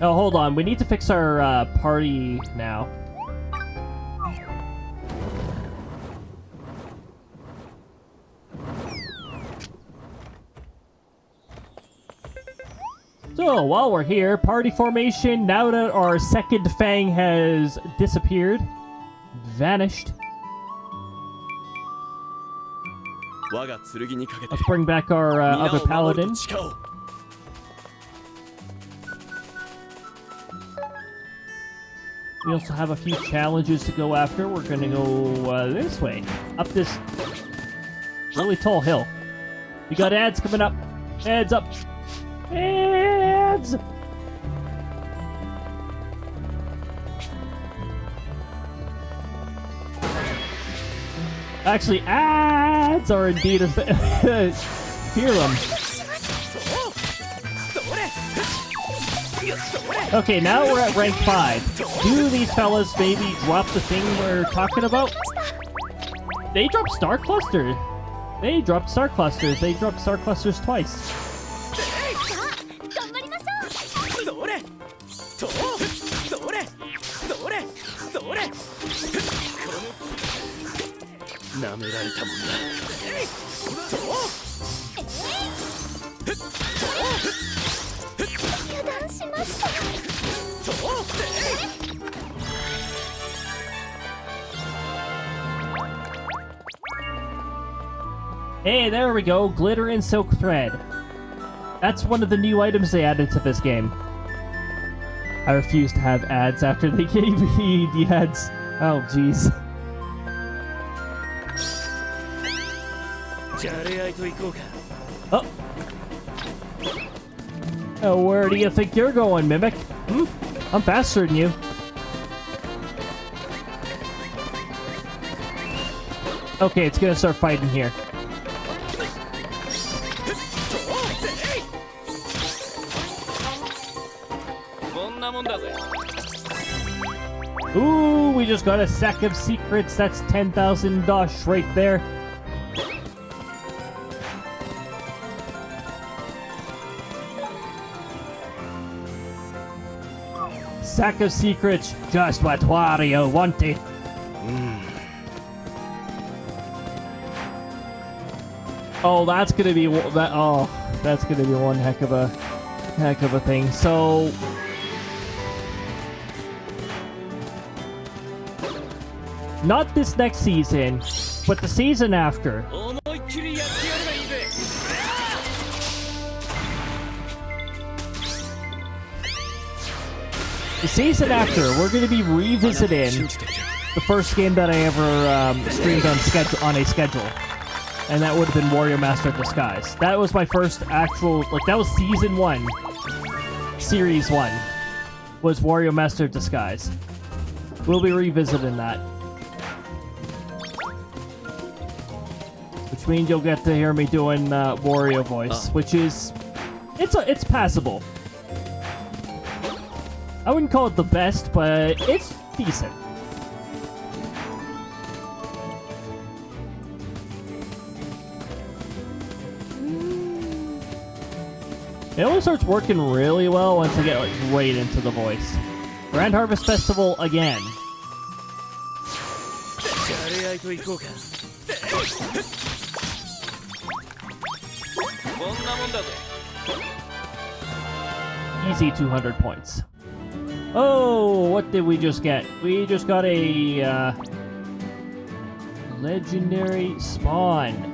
Oh, hold on. We need to fix our party now. So, while we're here, party formation, now that our second fang has disappeared, vanished. Let's bring back our other paladin. We also have a few challenges to go after. We're gonna go this way. Up this really tall hill. We got ads coming up. Ads up. Ads! Actually, ads are indeed a theorem. Okay, now we're at rank 5. Do these fellas maybe drop the thing we're talking about? They dropped Star Cluster. They dropped Star Clusters. They dropped Star Clusters twice. Hey, there we go. Glitter and silk thread. That's one of the new items they added to this game. I refuse to have ads after they gave me the ads. Oh, jeez. Oh. Oh, where do you think you're going, Mimic? I'm faster than you. Okay, it's gonna start fighting here. Ooh, we just got a sack of secrets. That's 10,000 dosh right there. Sack of secrets, just what Wario wanted. Oh, that's gonna be that. Oh, that's gonna be one heck of a thing. So. Not this next season, but the season after. The season after, we're going to be revisiting the first game that I ever streamed on a schedule. And that would have been Warrior Master of Disguise. That was my first actual, that was Season 1. Series 1 was Warrior Master of Disguise. We'll be revisiting that. Which means you'll get to hear me doing Wario voice, which is it's passable. I wouldn't call it the best, but it's decent. It only starts working really well once I get right into the voice. Grand Harvest Festival again. Easy 200 points. Oh, what did we just get? We just got a legendary spawn.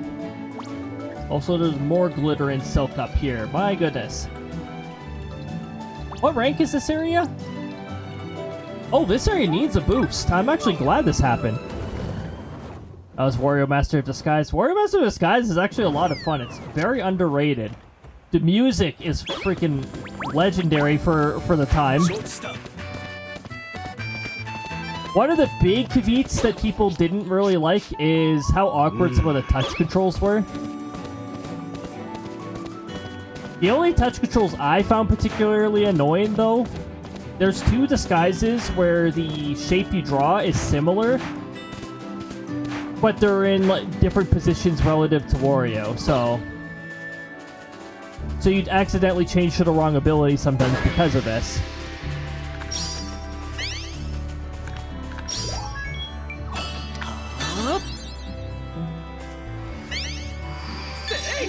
Also, there's more glitter and silk up here. My goodness. What rank is this area? Oh, this area needs a boost. I'm actually glad this happened. That was Wario Master of Disguise. Wario Master of Disguise is actually a lot of fun. It's very underrated. The music is freaking legendary for the time. One of the big caveats that people didn't really like is how awkward some of the touch controls were. The only touch controls I found particularly annoying, though, there's 2 disguises where the shape you draw is similar, but they're in different positions relative to Wario, so you'd accidentally change to the wrong ability sometimes because of this.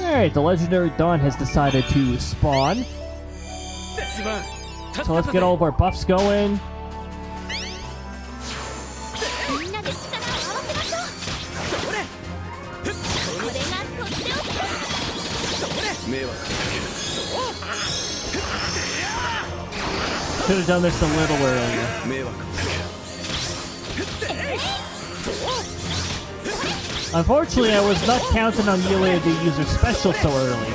Alright, the legendary Dawn has decided to spawn. So let's get all of our buffs going. Should have done this a little earlier. Unfortunately, I was not counting on you able to use her special so early.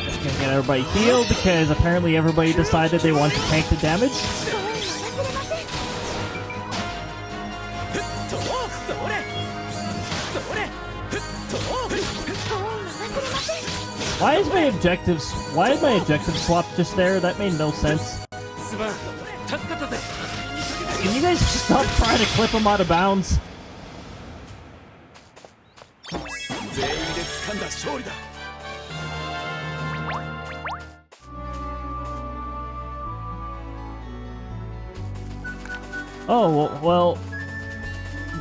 Just gonna get everybody healed because apparently everybody decided they want to tank the damage. Why is my objective swap just there? That made no sense. Can you guys stop trying to clip him out of bounds? Oh, well,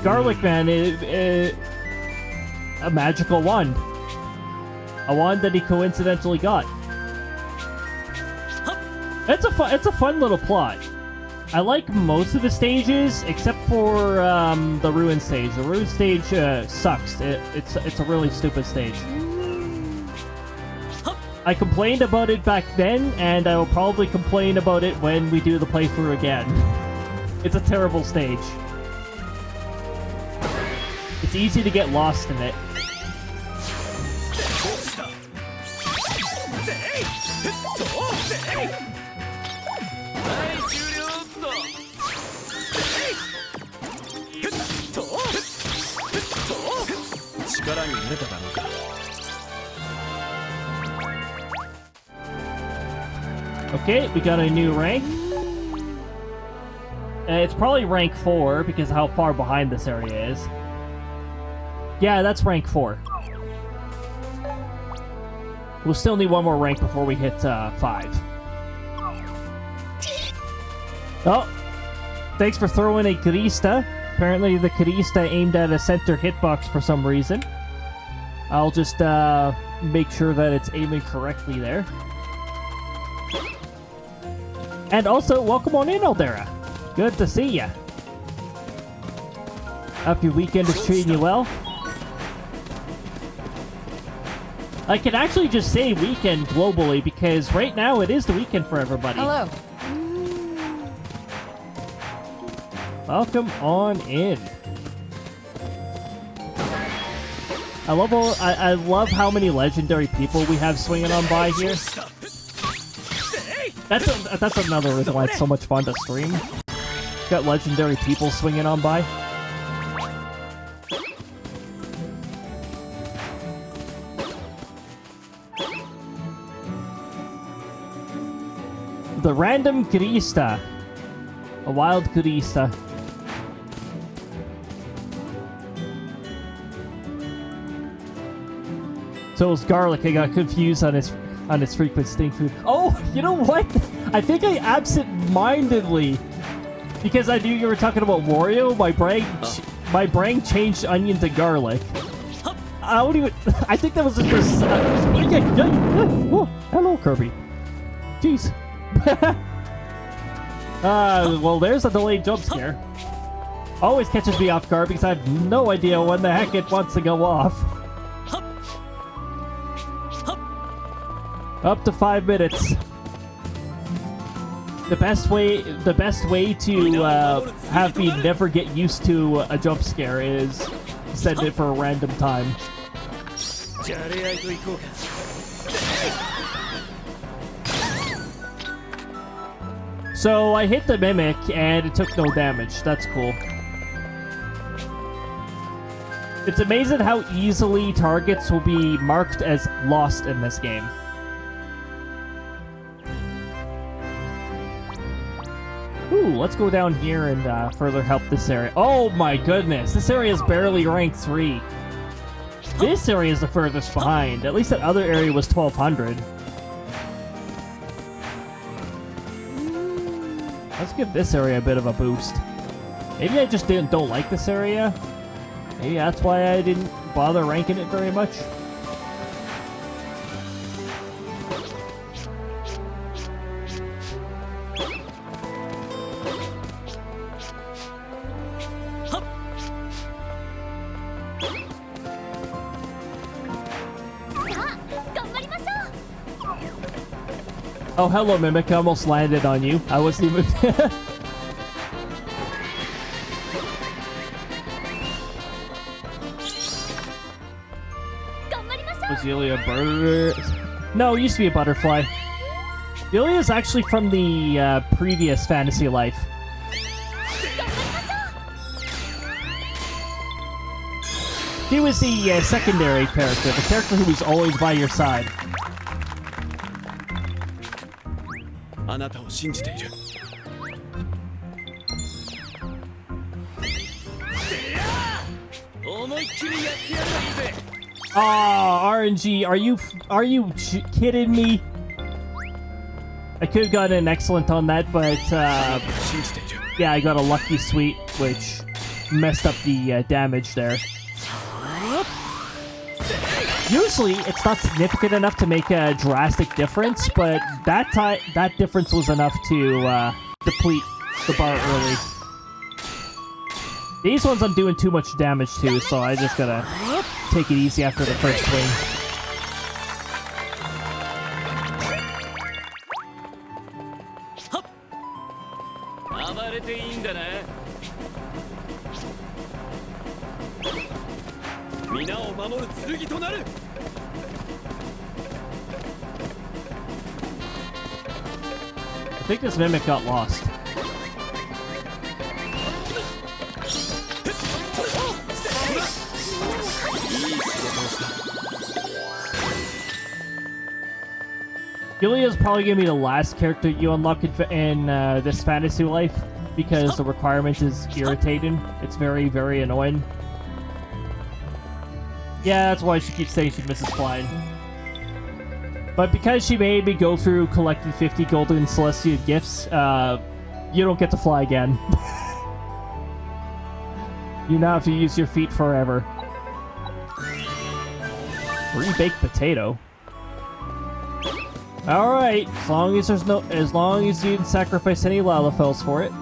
Garlic Man is a magical wand. A wand that he coincidentally got. It's a fun little plot. I like most of the stages except for the Ruin stage. The Ruin stage sucks. It's a really stupid stage. I complained about it back then, and I will probably complain about it when we do the playthrough again. It's a terrible stage. It's easy to get lost in it. Okay, we got a new rank. It's probably rank 4 because of how far behind this area is. Yeah, that's rank 4. We'll still need one more rank before we hit 5. Oh! Thanks for throwing a Krista. Apparently the Krista aimed at a center hitbox for some reason. I'll just make sure that it's aiming correctly there. And also, welcome on in, SLdr. Good to see ya. Hope your weekend is treating you well. I can actually just say weekend globally because right now it is the weekend for everybody. Hello. Welcome on in. I love how many legendary people we have swinging on by here. That's another reason why it's so much fun to stream. Got legendary people swinging on by. The random Krista. A wild Krista. So is Garlic. I got confused on his frequent stink food. Oh, you know what? I think I absent-mindedly, because I knew you were talking about Wario, my brain changed onion to garlic. I don't even. I think that was the first. Oh, hello, Kirby. Jeez. Well, there's a delayed jump scare. Always catches me off guard because I have no idea when the heck it wants to go off. Up to 5 minutes. The best way to have me never get used to a jump scare is set it for a random time. So I hit the mimic and it took no damage. That's cool. It's amazing how easily targets will be marked as lost in this game. Ooh, let's go down here and further help this area. Oh my goodness, this area is barely rank 3. This area is the furthest behind. At least that other area was 1200. Let's give this area a bit of a boost. Maybe I just don't like this area. Maybe that's why I didn't bother ranking it very much. Oh, hello, Mimic. I almost landed on you. I wasn't even... Was Yulia a bird? No, it used to be a butterfly. Yulia is actually from the previous Fantasy Life. He was the secondary character, the character who was always by your side. あなたを信じている。思いっきりやってやるがいいぜ。Oh, RNG, are you kidding me? I could have gotten an excellent on that, but yeah, I got a lucky sweet, which messed up the damage there. Usually, it's not significant enough to make a drastic difference, but that difference was enough to deplete the bar early. These ones I'm doing too much damage to, so I just gotta take it easy after the first swing. I think this Mimic got lost. Yulia's probably gonna be the last character you unlock in this Fantasy Life because the requirement is irritating. It's very, very annoying. Yeah, that's why she keeps saying she misses flying. But because she made me go through collecting 50 golden celestial gifts, you don't get to fly again. You now have to use your feet forever. Re-baked potato. Alright, as long as you didn't sacrifice any Lalafels for it.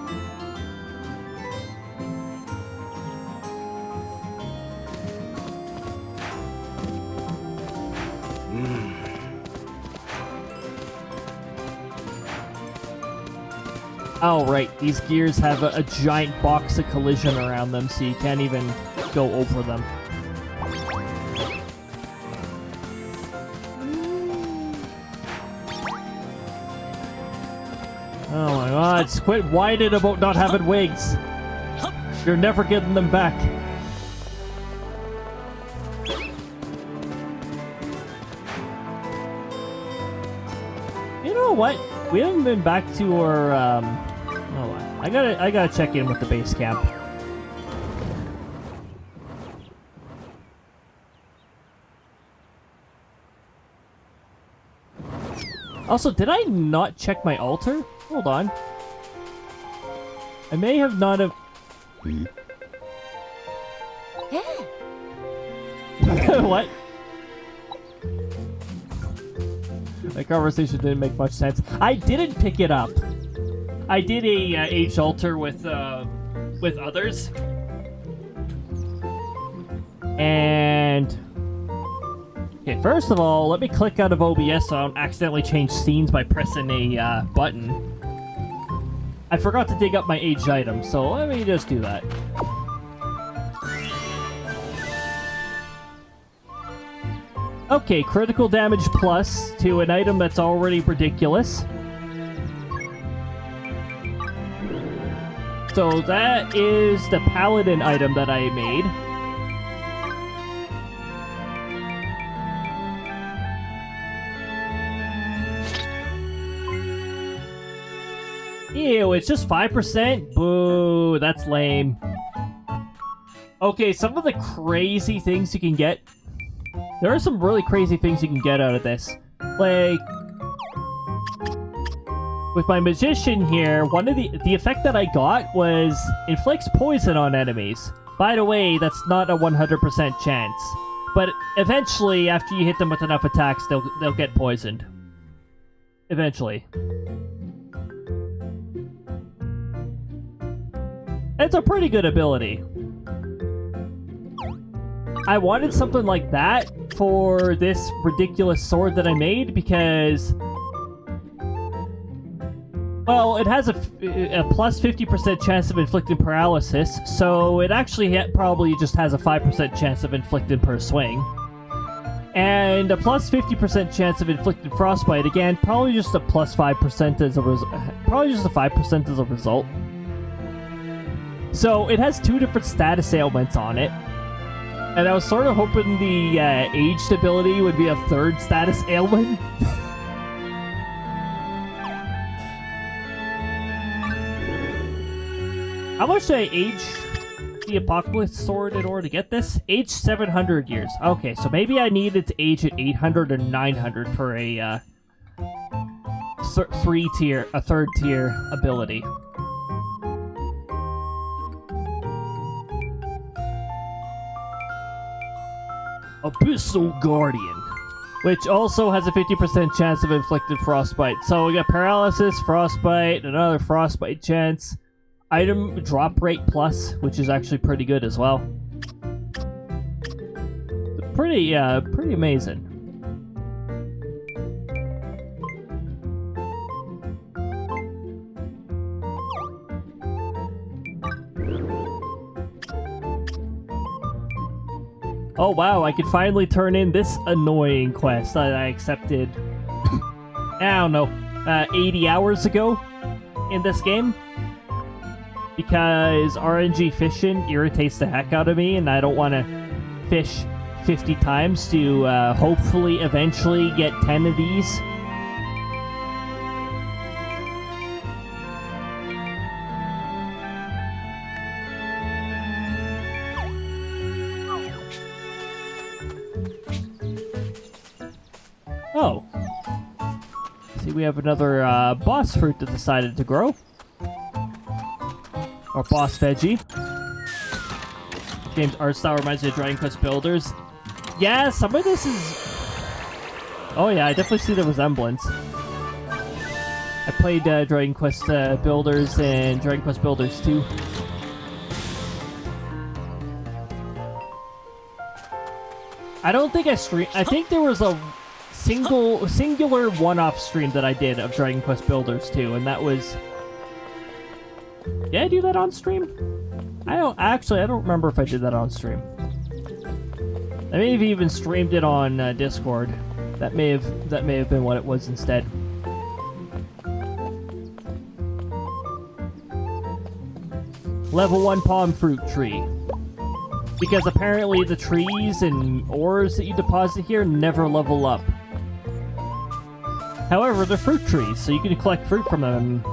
Oh, right. These gears have a giant box of collision around them, so you can't even go over them. Oh my god, quit whining about not having wings. You're never getting them back. You know what? We haven't been back to our, hold on. I gotta check in with the base camp. Also, did I not check my altar? Hold on. I may have not have... What? My conversation didn't make much sense. I didn't pick it up. I did a age altar with others. And... Okay, first of all, let me click out of OBS so I don't accidentally change scenes by pressing a button. I forgot to dig up my aged item, so let me just do that. Okay, critical damage plus to an item that's already ridiculous. So that is the paladin item that I made. Ew, it's just 5%? Boo, that's lame. Okay, some of the crazy things you can get. There are some really crazy things you can get out of this. Like, with my magician here, one of the effect that I got was inflicts poison on enemies. By the way, that's not a 100% chance. But eventually, after you hit them with enough attacks, they'll get poisoned. Eventually. It's a pretty good ability. I wanted something like that for this ridiculous sword that I made because Well, it has a plus 50% chance of inflicting paralysis, so it actually probably just has a 5% chance of inflicting per swing. And a plus 50% chance of inflicting frostbite, again, probably just a plus 5% as a probably just a 5% as a result. So it has 2 different status ailments on it. And I was sort of hoping the aged ability would be a 3rd status ailment. How much did I age the Apocalypse Sword in order to get this? Age 700 years. Okay, so maybe I needed to age at 800 or 900 for a 3rd tier ability. Abyssal Guardian, which also has a 50% chance of inflicting frostbite. So we got paralysis, frostbite, another frostbite chance. Item drop rate plus, which is actually pretty good as well. Pretty amazing. Oh wow, I could finally turn in this annoying quest that I accepted, I don't know, 80 hours ago in this game. Because RNG fishing irritates the heck out of me, and I don't want to fish 50 times to hopefully eventually get 10 of these. Oh. See, we have another boss fruit that decided to grow. Or boss veggie. Game's art style reminds me of Dragon Quest Builders. Yeah, some of this is... Oh yeah, I definitely see the resemblance. I played Dragon Quest Builders and Dragon Quest Builders 2. I don't think I streamed... I think there was a singular one-off stream that I did of Dragon Quest Builders 2, and that was... Did I do that on stream? I don't remember if I did that on stream. I may have even streamed it on Discord. That may have been what it was instead. Level 1 palm fruit tree. Because apparently the trees and ores that you deposit here never level up. However, they're fruit trees, so you can collect fruit from them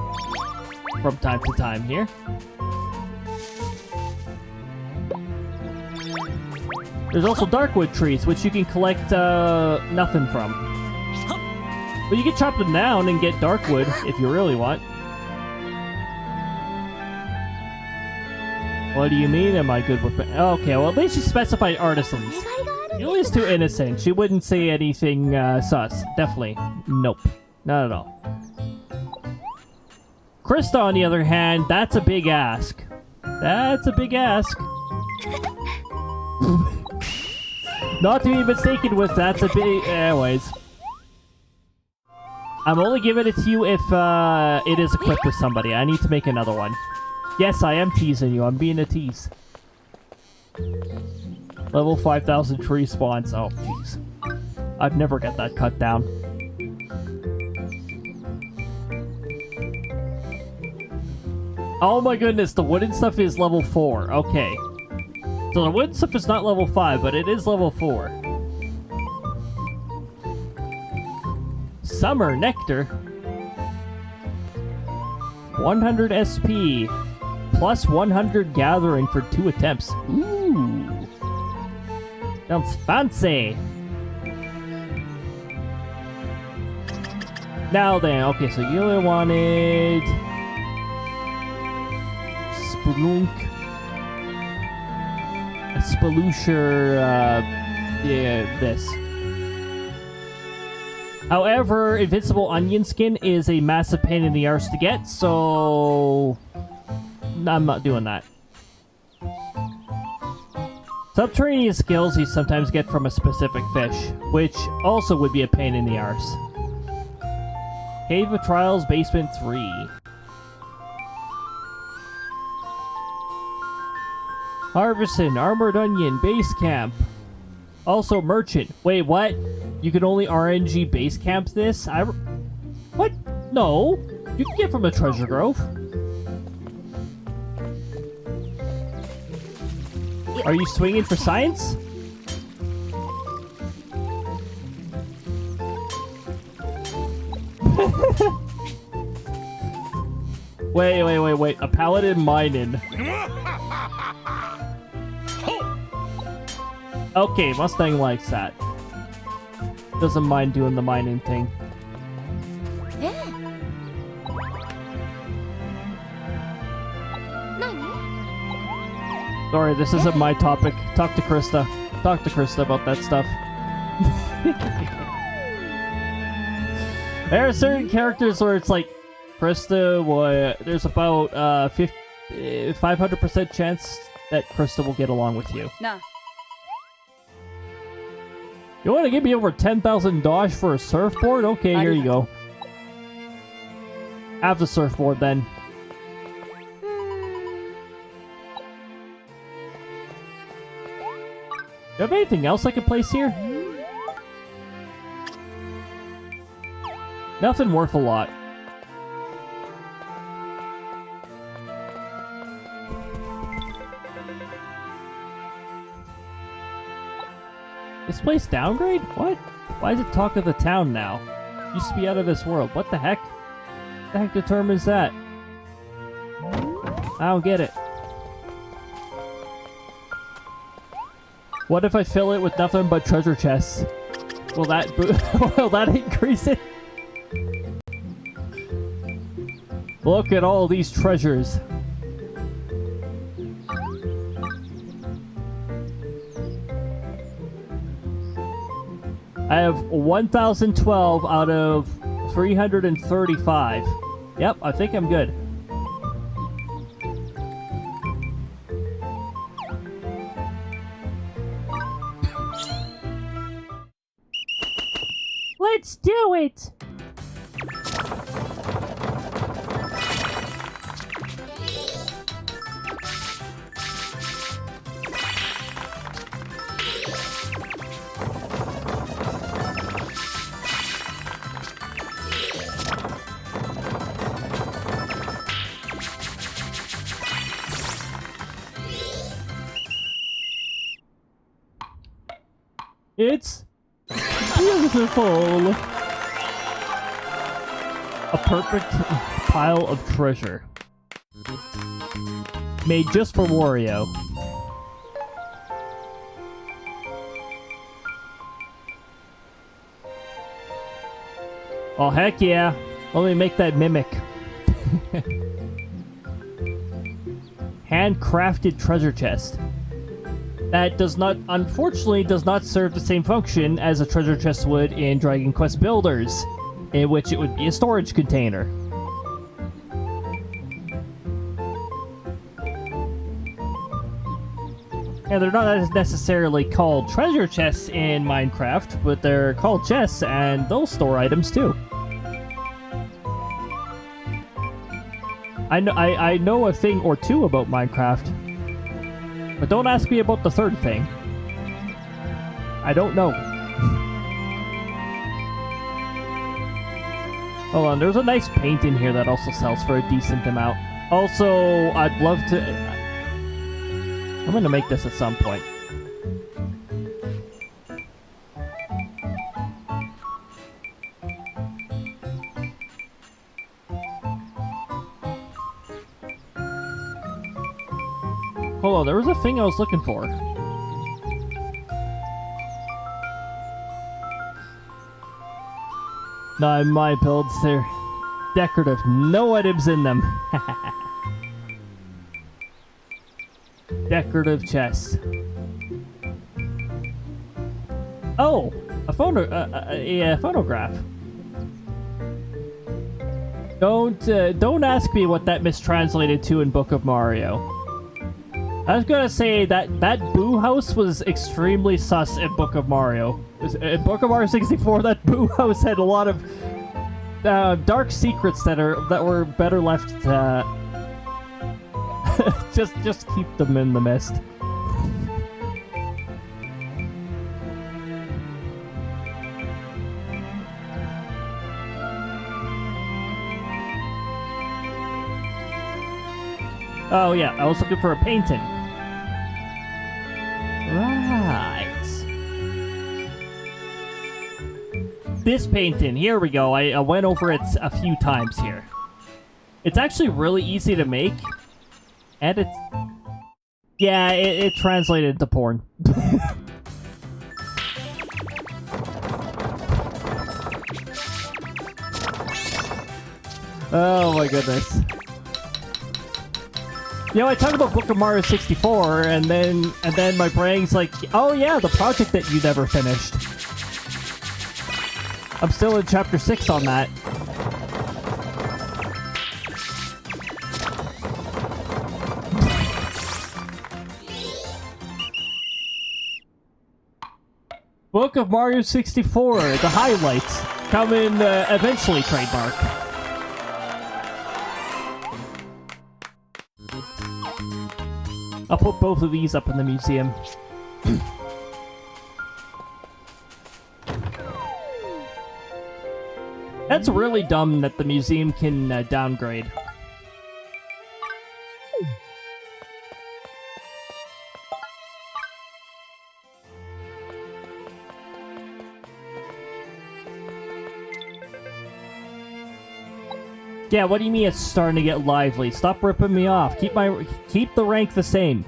from time to time here. There's also darkwood trees, which you can collect nothing from. But you can chop them down and get darkwood if you really want. What do you mean, am I good with... Okay, well at least you specified artisans. Yuli's too innocent. She wouldn't say anything sus. Definitely. Nope. Not at all. Krista, on the other hand, that's a big ask. That's a big ask. Not to be mistaken with that's a big... Anyways. I'm only giving it to you if it is equipped with somebody. I need to make another one. Yes, I am teasing you. I'm being a tease. Level 5,000 tree spawns. Oh, jeez. I'd never get that cut down. Oh my goodness, the wooden stuff is level 4. Okay. So the wooden stuff is not level 5, but it is level 4. Summer Nectar. 100 SP. Plus 100 gathering for 2 attempts. Ooh. Sounds fancy. Now then, okay, so you only wanted... Spelunk. A Spelusher, yeah, this. However, Invincible Onion Skin is a massive pain in the arse to get, so... I'm not doing that. Subterranean skills you sometimes get from a specific fish, which also would be a pain in the arse. Cave of Trials Basement 3. Harvesting, Armored Onion, Base Camp. Also Merchant. Wait, what? You can only RNG base camp this? What? No. You can get from the treasure grove. Are you swinging for science? Wait. A paladin mining. Okay, Mustang likes that. Doesn't mind doing the mining thing. Sorry, this isn't my topic. Talk to Krista. Talk to Krista about that stuff. There are certain characters where it's like, Krista, there's about 500% chance that Krista will get along with you. Nah. You want to give me over 10,000 dosh for a surfboard? Okay, here you go. Have the surfboard then. Do you have anything else I can place here? Nothing worth a lot. This place downgrade? What? Why is it talk of the town now? Used to be out of this world. What the heck? What the heck determines that? I don't get it. What if I fill it with nothing but treasure chests? Will that will that increase it? Look at all these treasures. I have 1,012 out of 335. Yep, I think I'm good. Let's do it! It's beautiful! A perfect pile of treasure. Made just for Wario. Oh, heck yeah. Let me make that mimic. Handcrafted treasure chest. That unfortunately does not serve the same function as a treasure chest would in Dragon Quest Builders, in which it would be a storage container. And they're not necessarily called treasure chests in Minecraft, but they're called chests, and they'll store items too. I know a thing or two about Minecraft. But don't ask me about the third thing. I don't know. Hold on, there's a nice paint in here that also sells for a decent amount. Also, I'd love to... I'm gonna make this at some point. Hold on, there was a thing I was looking for. No, my builds, they're decorative. No items in them. Decorative chest. Oh! A phonograph. Don't ask me what that mistranslated to in Book of Mario. I was gonna say that Boo House was extremely sus in Book of Mario. In Book of Mario 64, that Boo House had a lot of dark secrets that were better left just keep them in the mist. Oh yeah, I was looking for a painting. Right. This painting, here we go. I went over it a few times here. It's actually really easy to make. And it's... Yeah, it translated to porn. Oh my goodness. You know, I talk about Book of Mario 64, and then my brain's like, oh yeah, the project that you never finished. I'm still in Chapter 6 on that. Book of Mario 64, the highlights, coming eventually, trademark. I'll put both of these up in the museum. That's really dumb that the museum can downgrade. Yeah, what do you mean it's starting to get lively? Stop ripping me off. Keep the rank the same.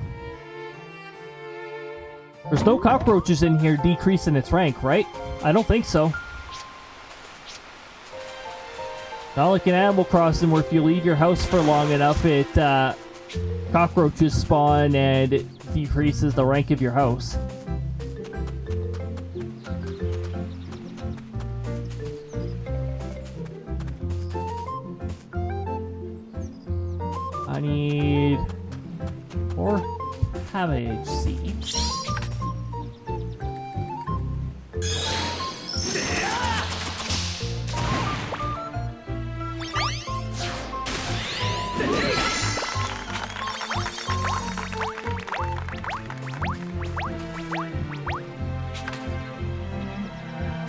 There's no cockroaches in here decreasing its rank, right? I don't think so. Not like in Animal Crossing where if you leave your house for long enough, cockroaches spawn and it decreases the rank of your house. I need 4 cabbage seeds.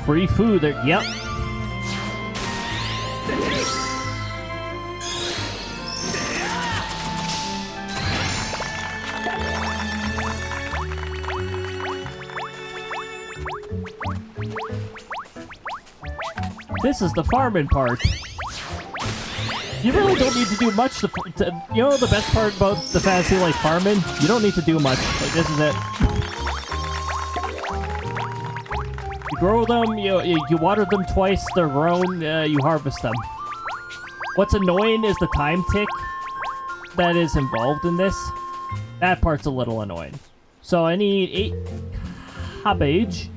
Free food there. Yep. This is the farming part. You really don't need to do much to you know the best part about the Fantasy Life farming? You don't need to do much. Like, this is it. You grow them, you water them twice, they're grown, you harvest them. What's annoying is the time tick that is involved in this. That part's a little annoying. So I need 8 cabbage.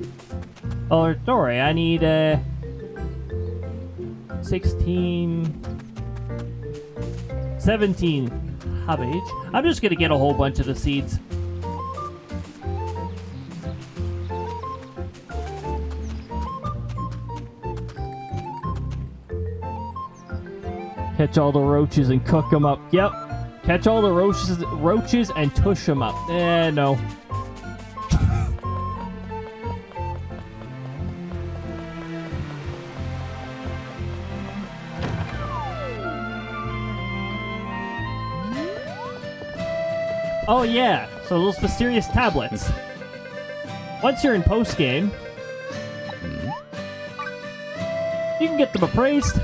Oh, sorry, I need 17 cabbage. I'm just gonna get a whole bunch of the seeds. Catch all the roaches and cook them up. Yep. Catch all the roaches and tush them up. No. Oh yeah, so those mysterious tablets. Once you're in post-game, you can get them appraised.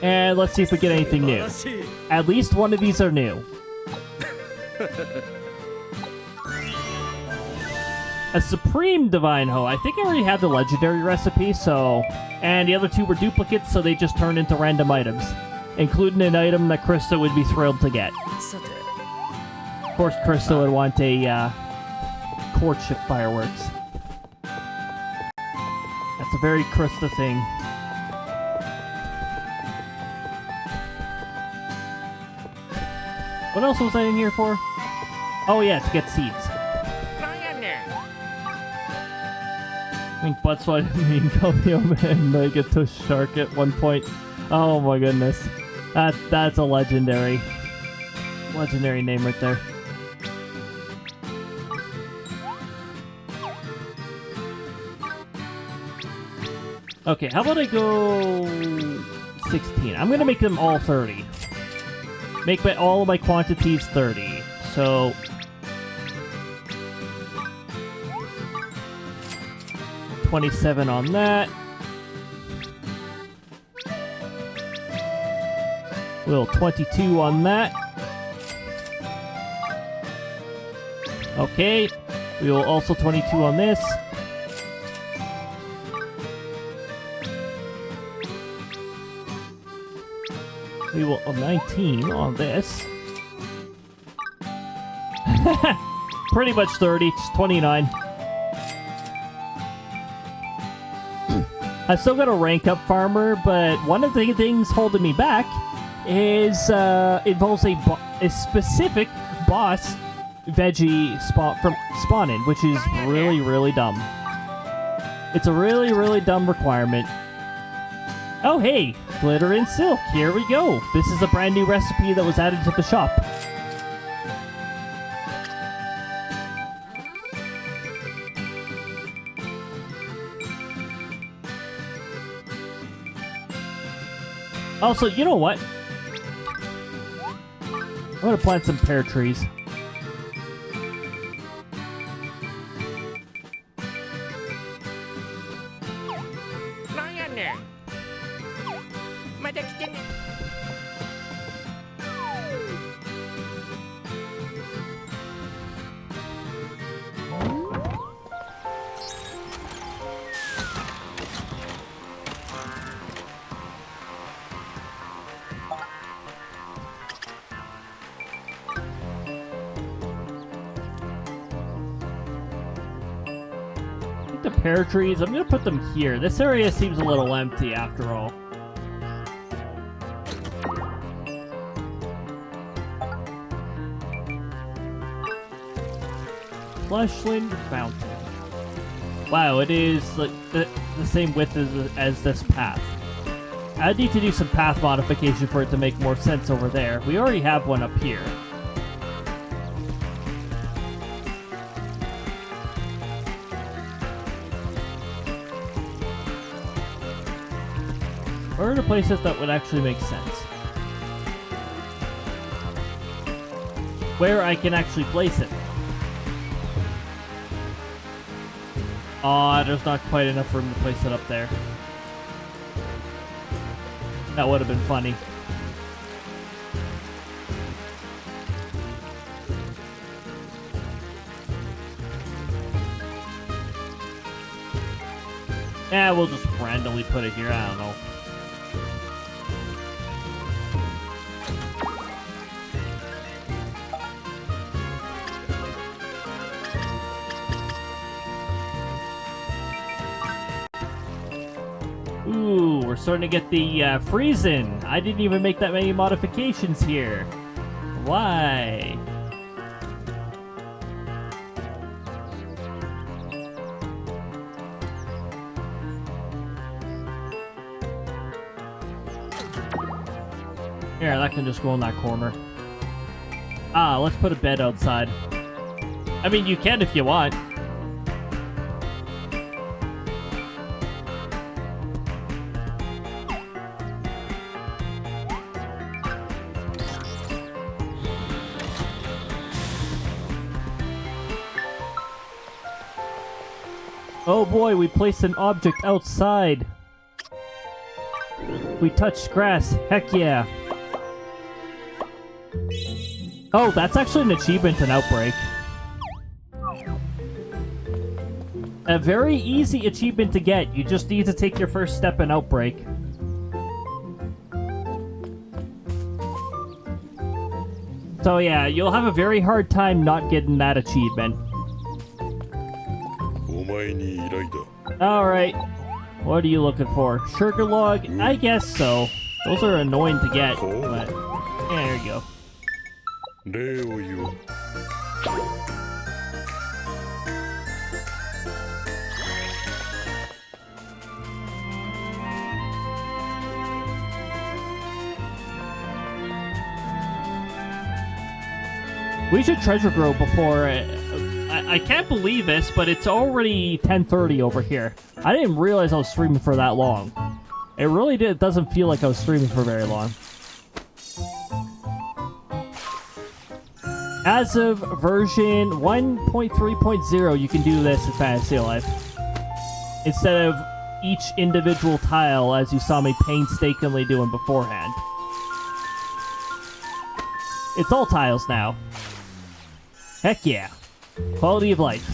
And let's see if we get anything new. At least one of these are new. A Supreme Divine Hoe. I think I already have the legendary recipe, so... And the other 2 were duplicates, so they just turned into random items. Including an item that Krista would be thrilled to get. Of course, Krista would want a, courtship fireworks. That's a very Krista thing. What else was I in here for? Oh yeah, to get seeds. I think Buttswat and Callium and like a Tush Shark at one point. Oh my goodness. That's a legendary name right there. Okay, how about I go 16? I'm gonna make them all 30. Make all of my quantities 30. So... $27 on that. Will 22 on that. Okay. We will also 22 on this. We will 19 on this. Pretty much 30, just 29. I've still got to rank up farmer, but one of the things holding me back is involves a specific boss veggie from spawning, which is really, really dumb. It's a really, really dumb requirement. Oh, hey, glitter and silk. Here we go. This is a brand new recipe that was added to the shop. Also, you know what? I'm gonna plant some pear trees. The pear trees, I'm gonna put them here. This area seems a little empty after all. Fleshland Fountain. Wow, it is like the same width as this path. I need to do some path modification for it to make more sense over there. We already have one up here. Where are the places that would actually make sense? Where I can actually place it. Aw, there's not quite enough room to place it up there. That would have been funny. Yeah, we'll just randomly put it here, I don't know. Ooh, we're starting to get the freezing. I didn't even make that many modifications here. Why? Here, that can just go in that corner. Ah, let's put a bed outside. I mean, you can if you want. Oh boy, we placed an object outside. We touched grass. Heck yeah. Oh, that's actually an achievement in Outbreak. A very easy achievement to get. You just need to take your first step in Outbreak. So yeah, you'll have a very hard time not getting that achievement. Alright. What are you looking for? Sugar log? I guess so. Those are annoying to get, but yeah, there you go. We should treasure grow before... I can't believe this, but it's already 10:30 over here. I didn't realize I was streaming for that long. It really doesn't feel like I was streaming for very long. As of version 1.3.0, you can do this in Fantasy Life. Instead of each individual tile, as you saw me painstakingly doing beforehand. It's all tiles now. Heck yeah. Quality of life.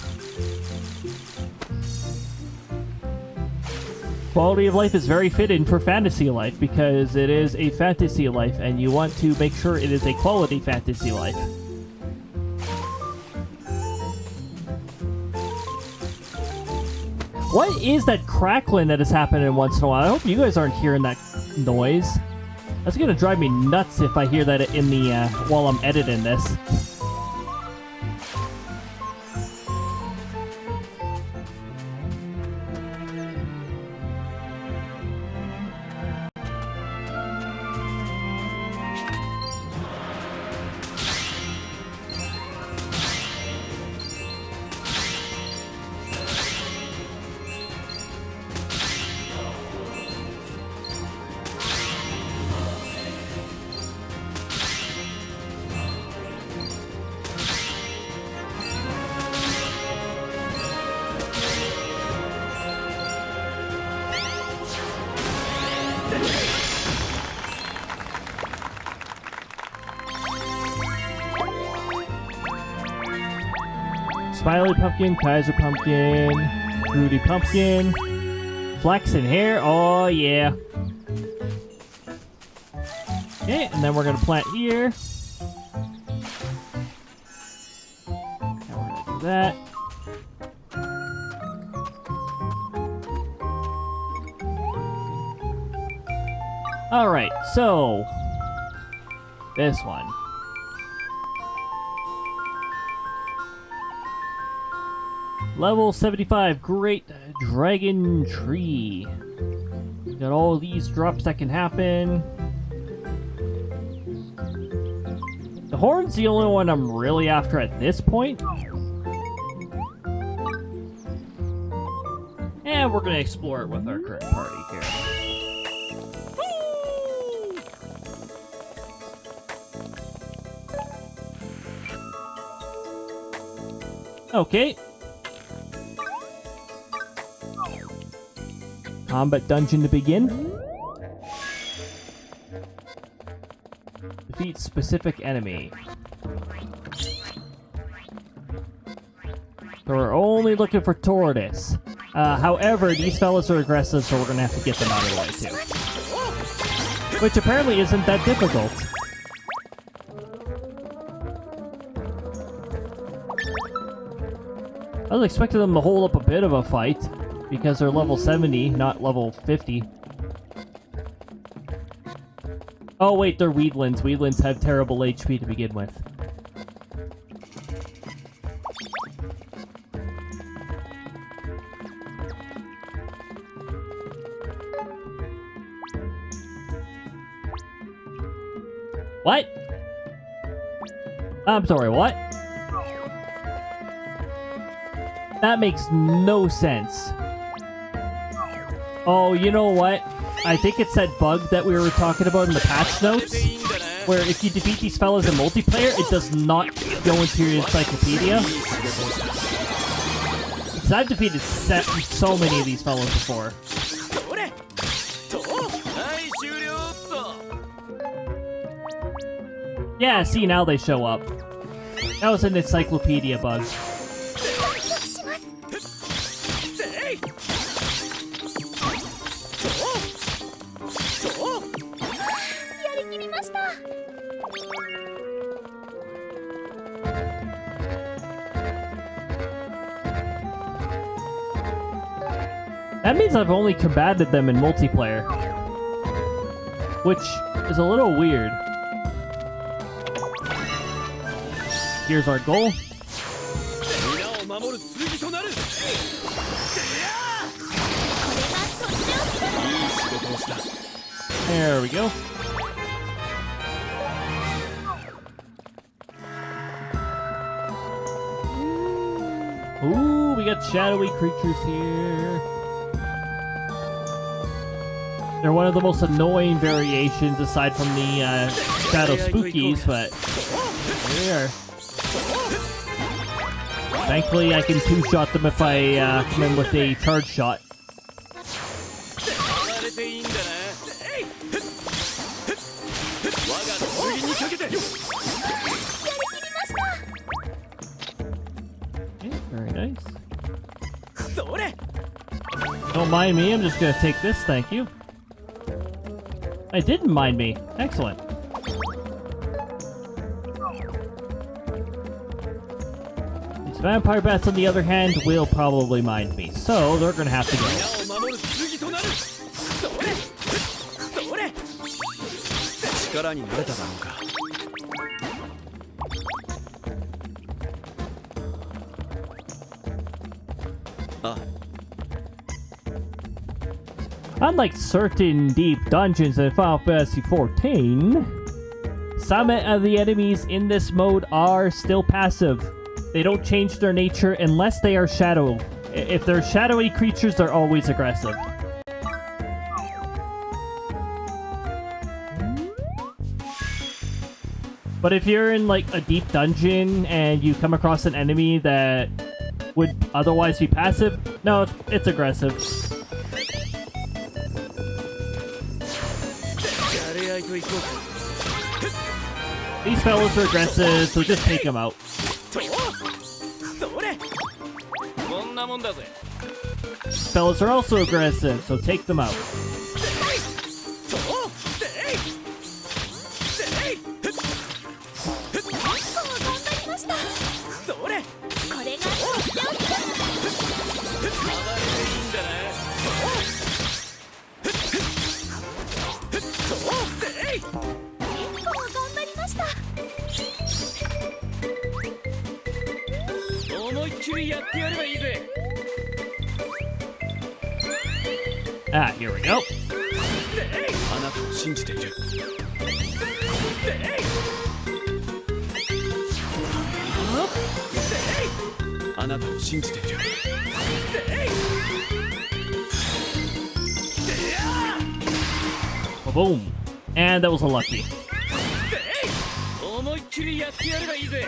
Quality of life is very fitting for Fantasy Life because it is a fantasy life and you want to make sure it is a quality fantasy life. What is that crackling that is happening once in a while? I hope you guys aren't hearing that noise. That's gonna drive me nuts if I hear that in the while I'm editing this. Smiley Pumpkin, Kaiser Pumpkin, Rudy Pumpkin, Flaxen Hair, oh yeah. Okay, and then we're gonna plant here. And we're gonna do that. Alright, so this one. Level 75, Great Dragon Tree. Got all these drops that can happen. The horn's the only one I'm really after at this point. And we're gonna explore it with our current party here. Okay. Combat dungeon to begin. Defeat specific enemy. So we're only looking for tortoise. However, these fellas are aggressive, so we're gonna have to get them out of the way too. Which apparently isn't that difficult. I was expecting them to hold up a bit of a fight. Because they're level 70, not level 50. Oh wait, they're Weedlings. Weedlings have terrible HP to begin with. What? I'm sorry, what? That makes no sense. Oh, you know what? I think it's that bug that we were talking about in the patch notes, where if you defeat these fellas in multiplayer, it does not go into your encyclopedia. Because I've defeated so many of these fellas before. Yeah, see, now they show up. That was an encyclopedia bug. That means I've only combated them in multiplayer. Which is a little weird. Here's our goal. There we go. Ooh, we got shadowy creatures here. They're one of the most annoying variations aside from the shadow spookies, but here we are. Thankfully, I can two-shot them if I come in with a charge shot. 暴れていいんだなえい我が剣にかけて Very nice. それ Don't mind me, I'm just gonna take this, thank you. I didn't mind me. Excellent. These vampire bats, on the other hand, will probably mind me, so they're gonna have to go. 皆を守る剣となるそれそれ力になれただろうか Unlike certain deep dungeons in Final Fantasy XIV, some of the enemies in this mode are still passive. They don't change their nature unless they are shadow. If they're shadowy creatures, they're always aggressive. But if you're in like a deep dungeon and you come across an enemy that would otherwise be passive, no, it's aggressive. やれ合いといこう These fellas are aggressive, so just take them out. とそれこんなもんだぜ These fellas are also aggressive, so take them out. とせいせいそれこれが暴れていいんだなとせい 思いっきりやってやればいいぜ Ah, here we go. あなたを信じているあなたを信じている Boom. And that was a lucky. 思いっきりやってやればいいぜ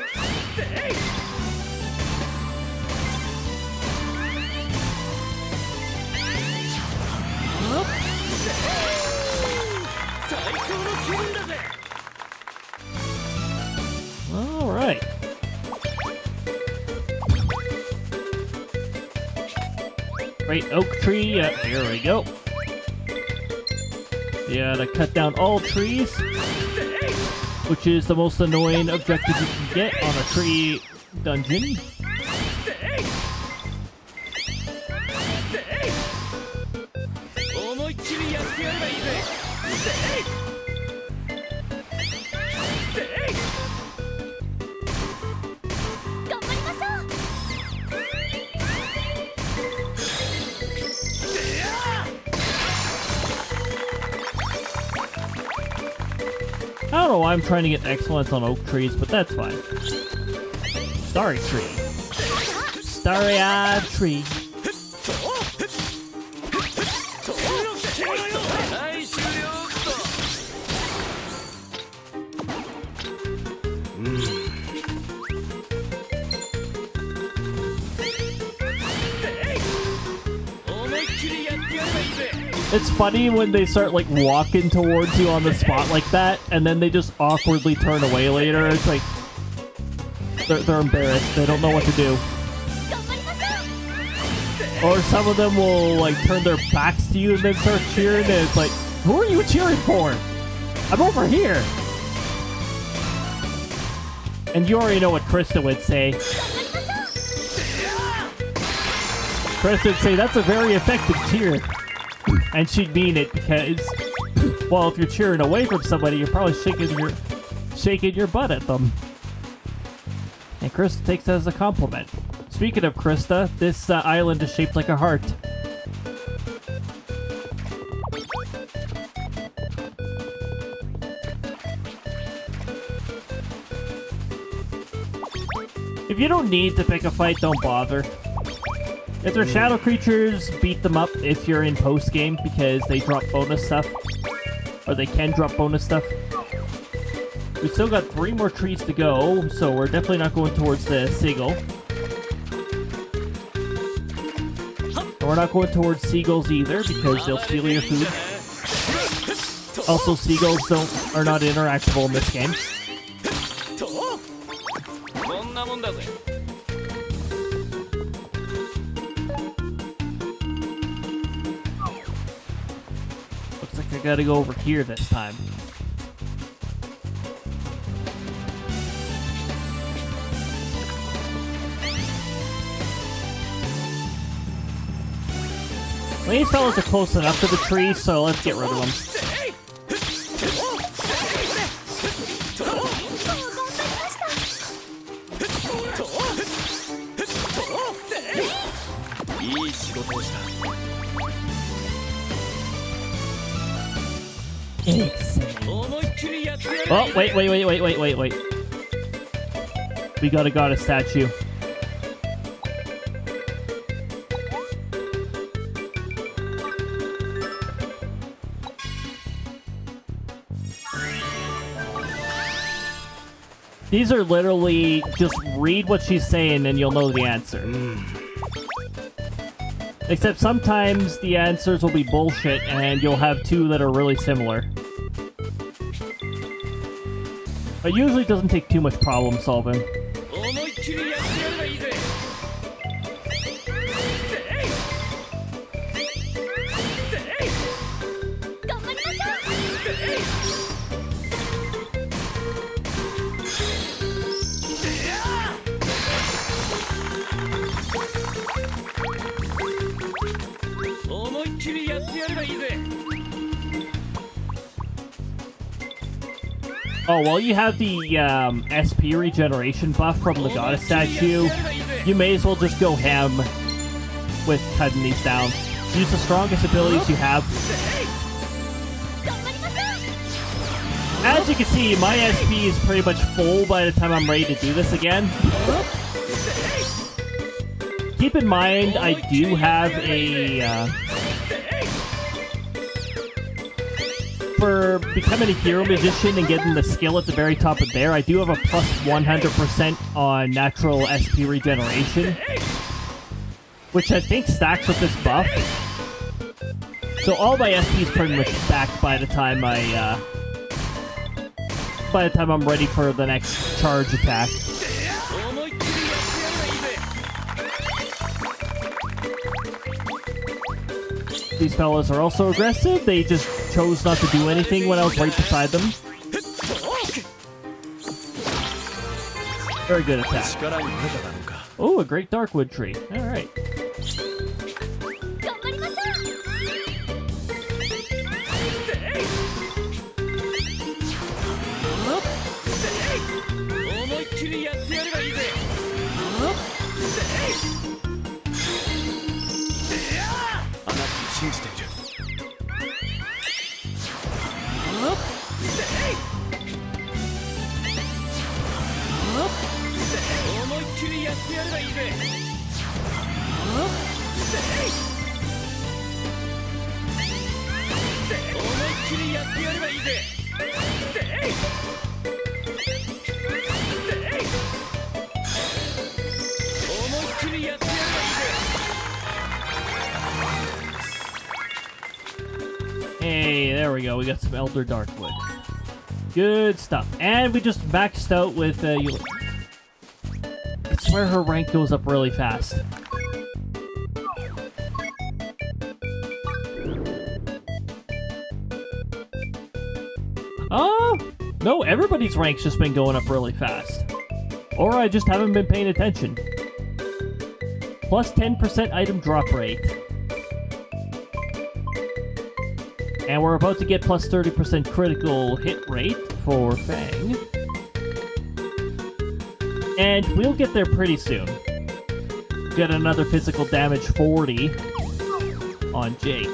最高の気分だぜ Alright. Great oak tree. Here we go. Yeah, to cut down all trees, which is the most annoying objective you can get on a tree dungeon. I don't know why I'm trying to get excellence on oak trees, but that's fine. Starry tree. Starry-eyed tree. It's funny when they start like walking towards you on the spot like that, and then they just awkwardly turn away later. It's like they're embarrassed. They don't know what to do. Or some of them will like turn their backs to you and then start cheering, and it's like, who are you cheering for? I'm over here. And you already know what Krista would say. Krista would say, that's a very effective cheer. And she'd mean it because, well, if you're cheering away from somebody, you're probably shaking your butt at them. And Krista takes that as a compliment. Speaking of Krista, this island is shaped like a heart. If you don't need to pick a fight, don't bother. If they're shadow creatures, beat them up if you're in post-game because they drop bonus stuff. Or they can drop bonus stuff. We still got 3 more trees to go, so we're definitely not going towards the seagull. we're not going towards seagulls either because they'll steal your food. Also, seagulls are not interactable in this game. Looks like I gotta go over here this time. These fellas are close enough to the tree, so let's get rid of them. Oh, wait. We got a goddess statue. These are literally just read what she's saying and you'll know the answer. Except sometimes the answers will be bullshit and you'll have two that are really similar. But usually it doesn't take too much problem solving. Oh, well, you have the SP regeneration buff from the goddess statue. You may as well just go ham with cutting these down. Use the strongest abilities you have. As you can see, my SP is pretty much full by the time I'm ready to do this again. Keep in mind, I do have a... for becoming a hero magician and getting the skill at the very top of there, I do have a plus 100% on natural SP regeneration, which I think stacks with this buff. So all my SP is pretty much back by the time I'm ready for the next charge attack. These fellas are also aggressive. They just chose not to do anything when I was right beside them. Very good attack. Oh, a great darkwood tree. Alright. Hey, there we go. We got some Elder Darkwood. Good stuff. And we just maxed out with I swear her rank goes up really fast. Oh, no, everybody's rank's just been going up really fast. Or I just haven't been paying attention. Plus 10% item drop rate. And we're about to get plus 30% critical hit rate for Fang. And we'll get there pretty soon. Get another physical damage 40 on Jake.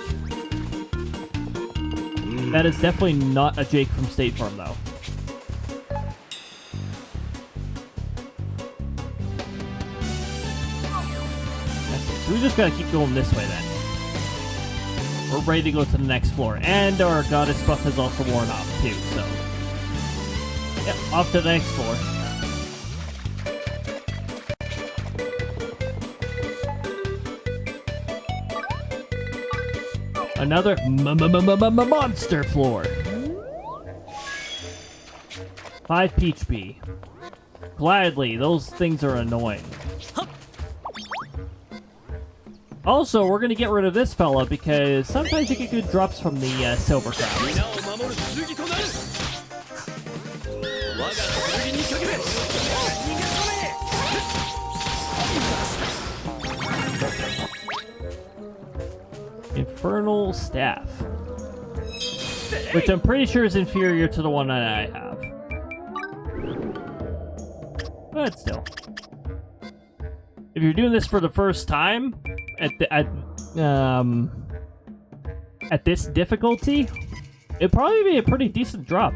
That is definitely not a Jake from State Farm, though. Okay, so we just gotta keep going this way then. We're ready to go to the next floor. And our goddess buff has also worn off, too, so... Yep, off to the next floor. Another monster floor. 5 peach bee. Gladly, those things are annoying. Also, we're gonna get rid of this fella because sometimes you get good drops from the silver crabs. Infernal staff, which I'm pretty sure is inferior to the one that I have. But still, if you're doing this for the first time at this difficulty, it'd probably be a pretty decent drop.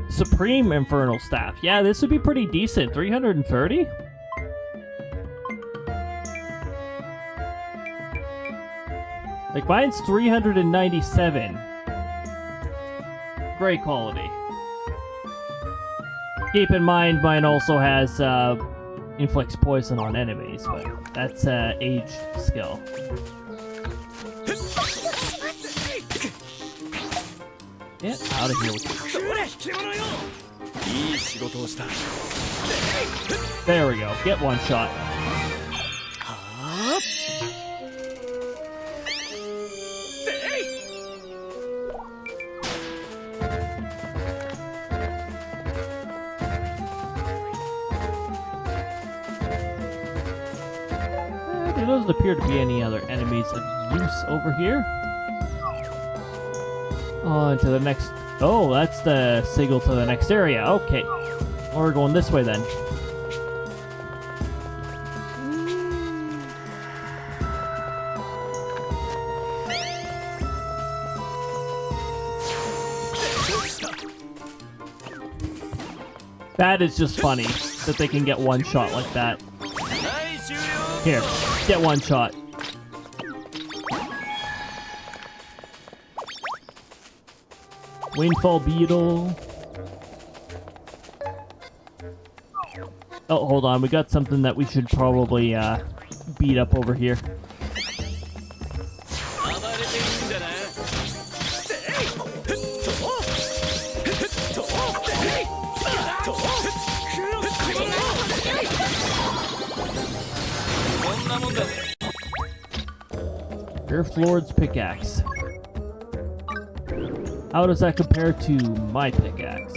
Supreme Infernal Staff. Yeah, this would be pretty decent. 330? Like, mine's 397. Great quality. Keep in mind, mine also has inflicts poison on enemies, but that's aged skill. Get out of here with you. There we go. Get one shot. There doesn't appear to be any other enemies of use over here. On to the next... Oh, that's the signal to the next area. Okay. Well, we're going this way then. That is just funny that they can get one shot like that. Here, get one shot. Windfall beetle. Oh, hold on. We got something that we should probably beat up over here. Earth Lord's pickaxe. How does that compare to my pickaxe?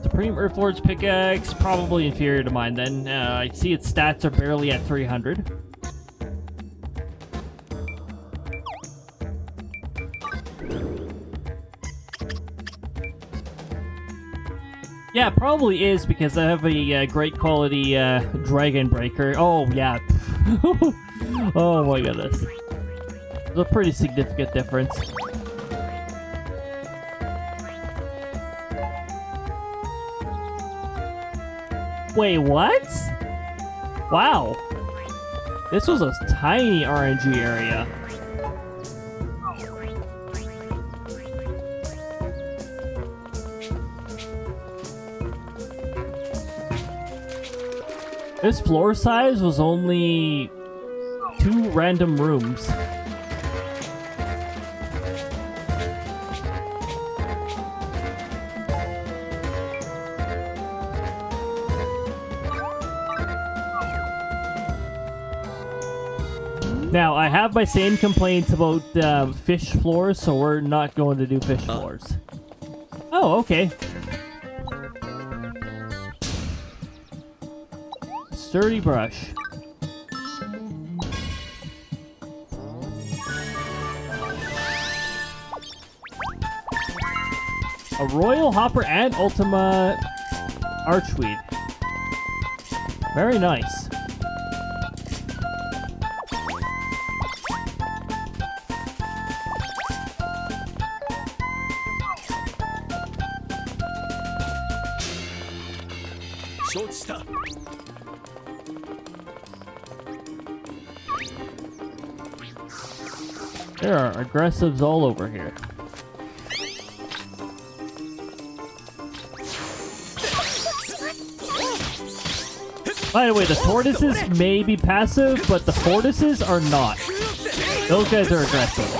Supreme Earth Lord's pickaxe, probably inferior to mine then. I see its stats are barely at 300. Yeah, it probably is because I have a great quality Dragon Breaker. Oh, yeah. Oh my goodness. It's a pretty significant difference. Wait, what? Wow. This was a tiny RNG area. This floor size was only 2 random rooms. Now, I have my same complaints about fish floors, so we're not going to do fish floors. Oh, okay. Sturdy brush. A Royal Hopper and Ultima Archweed. Very nice. There are aggressives all over here. By the way, the tortoises may be passive, but the fortises are not. Those guys are aggressive.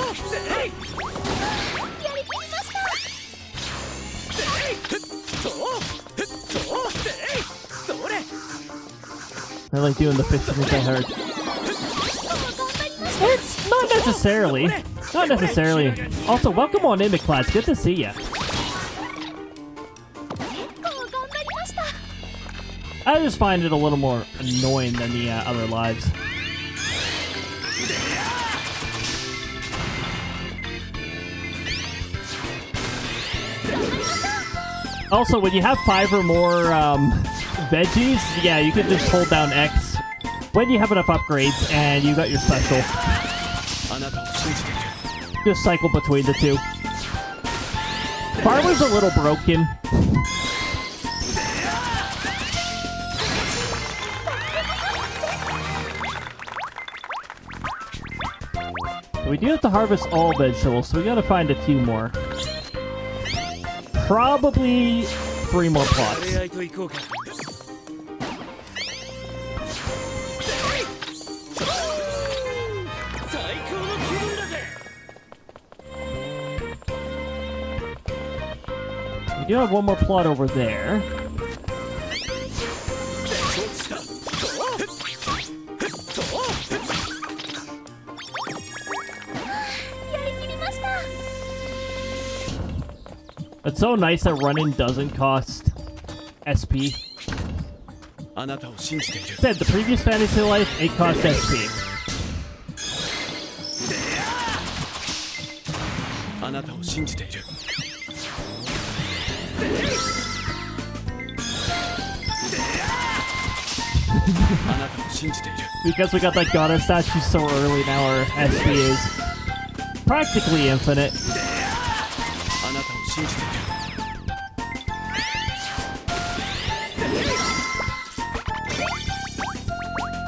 They're like doing the 50% hard. It's not necessarily. Not necessarily. Also, welcome on in, McClass. Good to see ya. I just find it a little more annoying than the other lives. Also, when you have 5 or more veggies, yeah, you can just hold down X when you have enough upgrades and you got your special. Just cycle between the two. Farmer's a little broken. We do have to harvest all vegetables, so we gotta find a few more. Probably 3 more plots. We do have 1 more plot over there. It's so nice that running doesn't cost SP. Said the previous Fantasy Life, it cost SP. Because we got that goddess statue so early now, our SP is practically infinite.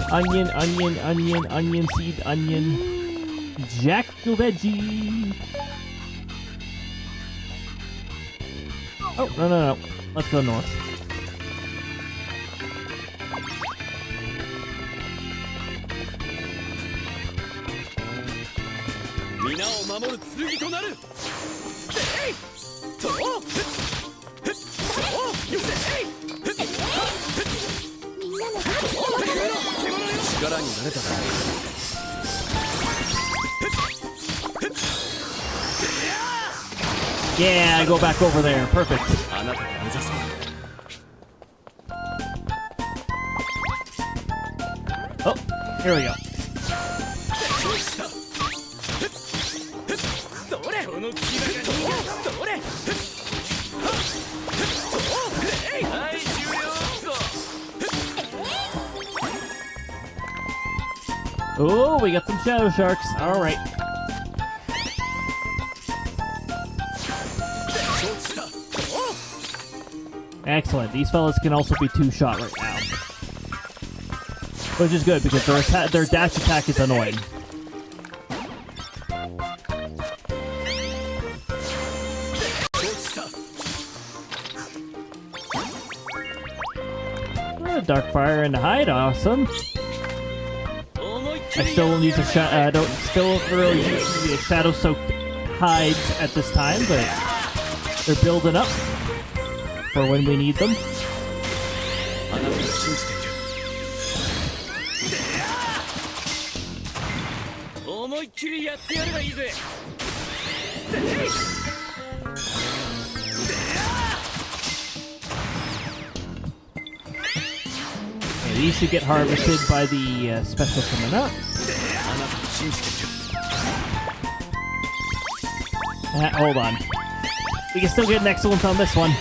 Onion, onion, onion, onion seed, onion. Jack veggie. Oh, no. Let's go north. Yeah, go back over there. Perfect. Oh, here we go. Oh, we got some shadow sharks. All right. Excellent. These fellas can also be 2-shot right now. Which is good because their dash attack is annoying. Dark fire and hide, awesome. I still need to still really use the shadow soaked hides at this time, but they're building up for when we need them. These should get harvested by the special coming up. Hold on. We can still get an excellent on this one.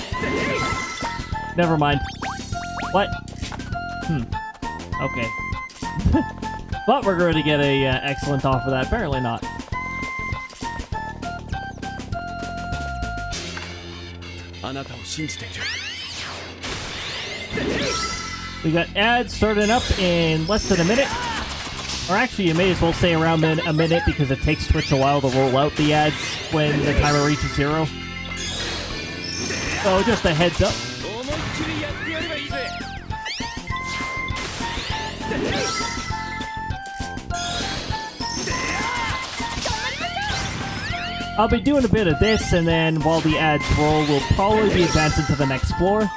Never mind. What? Okay. Thought we're going to get a excellent off of that. Apparently not. We got ads starting up in less than a minute. Or actually, you may as well say around a minute because it takes Twitch a while to roll out the ads when the timer reaches 0. So just a heads up. I'll be doing a bit of this, and then while the ads roll, we'll probably be advancing to the next floor.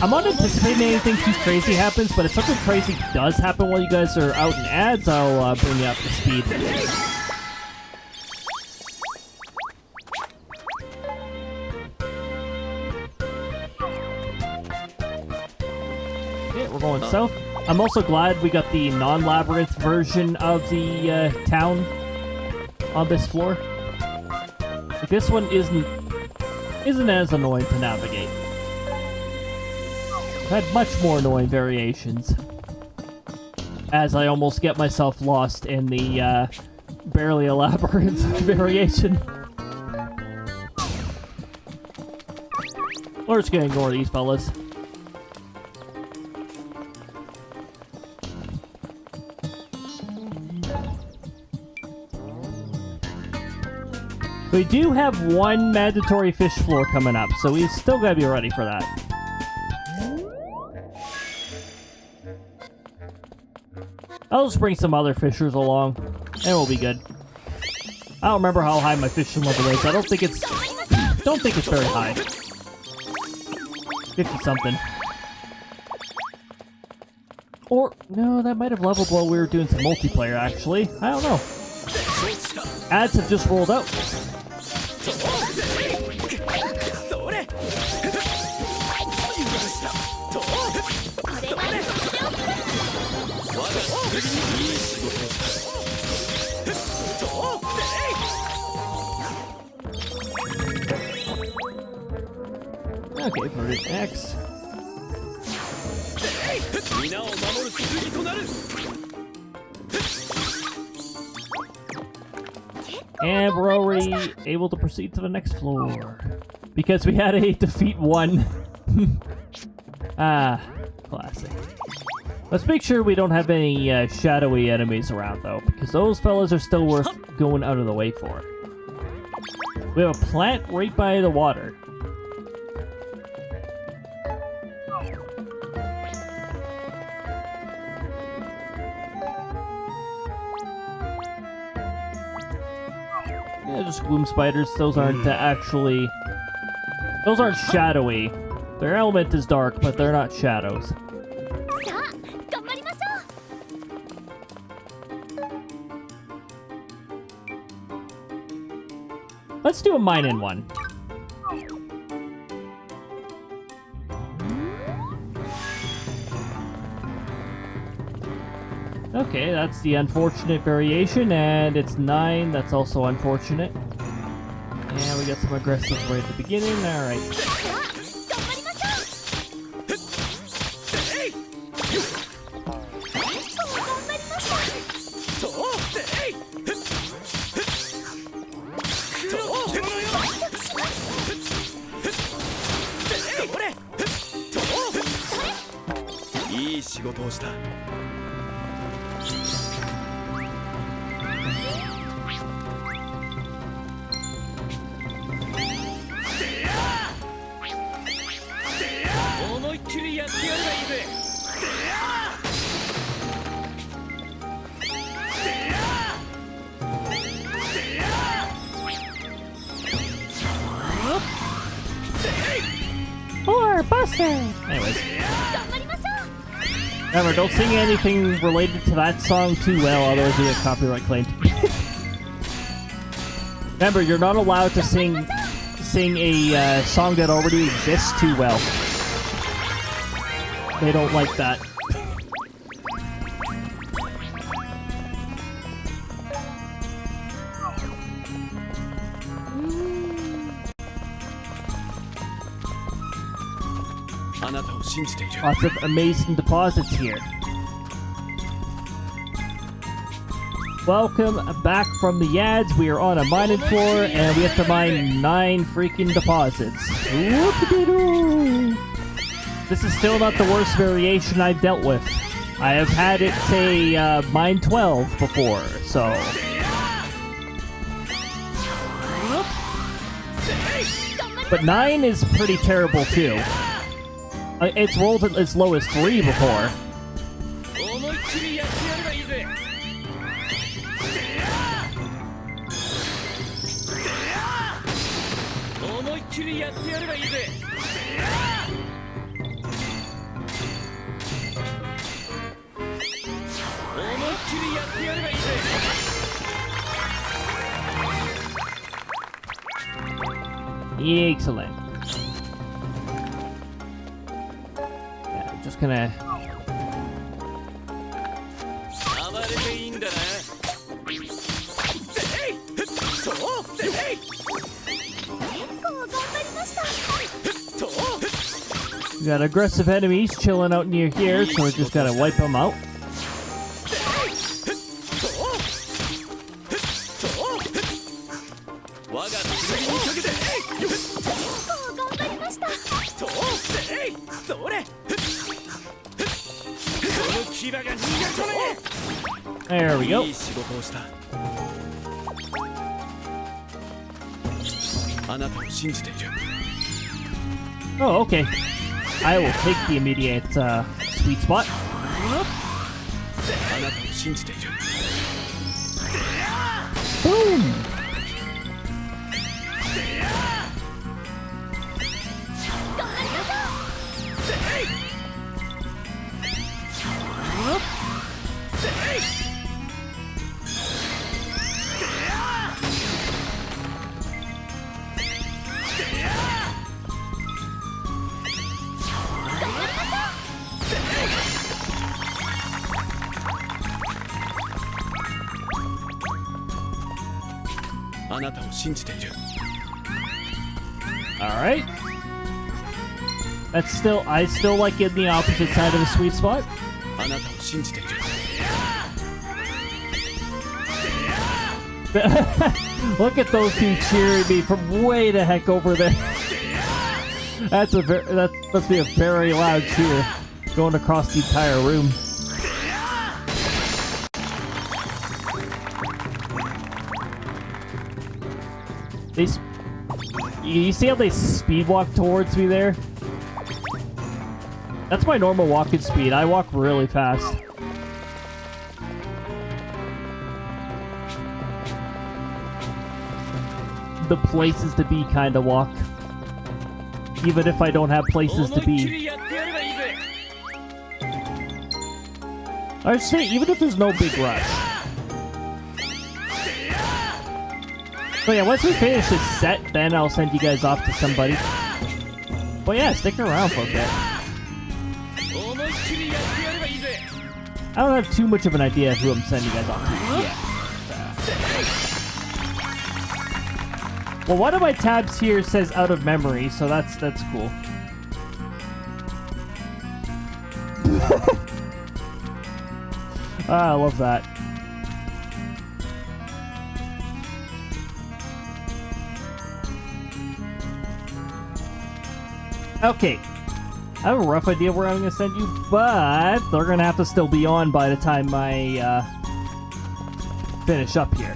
I'm not anticipating anything too crazy happens, but if something crazy does happen while you guys are out in ads, I'll bring you up to speed. Okay, we're going south. I'm also glad we got the non-labyrinth version of the town on this floor. Like, this one isn't as annoying to navigate. I've had much more annoying variations, as I almost get myself lost in the barely a labyrinth variation. We're just gonna ignore these fellas. We do have one mandatory fish floor coming up, so we still gotta be ready for that. I'll just bring some other fishers along, and we'll be good. I don't remember how high my fishing level is. I don't think it's very high. 50 something. Or no, that might have leveled while we were doing some multiplayer. Actually, I don't know. Ads have just rolled out. Okay, verdict X. And we're already able to proceed to the next floor. Because we had a defeat 1. Ah, classic. Let's make sure we don't have any shadowy enemies around, though, because those fellas are still worth going out of the way for. We have a plant right by the water. Yeah, just gloom spiders. Those aren't actually... Those aren't shadowy. Their element is dark, but they're not shadows. Let's do a mine-in one. Okay, that's the unfortunate variation, and it's 9. That's also unfortunate. And we got some aggressives right at the beginning. Alright. Or Buster! Anyways. Remember, don't sing anything related to that song too well, otherwise we get copyright claimed. Remember, you're not allowed to sing a song that already exists too well. They don't like that. Lots of amazing deposits here. Welcome back from the ads. We are on a mining floor, and we have to mine 9 freaking deposits. Whoop-de-doo. This is still not the worst variation I've dealt with. I have had it say mine 12 before, so... But 9 is pretty terrible too. It's rolled as low as 3 before. りやってやればいいぜ。思いっきりやってやればいいぜ。Excellent. Yeah, I'm just gonna. 暴れていいんだな。せいとせい。We got aggressive enemies chilling out near here, so we just gotta wipe them out. There we go. Oh, okay. I will take the immediate sweet spot. Boom! Alright. I still like getting the opposite side of the sweet spot. Look at those two cheering me from way the heck over there. That must be a very loud cheer going across the entire room. You see how they speed walk towards me there? That's my normal walking speed. I walk really fast. The places to be kind of walk. Even if I don't have places to be. I should say, even if there's no big rush. So yeah, once we finish this set, then I'll send you guys off to somebody. But yeah, stick around for a bit. I don't have too much of an idea of who I'm sending you guys off to yet. Well, one of my tabs here says out of memory, so that's cool. I love that. Okay, I have a rough idea where I'm going to send you, but they're going to have to still be on by the time I finish up here.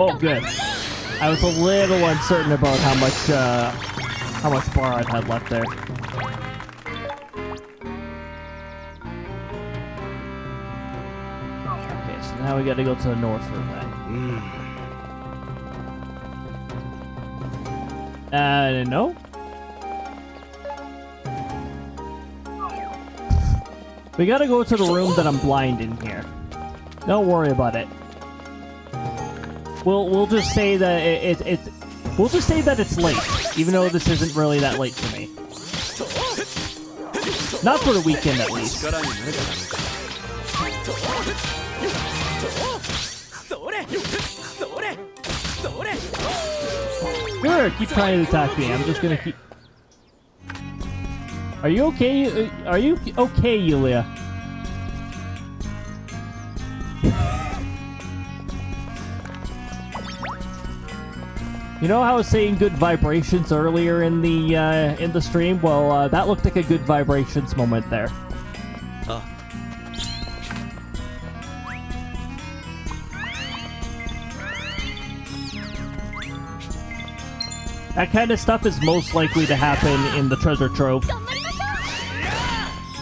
Oh, good. I was a little uncertain about how much bar I'd had left there. Okay, so now we gotta go to the north room then. No? We gotta go to the room that I'm blind in here. Don't worry about it. We'll just say that we'll just say that it's late, even though this isn't really that late for me. Not for the weekend, at least. Sure, keep trying to attack me. I'm just gonna keep. Are you okay? Are you okay, Yulia? You know how I was saying good vibrations earlier in the stream? Well, that looked like a good vibrations moment there. Ah. That kind of stuff is most likely to happen in the treasure trove.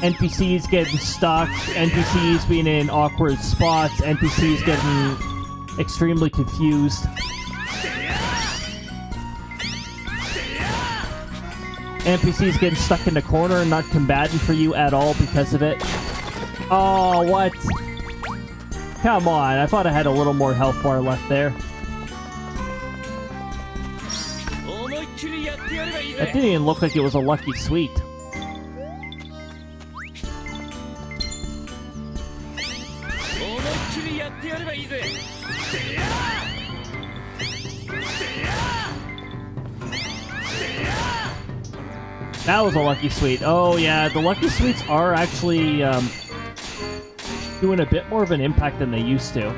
NPCs getting stuck, NPCs being in awkward spots, NPCs getting extremely confused. NPCs getting stuck in the corner and not combating for you at all because of it. Oh, what? Come on, I thought I had a little more health bar left there. That didn't even look like it was a lucky sweet. That was a lucky sweet. Oh yeah, the lucky sweets are actually doing a bit more of an impact than they used to.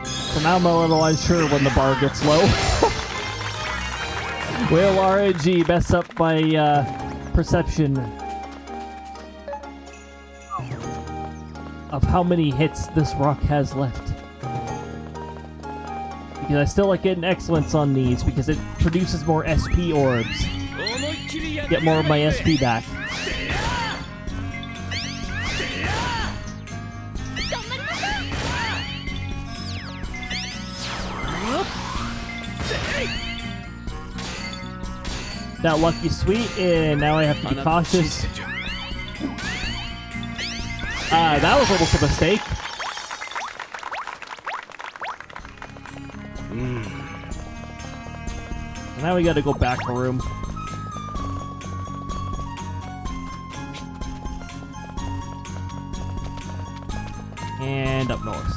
So now I'm a little unsure when the bar gets low. Will RNG mess up my perception of how many hits this rock has left? Because I still like getting excellence on these because it produces more SP orbs. Get more of my SP back. That lucky sweet, and now I have to be cautious. That was almost a mistake. So now we gotta go back a room. And up north.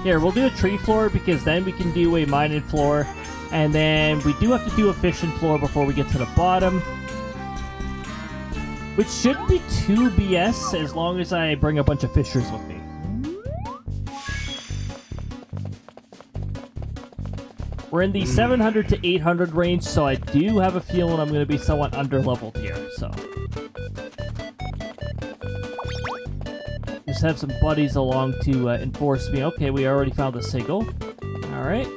Here, we'll do a tree floor because then we can do a mining floor. And then we do have to do a fishing floor before we get to the bottom. Which shouldn't be too BS as long as I bring a bunch of fishers with me. We're in the 700 to 800 range, so I do have a feeling I'm going to be somewhat under-leveled here, so. Just have some buddies along to enforce me. Okay, we already found the sigil. Alright.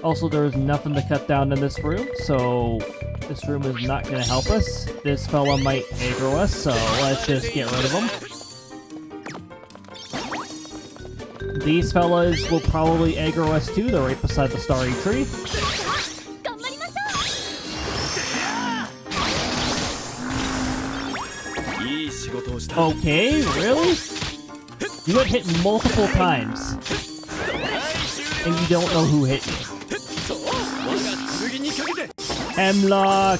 Also, there is nothing to cut down in this room, so this room is not going to help us. This fella might aggro us, so let's just get rid of him. These fellas will probably aggro us too. They're right beside the starry tree. Okay, really? You got hit multiple times. And you don't know who hit you. Hemlock!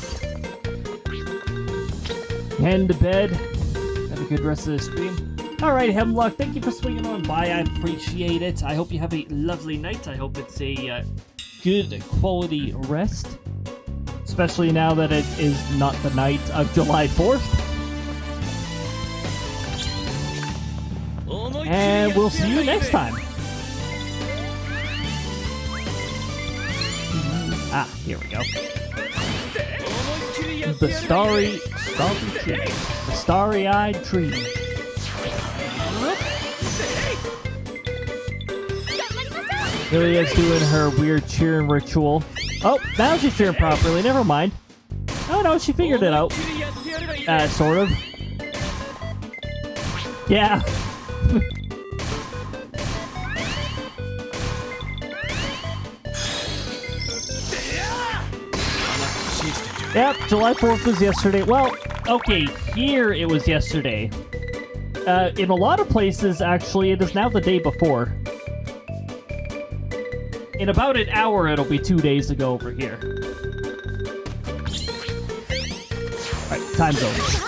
Head to bed. Have a good rest of the stream. Alright, Hemlock, thank you for swinging on by. I appreciate it. I hope you have a lovely night. I hope it's a good quality rest. Especially now that it is not the night of July 4th. And we'll see you next time. Ah, here we go. The starry-eyed tree. Lilia's doing her weird cheering ritual. Oh, now she's cheering properly. Never mind. Oh no, she figured it out. Sort of. Yeah. Yep, July 4th was yesterday. Well, okay, here it was yesterday. In a lot of places, actually, it is now the day before. In about an hour, it'll be 2 days ago over here. Alright, time zones.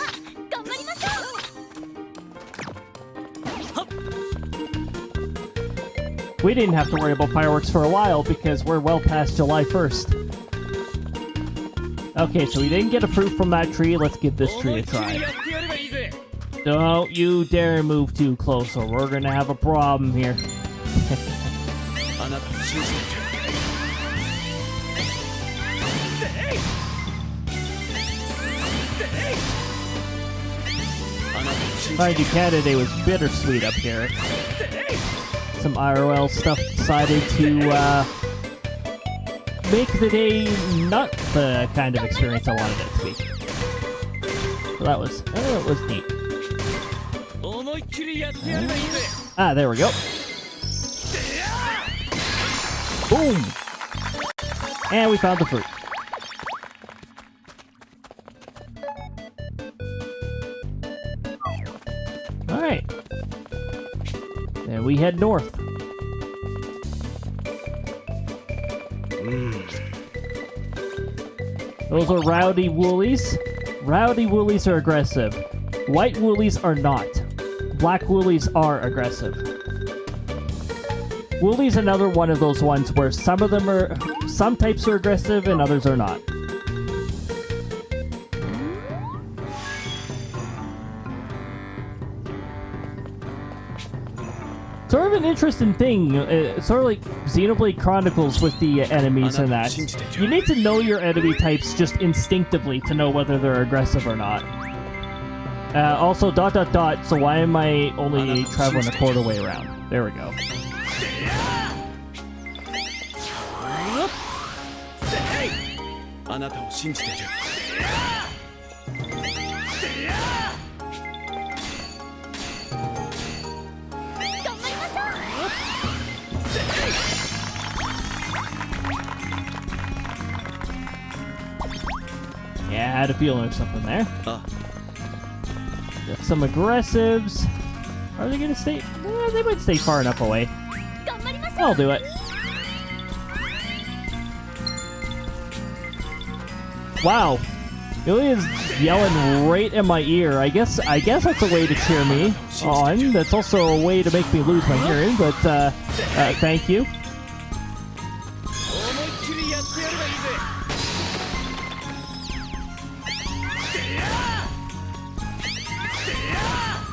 We didn't have to worry about fireworks for a while because we're well past July 1st. Okay, so we didn't get a fruit from that tree. Let's give this tree a try. Don't you dare move too close or we're gonna have a problem here. Mind you, Canada was bittersweet up here. Some IRL stuff decided to make the day not the kind of experience I wanted it to be. So that was neat. Ah, there we go. Boom! And we found the fruit. Alright. Then we head north. Those are rowdy woolies. Rowdy woolies are aggressive. White woolies are not. Black woolies are aggressive. Woolie's another one of those ones where some types are aggressive and others are not. Sort of an interesting thing, sort of like Xenoblade Chronicles with the enemies and that. You need to know your enemy types just instinctively to know whether they're aggressive or not. Also, ... so why am I only traveling a quarter way around? There we go. Yeah, I had a feeling there's something there. Got some aggressives. Are they gonna stay? They might stay far enough away. I'll do it. Wow. Julia's yelling right in my ear. I guess that's a way to cheer me on. That's also a way to make me lose my hearing, but thank you.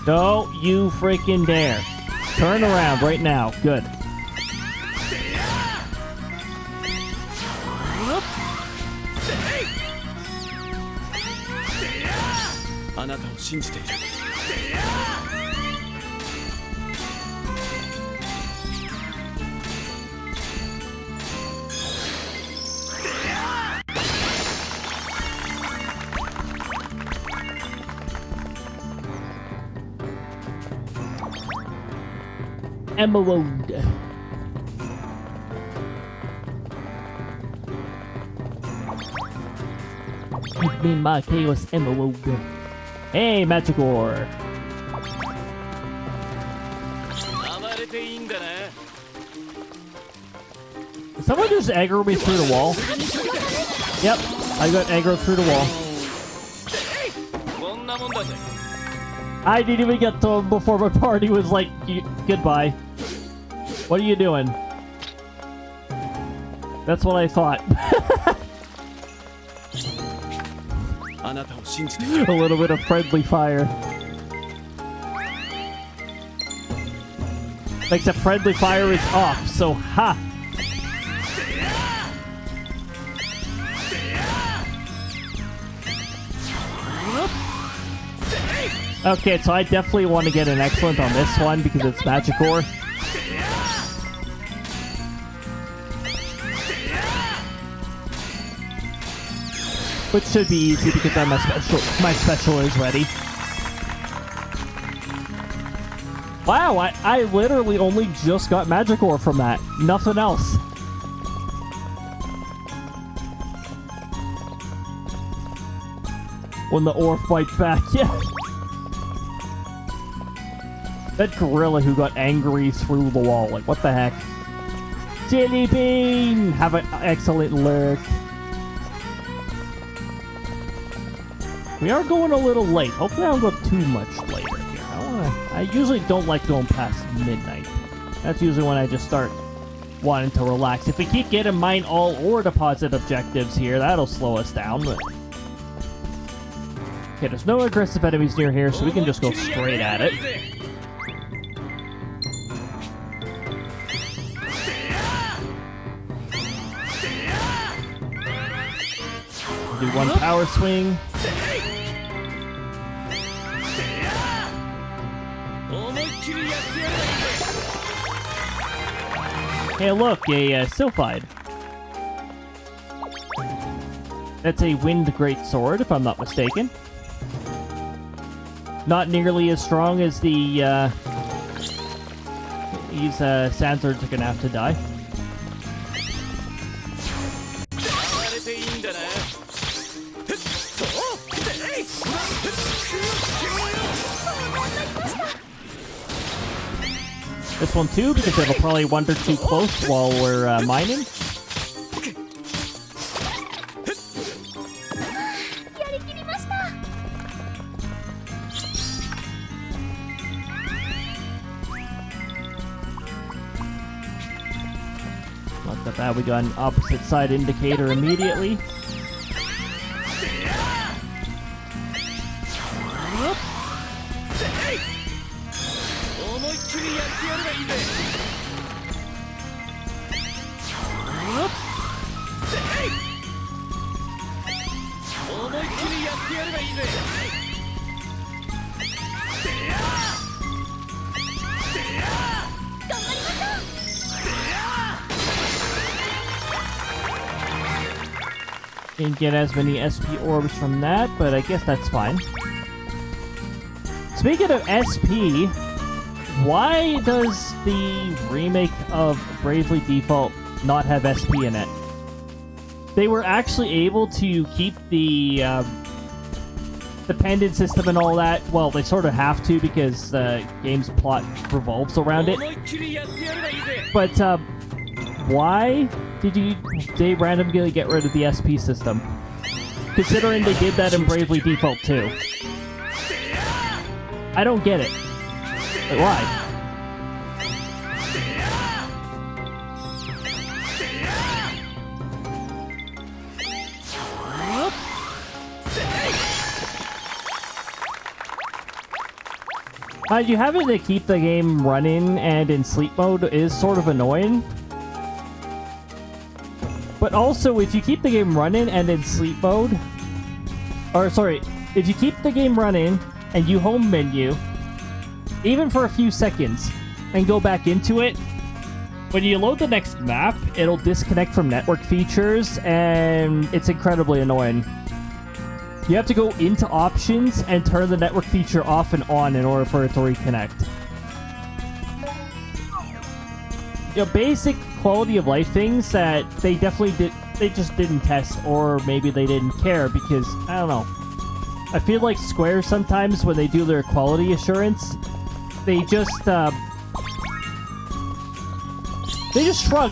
Don't you freaking dare. Turn around right now. Good. Emerald. Give me my chaos emerald. Hey, Magicore. Did someone just aggro me through the wall? Yep, I got aggro through the wall. I didn't even get to him before my party was like, goodbye. What are you doing? That's what I thought. A little bit of friendly fire. Except friendly fire is off, so ha! Okay, so I definitely want to get an excellent on this one because it's Magicore. Which should be easy because my special is ready. Wow, I literally only just got Magicore from that. Nothing else. When the ore fight back, yeah. That gorilla who got angry through the wall, like what the heck? Jelly Bean! Have an excellent lurk. We are going a little late. Hopefully I don't go too much later here. I usually don't like going past midnight. That's usually when I just start wanting to relax. If we keep getting mine all or deposit objectives here, that'll slow us down. But... okay, there's no aggressive enemies near here, so we can just go straight at it. Do one power swing. Hey, look, a Sylphide. That's a Wind Great Sword, if I'm not mistaken. Not nearly as strong as the, these, Sandswords are gonna have to die. This one too, because it'll probably wander too close while we're mining. Not that bad, we got an opposite side indicator immediately. Didn't get as many SP orbs from that, but I guess that's fine. Speaking of SP, why does the remake of Bravely Default not have SP in it? They were actually able to keep the pendant system and all that. Well, they sort of have to because the game's plot revolves around it. But why did they randomly get rid of the SP system? Considering they did that in Bravely Default 2. I don't get it. Like, why? You having to keep the game running and in sleep mode is sort of annoying. But also, if you keep the game running and in sleep mode... or, sorry, if you keep the game running and you home menu, even for a few seconds, and go back into it, when you load the next map, it'll disconnect from network features, and it's incredibly annoying. You have to go into options and turn the network feature off and on in order for it to reconnect. You know, basic quality of life things that they definitely they just didn't test, or maybe they didn't care because, I don't know. I feel like Square sometimes when they do their quality assurance, they just shrug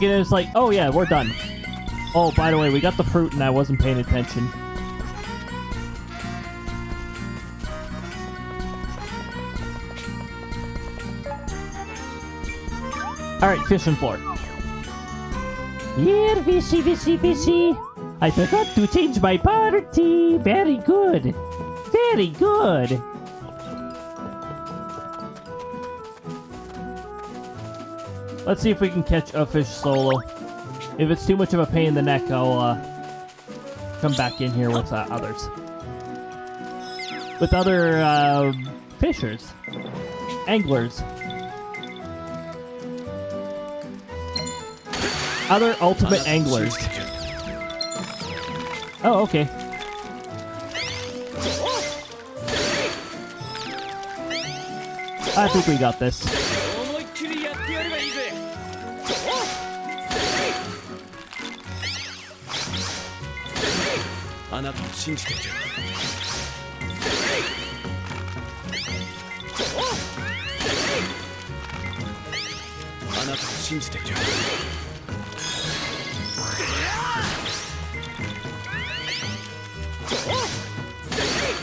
and it's like, oh yeah, we're done. Oh, by the way, we got the fruit and I wasn't paying attention. Alright, fishing floor. Here, fishy, fishy, fishy. I forgot to change my party. Very good. Very good. Let's see if we can catch a fish solo. If it's too much of a pain in the neck, I'll come back in here with others. With other fishers. Anglers. Other ultimate anglers. Oh, okay. I think we got this.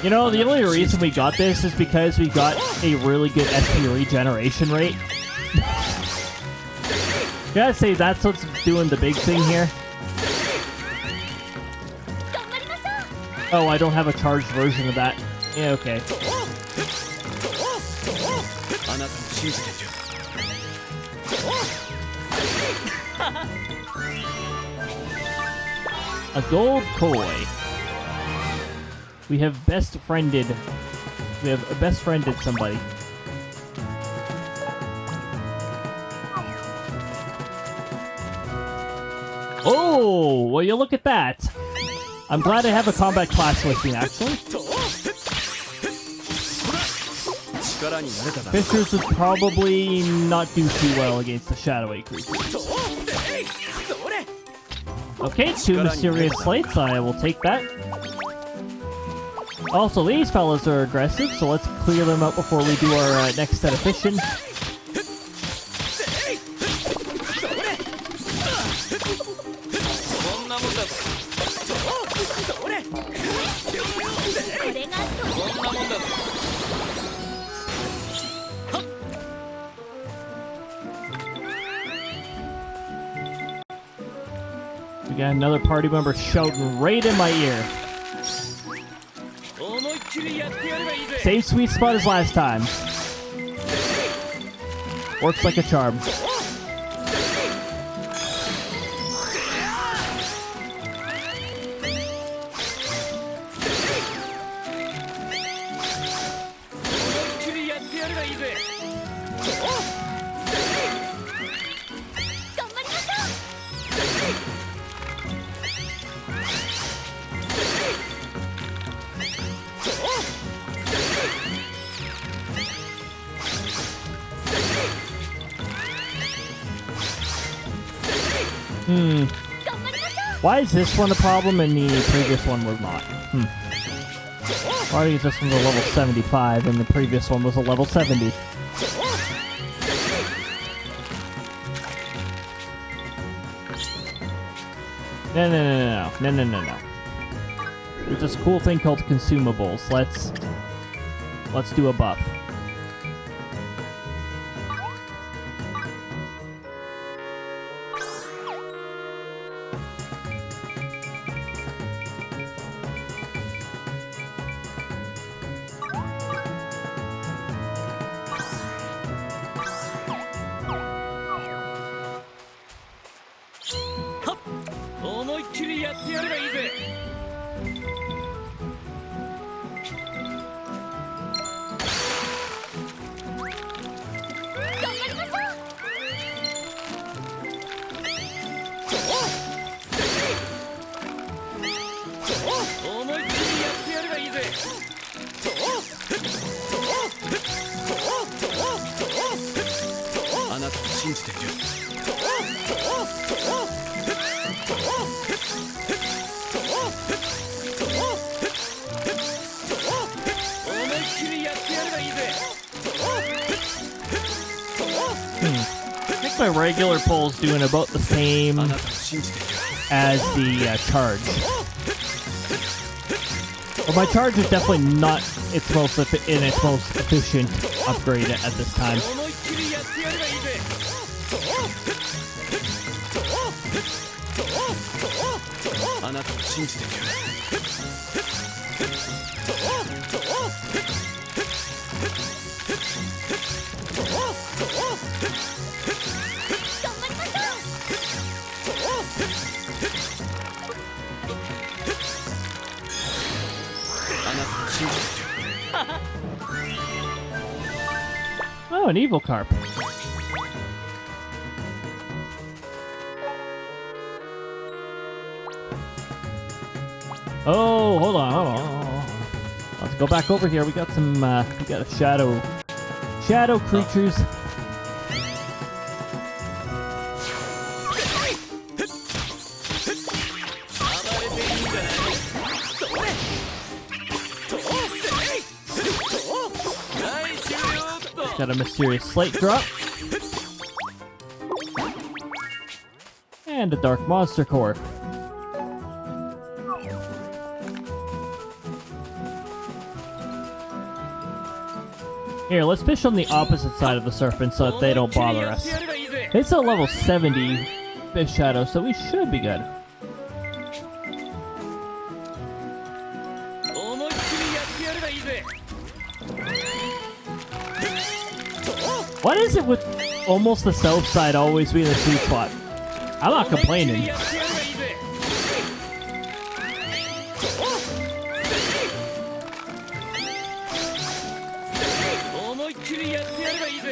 You know, the only reason we got this is because we got a really good SP regeneration rate. Gotta say, that's what's doing the big thing here. Oh, I don't have a charged version of that. Yeah, okay. あなたを信じている A gold koi. We have best friended. We have best friended somebody. Oh, well, you look at that. I'm glad I have a combat class with me, actually. 力になれただろ Fishers would probably not do too well against the shadowy creatures. それ Okay, 2 mysterious slates. I will take that. Also, these fellas are aggressive, so let's clear them out before we do our next set of fishing. こんなもんだぞそれこんなもんだぞ We got another party member shouting right in my ear. 思いっきりやってやればいいぜ Same sweet spot as last time. Works like a charm. Why is this one a problem and the previous one was not? Why is this one a level 75 and the previous one was a level 70? No. There's this cool thing called consumables. Let's do a buff. I think my regular pull's doing about the same as the charge. But my charge is definitely not its most efficient upgrade at this time. Oh, an evil carp. Oh, hold on. Let's go back over here. We got some, we got a shadow creatures. Got a mysterious slate drop. And a dark monster core. Here, let's fish on the opposite side of the serpent so that they don't bother us. It's a level 70 Fish Shadow, so we should be good. 思いっきりやってやればいいぜ。 What is it with almost the south side always being a sweet spot? I'm not complaining. やってやればいいぜ。 思いっきりやってやればいいぜ。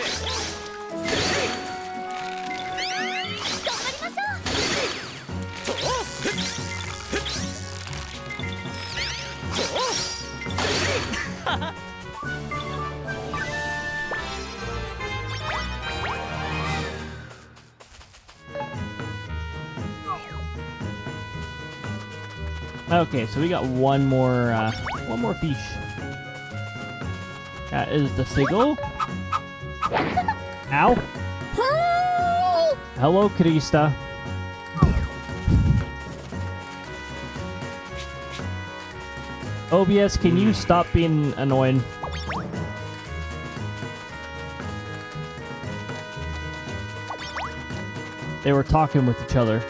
Okay, so we got one more fish. That is the seagull. Ow. Hello, Krista. OBS, can you stop being annoying? They were talking with each other.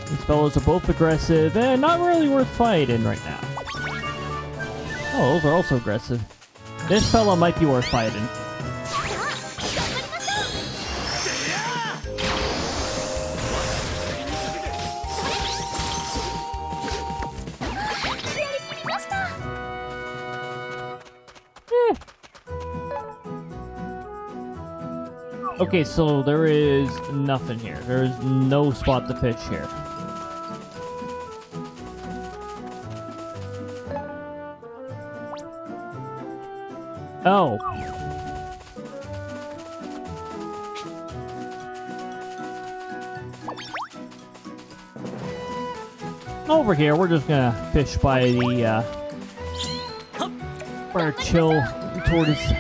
These fellows are both aggressive and not really worth fighting right now. Oh, those are also aggressive. This fella might be worth fighting. Okay, so there is nothing here. There is no spot to fish here. Oh. Over here, we're just gonna fish by the, our chill tortoise.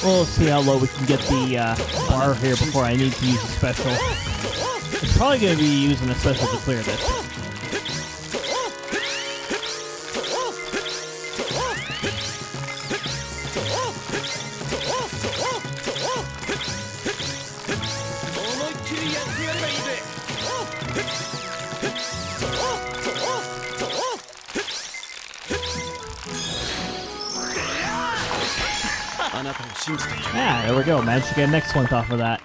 We'll see how low we can get the bar here before I need to use a special. It's probably going to be using a special to clear this. Yeah, there we go. Managed to get an excellent off of that.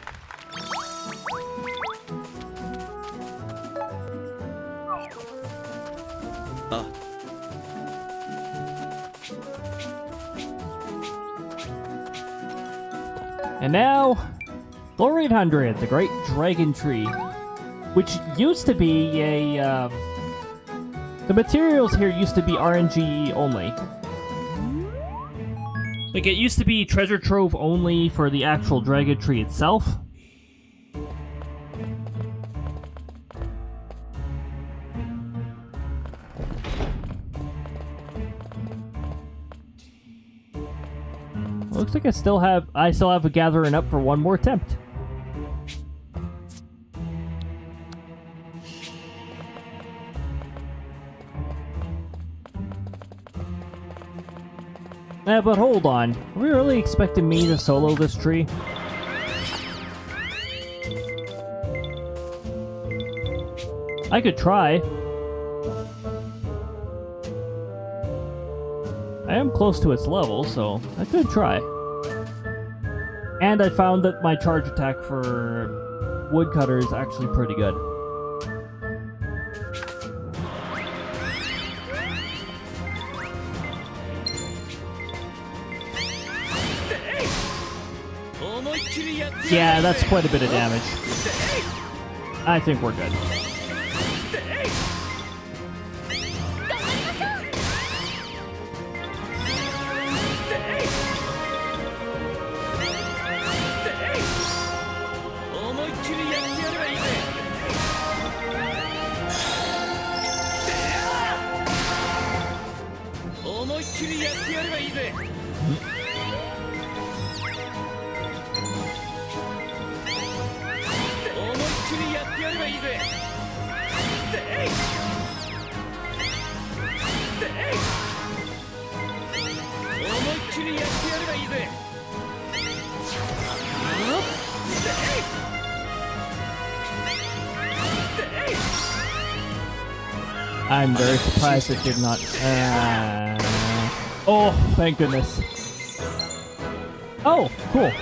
And now, floor 800, the Great Dragon Tree, which used to be a, the materials here used to be RNG only. Like, it used to be treasure trove only for the actual dragon tree itself. Looks like I still have a gathering up for one more attempt. But hold on. Are we really expecting me to solo this tree? I could try. I am close to its level, so I could try. And I found that my charge attack for woodcutter is actually pretty good. Yeah, that's quite a bit of damage. I think we're good. I'm very surprised it did not. Oh, thank goodness. Oh, cool.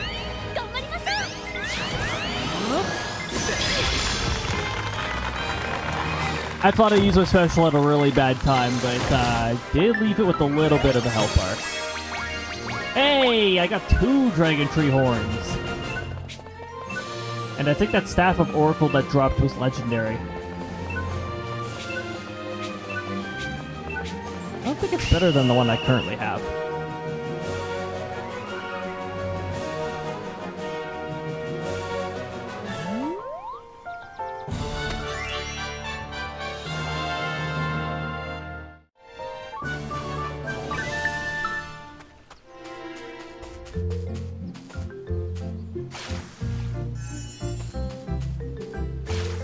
I thought I used my special at a really bad time, but I did leave it with a little bit of a health bar. Hey, I got 2 Dragon Tree Horns. And I think that Staff of Oracle that dropped was legendary. I don't think it's better than the one I currently have.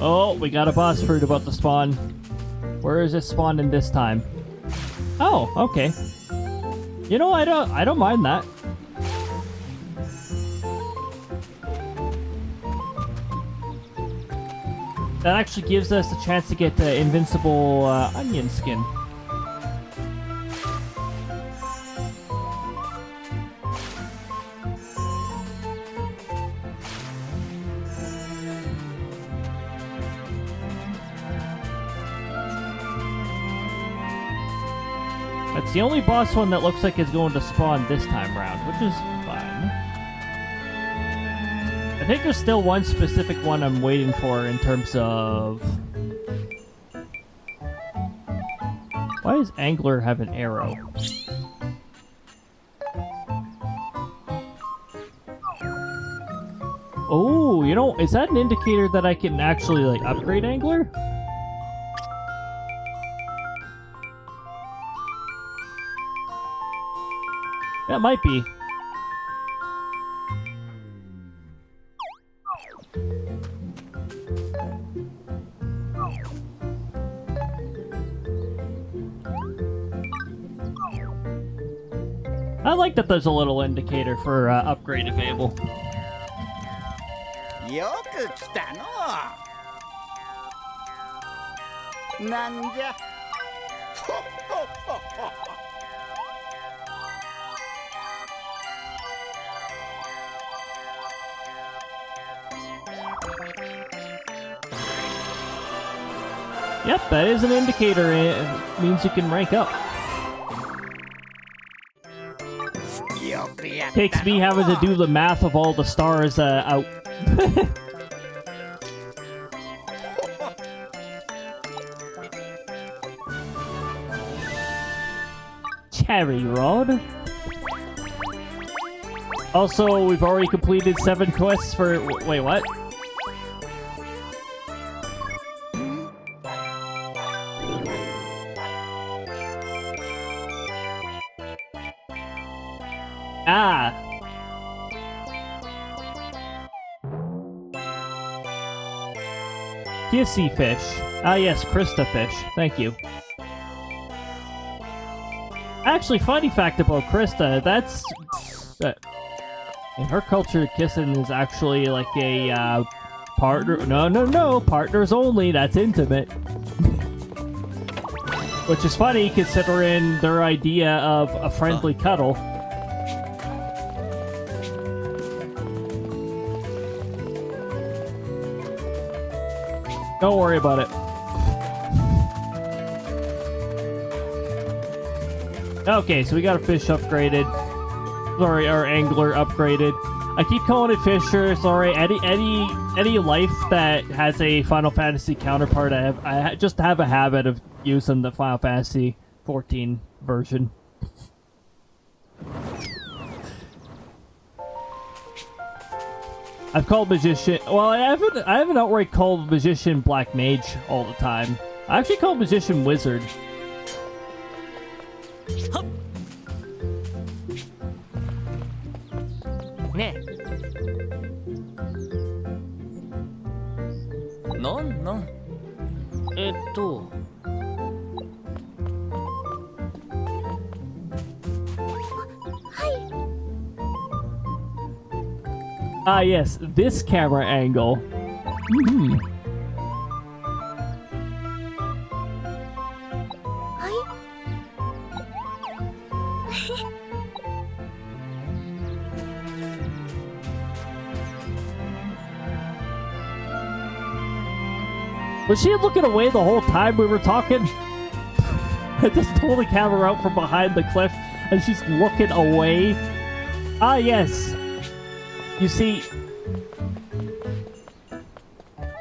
Oh, we got a boss fruit about to spawn. Where is it spawning this time? Oh, okay. You know, I don't mind that. That actually gives us a chance to get the invincible onion skin. It's the only boss one that looks like it's going to spawn this time around, which is fine. I think there's still one specific one I'm waiting for in terms of... Why does Angler have an arrow? Oh, you know, is that an indicator that I can actually, like, upgrade Angler? That might be. I like that there's a little indicator for upgrade available. よく来たの。なんじゃ。ほっほっほっほ。Yep, that is an indicator. It means you can rank up. Takes me having to do the math of all the stars out. Cherry Rod. Also, we've already completed 7 quests for... Wait, what? Ah! Kissy fish. Ah yes, Krista fish. Thank you. Actually, funny fact about Krista, that's... in her culture, kissing is actually like a, partner... No, partners only, that's intimate. Which is funny, considering their idea of a friendly cuddle. Don't worry about it. Okay, so we got a fish upgraded. Sorry, our angler upgraded. I keep calling it Fisher. Sorry, any life that has a Final Fantasy counterpart, I just have a habit of using the Final Fantasy 14 version. I've called Magician. Well, I haven't outright called Magician Black Mage all the time. I actually call Magician Wizard. Ne. No. Ah, yes, this camera angle. Mm-hmm. Was she looking away the whole time we were talking? I just pulled the camera out from behind the cliff and she's looking away. Ah, yes. You see,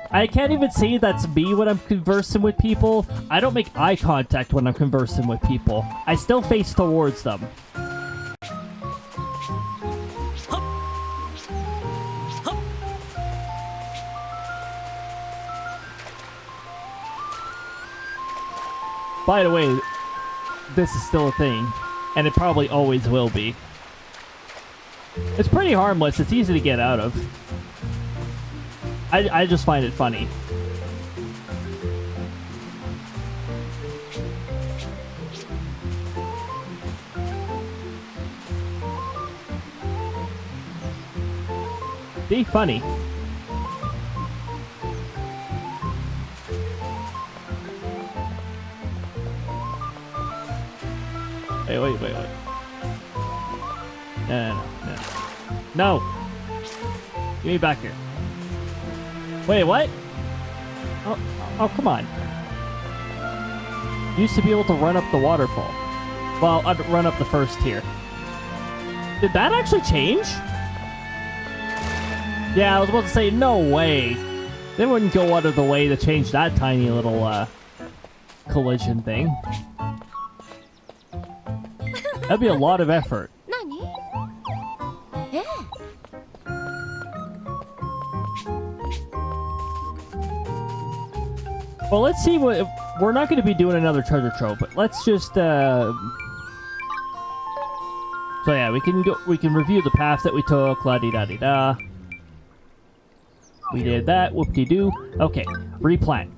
I can't even say that's me when I'm conversing with people. I don't make eye contact when I'm conversing with people. I still face towards them. By the way, this is still a thing, and it probably always will be. It's pretty harmless. It's easy to get out of. I just find it funny. Be funny. Wait. No. No! Give me back here. Wait, what? Oh, come on. You used to be able to run up the waterfall. Well, I'd run up the first tier. Did that actually change? Yeah, I was about to say, no way. They wouldn't go out of the way to change that tiny little, collision thing. That'd be a lot of effort. Well, let's see what... We're not going to be doing another treasure trove, but let's just, So yeah, we can review the path that we took, la-di-da-di-da. We did that, whoop-de-doo. Okay, replan.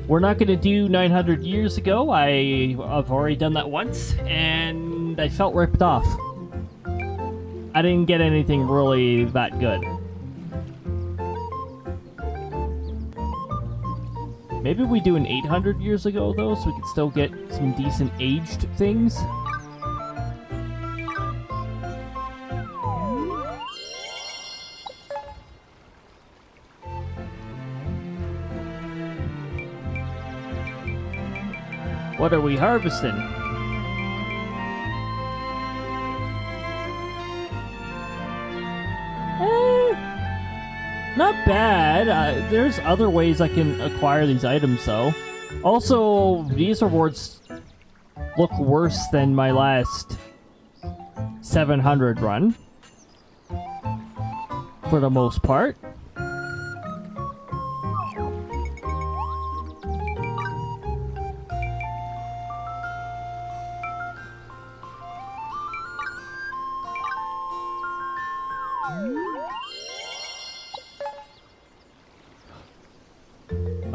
We're not going to do 900 years ago. I've already done that once, and I felt ripped off. I didn't get anything really that good. Maybe we do an 800 years ago, though, so we can still get some decent aged things. What are we harvesting? Not bad. There's other ways I can acquire these items, though. Also, these rewards look worse than my last 700 run. For the most part.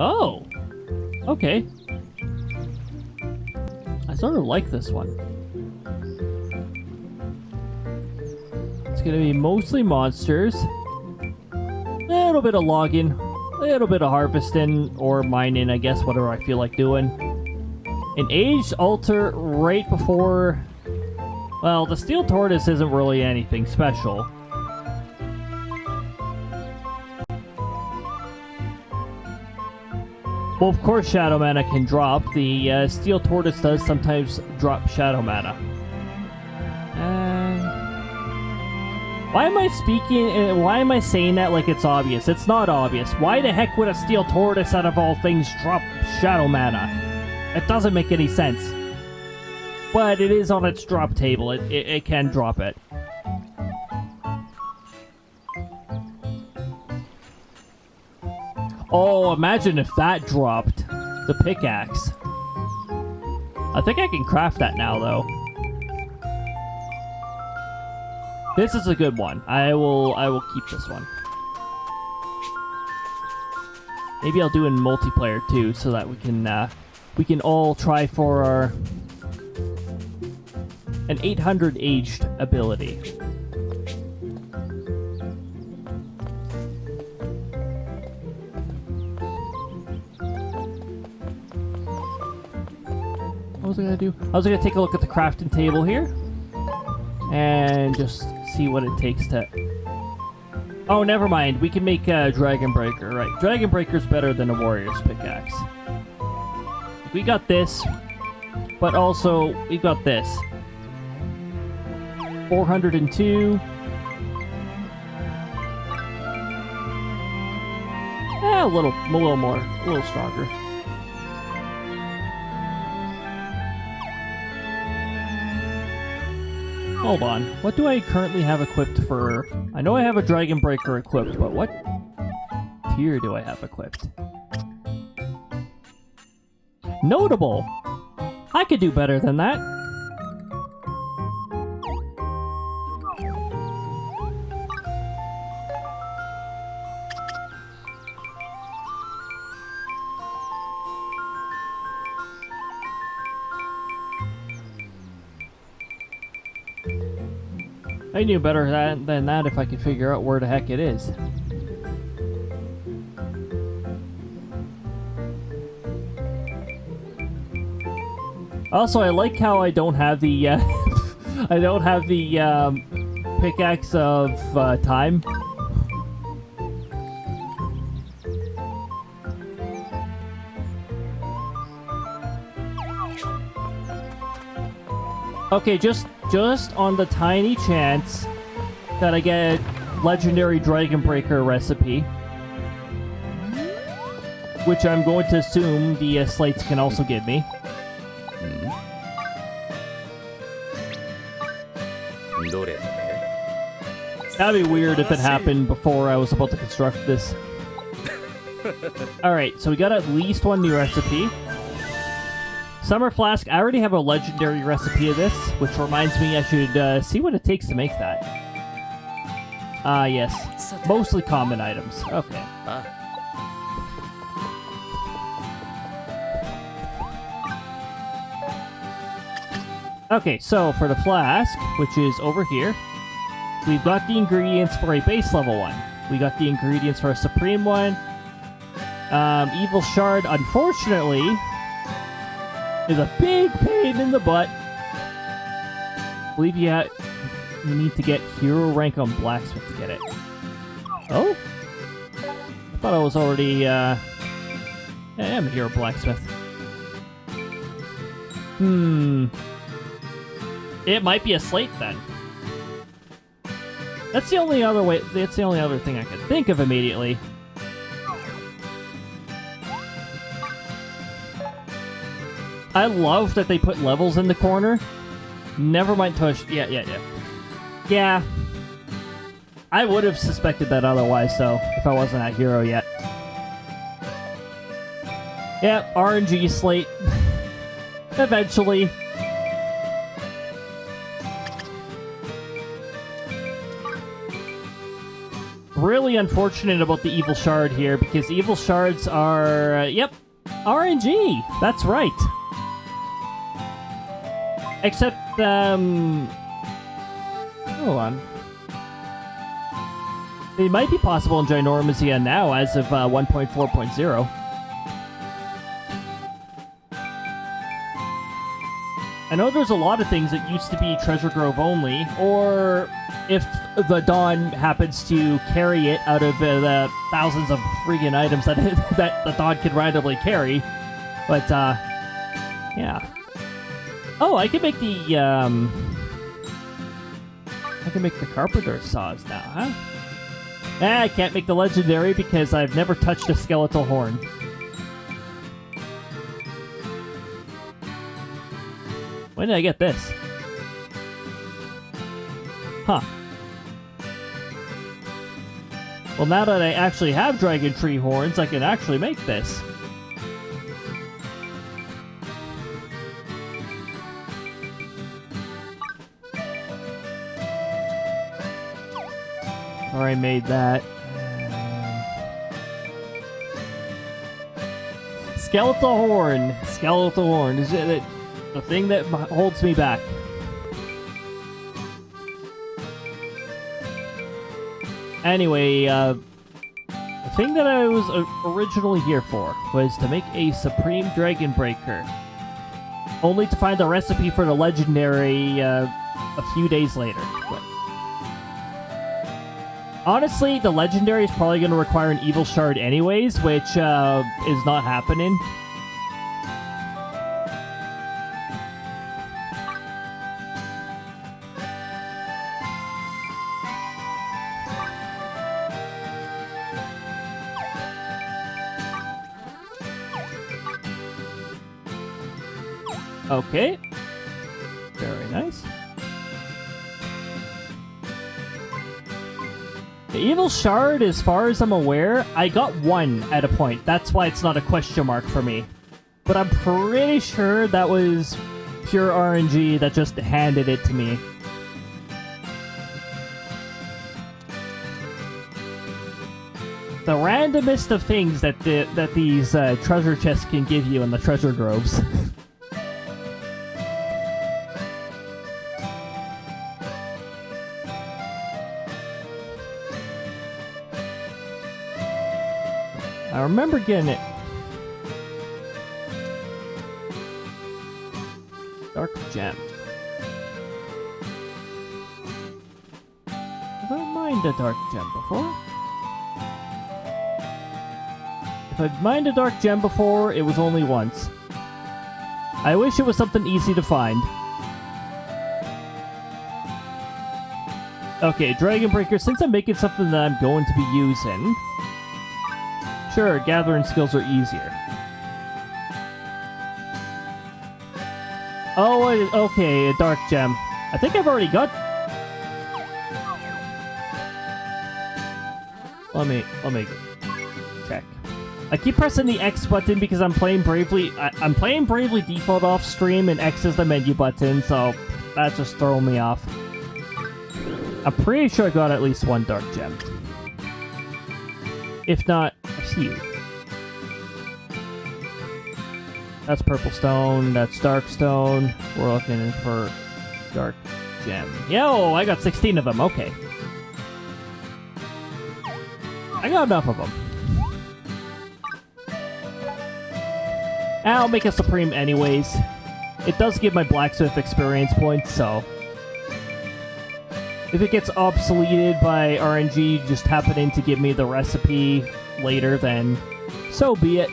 Oh! Okay. I sort of like this one. It's gonna be mostly monsters. A little bit of logging. A little bit of harvesting or mining, I guess, whatever I feel like doing. An aged altar right before... Well, the steel tortoise isn't really anything special. Well, of course, Shadow Mana can drop. The Steel Tortoise does sometimes drop Shadow Mana. Why am I speaking? Why am I saying that like it's obvious? It's not obvious. Why the heck would a steel tortoise out of all things drop shadow mana? It doesn't make any sense. But it is on its drop table. It can drop it. Oh, imagine if that dropped the pickaxe. I think I can craft that now, though. This is a good one. I will keep this one. Maybe I'll do it in multiplayer too, so that we can all try for our an 800 aged ability. What was I gonna do? I was gonna take a look at the crafting table here and just see what it takes to. Oh, never mind. We can make a Dragon Breaker, right? Dragon Breaker's better than a Warrior's Pickaxe. We got this, but also we've got this. 402. A little more, a little stronger. Hold on. What do I currently have equipped for? I know I have a Dragon Breaker equipped, but what tier do I have equipped? Notable! I could do better than that. I knew better than that if I could figure out where the heck it is. Also, I like how I don't have the I don't have the pickaxe of time. Okay, just on the tiny chance that I get legendary Dragon Breaker recipe, which I'm going to assume the slates can also give me. That'd be weird if it happened before I was about to construct this. Alright, so we got at least one new recipe. Summer Flask, I already have a legendary recipe of this, which reminds me I should see what it takes to make that. Yes. Mostly common items. Okay. Okay, so for the flask, which is over here, we've got the ingredients for a base level one. We got the ingredients for a supreme one. Evil Shard, unfortunately, is a big pain in the butt. I believe you need to get hero rank on blacksmith to get it. Oh? I thought I was already, I am a hero blacksmith. It might be a slate then. That's the only other way. That's the only other thing I could think of immediately. I love that they put levels in the corner. Never mind touch. Yeah. I would have suspected that otherwise, so if I wasn't at hero yet. Yeah, RNG slate. Eventually. Really unfortunate about the Evil Shard here, because Evil Shards are, yep, RNG. That's right. Except, hold on. They might be possible in Ginormousia now as of 1.4.0. I know there's a lot of things that used to be Treasure Grove only, or if the Dawn happens to carry it out of the thousands of friggin' items that that the Dawn can randomly carry. But, yeah. Oh, I can make the, I can make the carpenter saws now, huh? I can't make the legendary because I've never touched a skeletal horn. When did I get this? Huh. Well, now that I actually have dragon tree horns, I can actually make this. Already made that. Skeletal horn. Skeletal horn. Is it the thing that holds me back? Anyway, the thing that I was originally here for was to make a Supreme Dragon Breaker. Only to find the recipe for the legendary a few days later. But honestly, the legendary is probably going to require an evil shard anyways, which is not happening. Okay. Very nice. The evil shard, as far as I'm aware, I got one at a point. That's why it's not a question mark for me. But I'm pretty sure that was pure RNG that just handed it to me. The randomest of things that these treasure chests can give you in the treasure groves. I remember getting it. Dark gem. Have I mined a dark gem before? If I've mined a dark gem before, it was only once. I wish it was something easy to find. Okay, Dragon Breaker, since I'm making something that I'm going to be using... Sure, gathering skills are easier. Oh, okay, a dark gem. I think I've already got... Let me check. I keep pressing the X button because I'm playing Bravely... I'm playing Bravely Default off stream, and X is the menu button, so that's just throwing me off. I'm pretty sure I got at least one dark gem. If not, a few. That's purple stone, that's dark stone. We're looking for dark gem. Yo, I got 16 of them, okay. I got enough of them. I'll make a Supreme anyways. It does give my blacksmith experience points, so... If it gets obsoleted by RNG just happening to give me the recipe later, then so be it.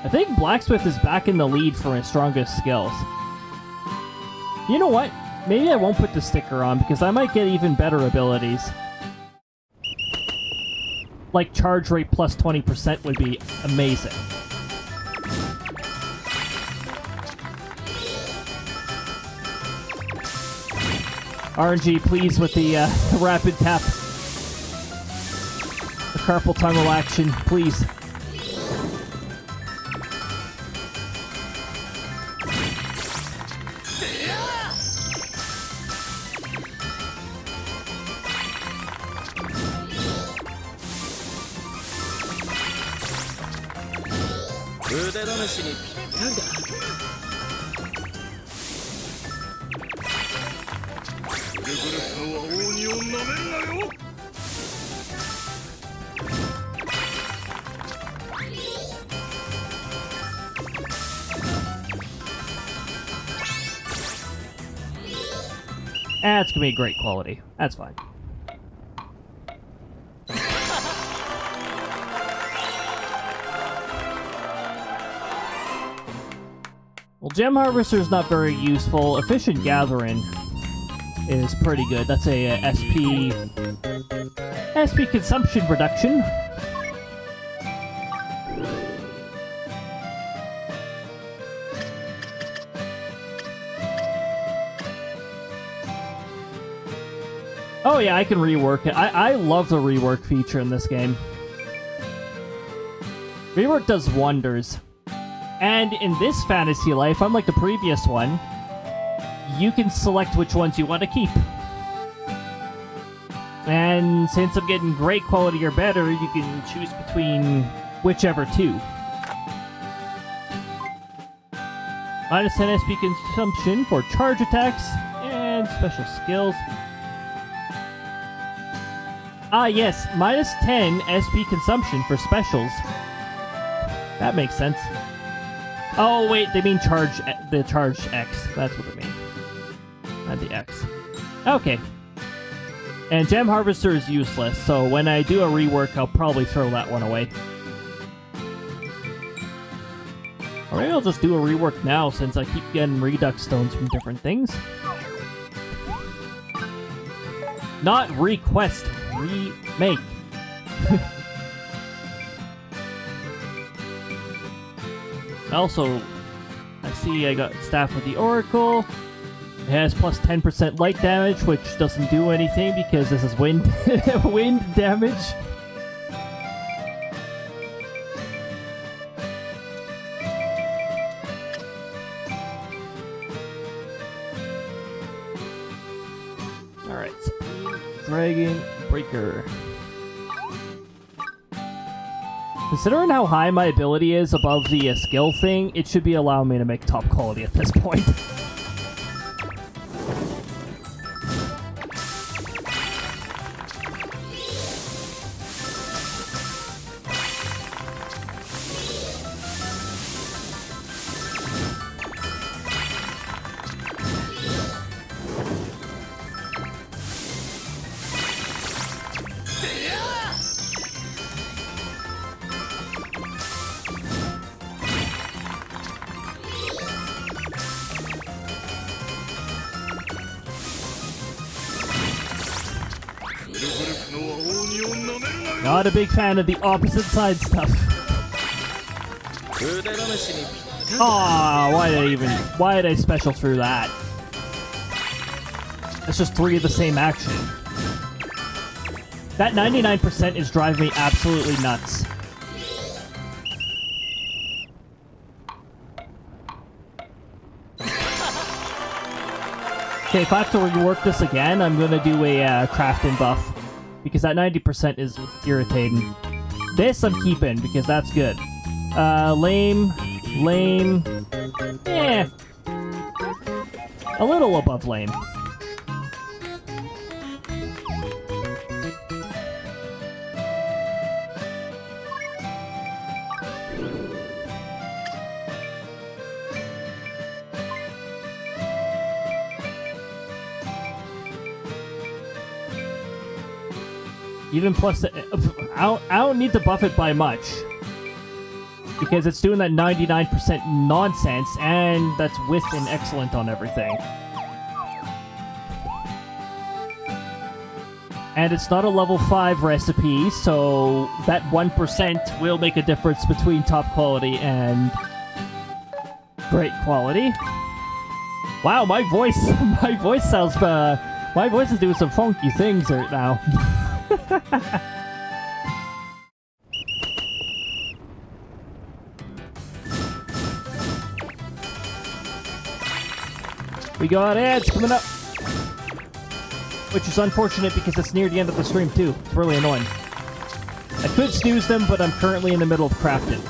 I think Blacksmith is back in the lead for his strongest skills. You know what? Maybe I won't put the sticker on because I might get even better abilities. Like charge rate plus 20% would be amazing. RNG, please, with the rapid tap. The carpal tunnel action, please. It's gonna be great quality. That's fine. Gem Harvester is not very useful. Efficient Gathering is pretty good. That's a SP consumption reduction. Oh yeah, I can rework it. I love the rework feature in this game. Rework does wonders. And in this fantasy life, unlike the previous one, you can select which ones you want to keep. And since I'm getting great quality or better, you can choose between whichever two. Minus 10 SP consumption for charge attacks and special skills. Ah yes, minus 10 SP consumption for specials. That makes sense. Oh wait, they mean the charge X. That's what they mean. Not the X. Okay. And Gem Harvester is useless, so when I do a rework, I'll probably throw that one away. Or maybe I'll just do a rework now since I keep getting Redux Stones from different things. Not request, remake. Also, I see I got Staff with the Oracle. It has plus 10% light damage, which doesn't do anything because this is wind wind damage. Alright, Supreme Dragon Breaker. Considering how high my ability is above the skill thing, it should be allowing me to make top quality at this point. Not a big fan of the opposite side stuff. Aw, why did I special through that? It's just 3 of the same action. That 99% is driving me absolutely nuts. Okay, if I have to rework this again, I'm gonna do a crafting buff. Because that 90% is irritating. This I'm keeping, because that's good. Lame. Eh. A little above lame. Even plus, I don't need to buff it by much. Because it's doing that 99% nonsense, and that's with an excellent on everything. And it's not a level 5 recipe, so that 1% will make a difference between top quality and great quality. Wow, my voice sounds, my voice is doing some funky things right now. We got ads coming up, which is unfortunate because it's near the end of the stream too. It's really annoying. I could snooze them, but I'm currently in the middle of crafting.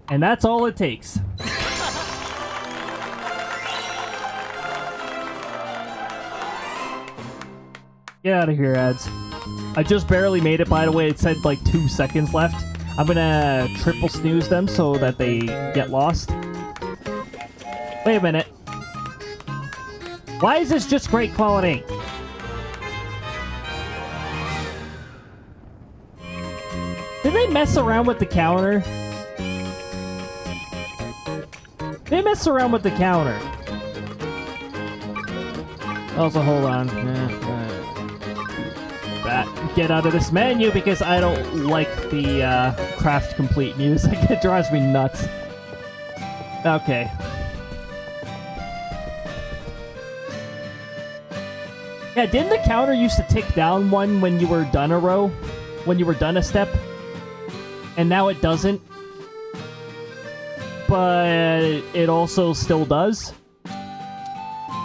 And that's all it takes. Get out of here, ads. I just barely made it, by the way. It said like 2 seconds left. I'm gonna triple snooze them so that they get lost. Wait a minute. Why is this just great quality? Did they mess around with the counter? They mess around with the counter. Also, hold on. Get out of this menu because I don't like the craft complete music. It drives me nuts. Okay. Yeah, didn't the counter used to tick down one when you were done a row? When you were done a step? And now it doesn't? But it also still does?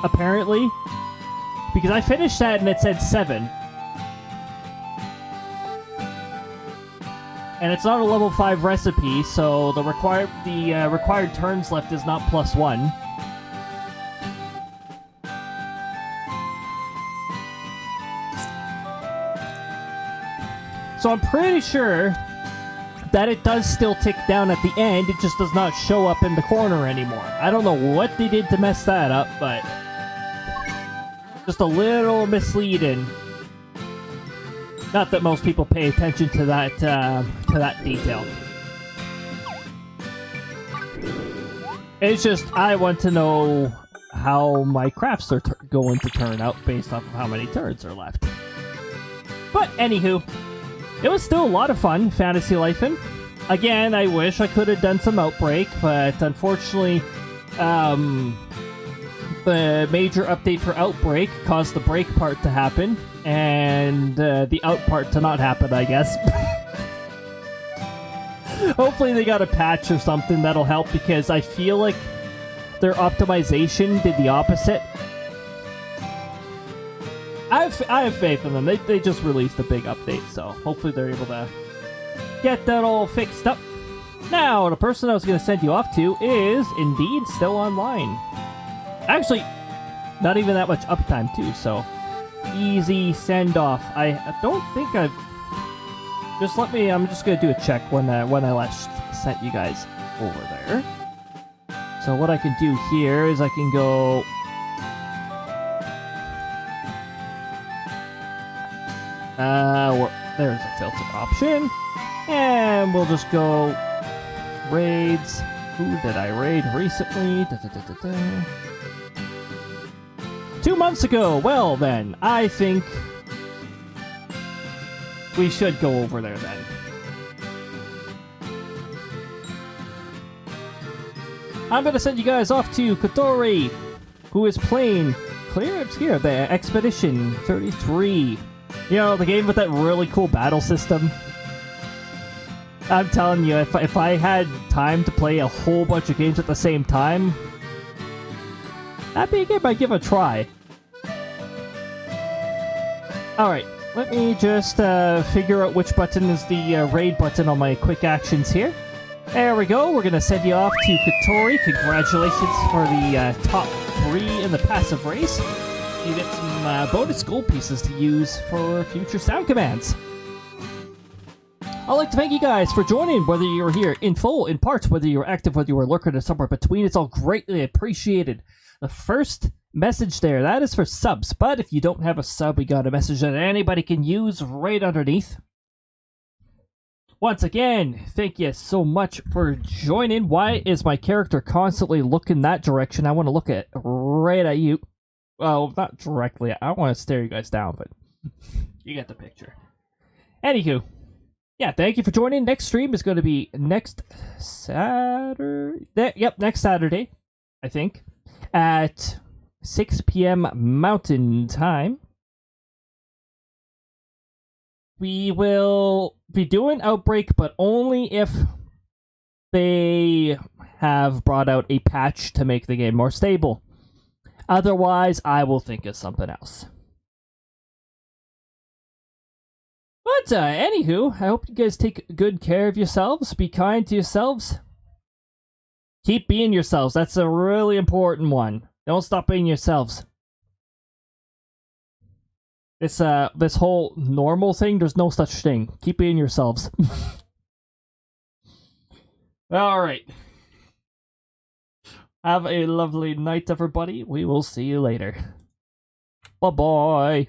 Apparently? Because I finished that and it said 7. And it's not a level 5 recipe, so the required turns left is not +1. So I'm pretty sure that it does still tick down at the end, it just does not show up in the corner anymore. I don't know what they did to mess that up, but just a little misleading. Not that most people pay attention to that detail. It's just, I want to know how my crafts are going to turn out based off of how many turns are left. But, anywho, it was still a lot of fun, Fantasy Lifing. Again, I wish I could have done some Outbreak, but unfortunately, the major update for Outbreak caused the break part to happen, and the out part to not happen, I guess. Hopefully they got a patch or something that'll help, because I feel like their optimization did the opposite. I have faith in them. They just released a big update, so hopefully they're able to get that all fixed up. Now, the person I was going to send you off to is indeed still online. Actually, not even that much uptime too, so easy send off. I don't think I've... Just let me... I'm just going to do a check when I last sent you guys over there. So what I can do here is I can go... there's a filter option. And we'll just go... Raids. Who did I raid recently? 2 months ago. Well, then, I think we should go over there then. I'm going to send you guys off to Kotori, who is playing Clear Obscure, the Expedition 33. You know, the game with that really cool battle system. I'm telling you, if I had time to play a whole bunch of games at the same time, that'd be a game I'd give a try. Alright, let me just figure out which button is the raid button on my quick actions here. There we go, we're going to send you off to Kotori. Congratulations for the top 3 in the passive race. You get some bonus gold pieces to use for future sound commands. I'd like to thank you guys for joining, whether you were here in full, in parts, whether you were active, whether you were lurking, or somewhere between. It's all greatly appreciated. The first message there, that is for subs, but if you don't have a sub, we got a message that anybody can use right underneath. Once again, thank you so much for joining. Why is my character constantly looking that direction? I want to look right at you. Well, not directly. I don't want to stare you guys down, but you get the picture. Anywho. Yeah, thank you for joining. Next stream is going to be next Saturday. Yep, next Saturday, I think, at 6 p.m. Mountain Time. We will be doing Outbreak, but only if they have brought out a patch to make the game more stable. Otherwise, I will think of something else. But, anywho, I hope you guys take good care of yourselves, be kind to yourselves, Keep being yourselves. That's a really important one. Don't stop being yourselves. This whole normal thing, there's no such thing. Keep being yourselves. Alright. Have a lovely night, everybody. We will see you later. Bye-bye.